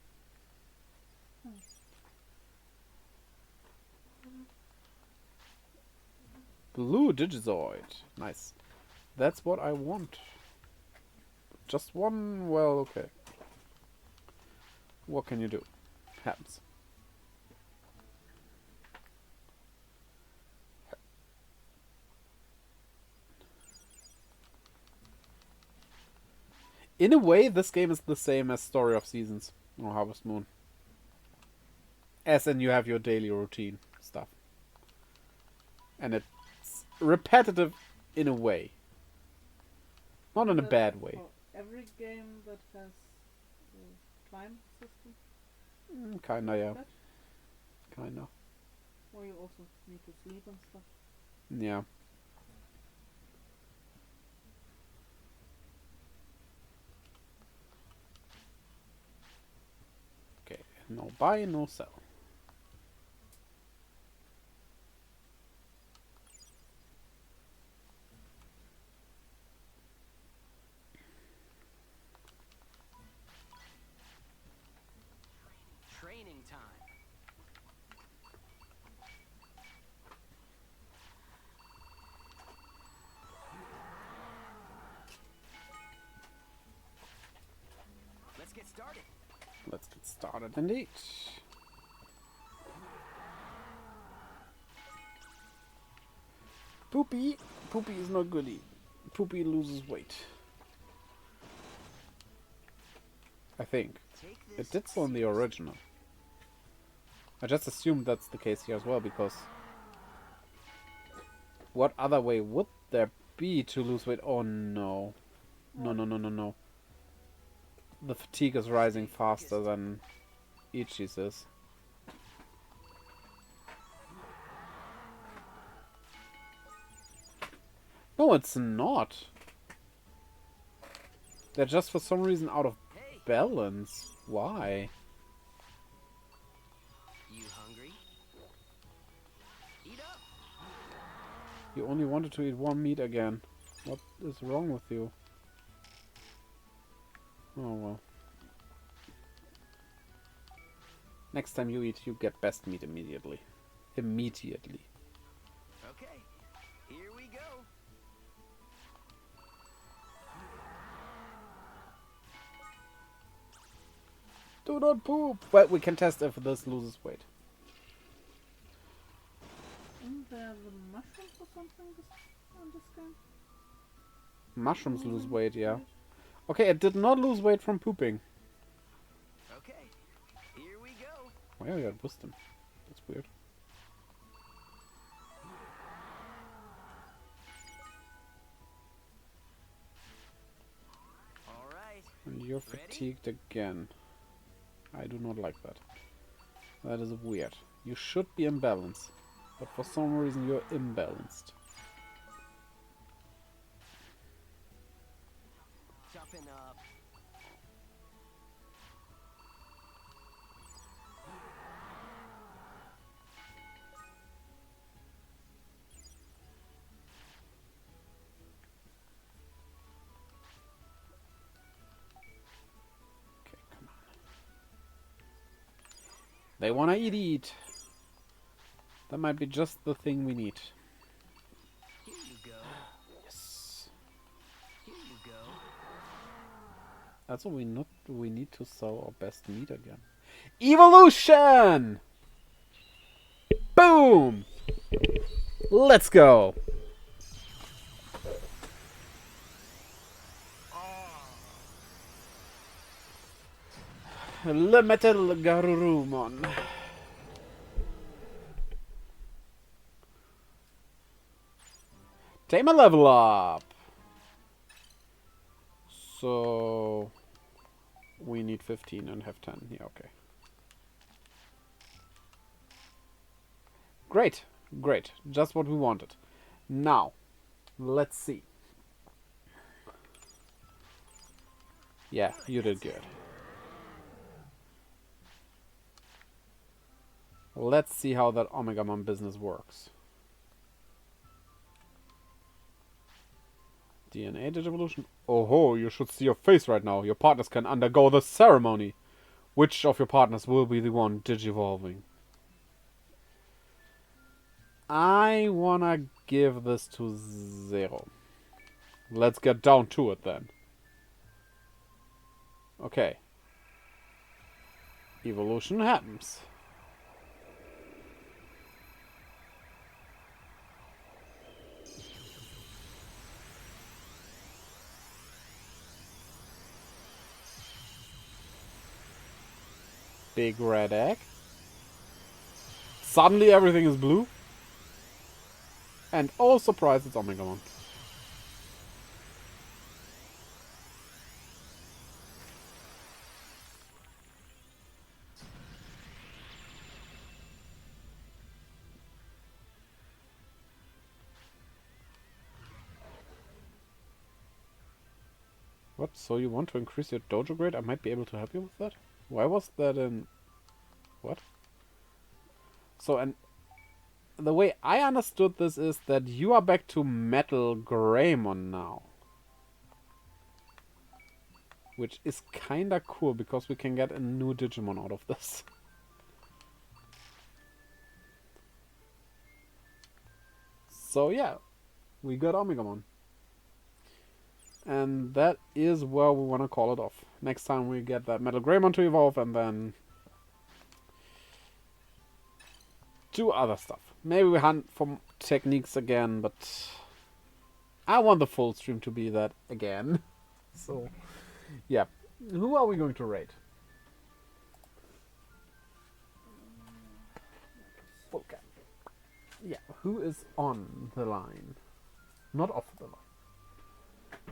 Blue Digizoid. Nice. That's what I want. Just one? Well, okay. What can you do? Happens. In a way, this game is the same as Story of Seasons or Harvest Moon. As in, you have your daily routine stuff. And it's repetitive in a way. Not in a But bad way. for every game that has a time system, Kinda, yeah. that, Kinda. or you also need to sleep and stuff. Yeah. Okay, no buy, no sell. Training time. Let's get started. Let's get started indeed. Poopy. Poopy is not goody. Poopy loses weight. I think. Take It this did so in the seriously. original. I just assumed that's the case here as well, because what other way would there be to lose weight? Oh no. No, no, no, no, no. The fatigue is rising faster than Ichi's is. No, it's not. They're just for some reason out of Hey, balance. Why? you hungry? Eat up. You only wanted to eat one meat again. What is wrong with you? Oh well. Next time you eat, you get best meat immediately. Immediately. Okay, here we go. Do not poop! Well, we can test if this loses weight. Isn't there the mushrooms or something on this game? Mushrooms lose weight, yeah. Okay, it did not lose weight from pooping. Okay, here we go. Why you got wisdom? That's weird. All right. And you're Ready? fatigued again. I do not like that. That is weird. You should be in balance. But for some reason you're imbalanced. Toughen up. Okay, come on. They wanna eat. That might be just the thing we need. Here you go. Yes. Here you go. That's what we need to sell our best meat again. Evolution! Boom! Let's go! Le Metal Garurumon. Tamer level up! So... we need 15 and have 10. Yeah, okay. Great! Great. Just what we wanted. Now, let's see. Yeah, you did good. Let's see how that Omegamon business works. DNA Digivolution. Oh ho, you should see your face right now. Your partners can undergo the ceremony. Which of your partners will be the one digivolving? I wanna give this to 0. Let's get down to it then. Okay. Evolution happens. big red egg. Suddenly everything is blue. And oh surprise, it's Omegamon. What? So you want to increase your dojo grade? I might be able to help you with that? Why was that in... What? So, and the way I understood this is that you are back to Metal Greymon now. Which is kinda cool, because we can get a new Digimon out of this. So yeah, we got Omegamon. And that is where we want to call it off. Next time we get that Metal Greymon to evolve, and then do other stuff. Maybe we hunt for techniques again, but I want the full stream to be that again. So, yeah. Who are we going to raid? Okay. Yeah, who is on the line? Not off the line.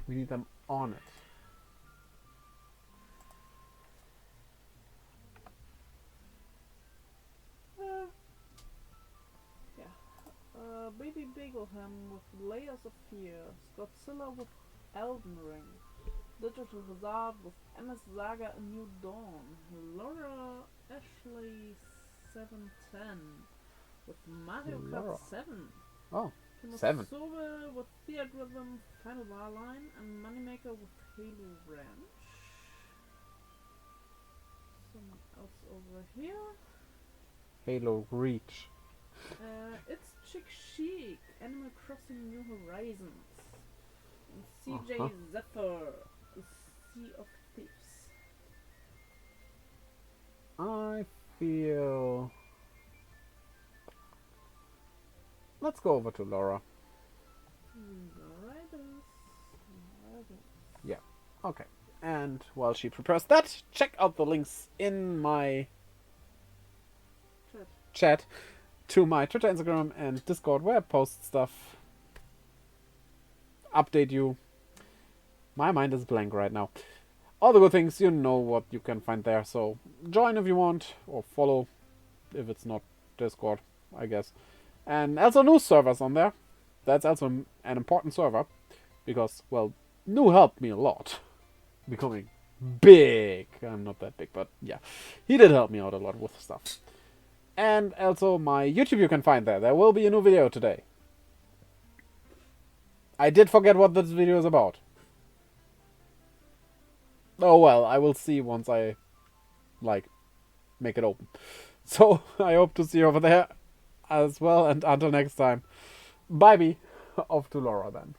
We need them on it. Baby Bagelham with Layers of Fear, Godzilla with Elden Ring, Digital Hazard with MS Saga A New Dawn, Laura Ashley 710 with Mario Laura. Kart 7, Oh, 7. Kinosaur with Theatrhythm Final Bar Line, and Moneymaker with Halo Ranch. Someone else over here. Halo Reach. It's Chick Chic, Animal Crossing New Horizons, and CJ Zephyr, Sea of Thieves. I feel... Let's go over to Laura. Yeah, okay. And while she prepares that, check out the links in my chat to my Twitter, Instagram, and Discord, where I post stuff. Update you. My mind is blank right now. All the good things, you know what you can find there. So join if you want, or follow if it's not Discord, I guess. And also news servers on there. That's also an important server, because, well, Nu helped me a lot. Becoming big. I'm not that big, but yeah. He did help me out a lot with stuff. And also my YouTube you can find there. There will be a new video today. I did forget what this video is about. Oh well, I will see once I, like, make it open. So, I hope to see you over there as well, and until next time. Bye-bye. Off to Laura then.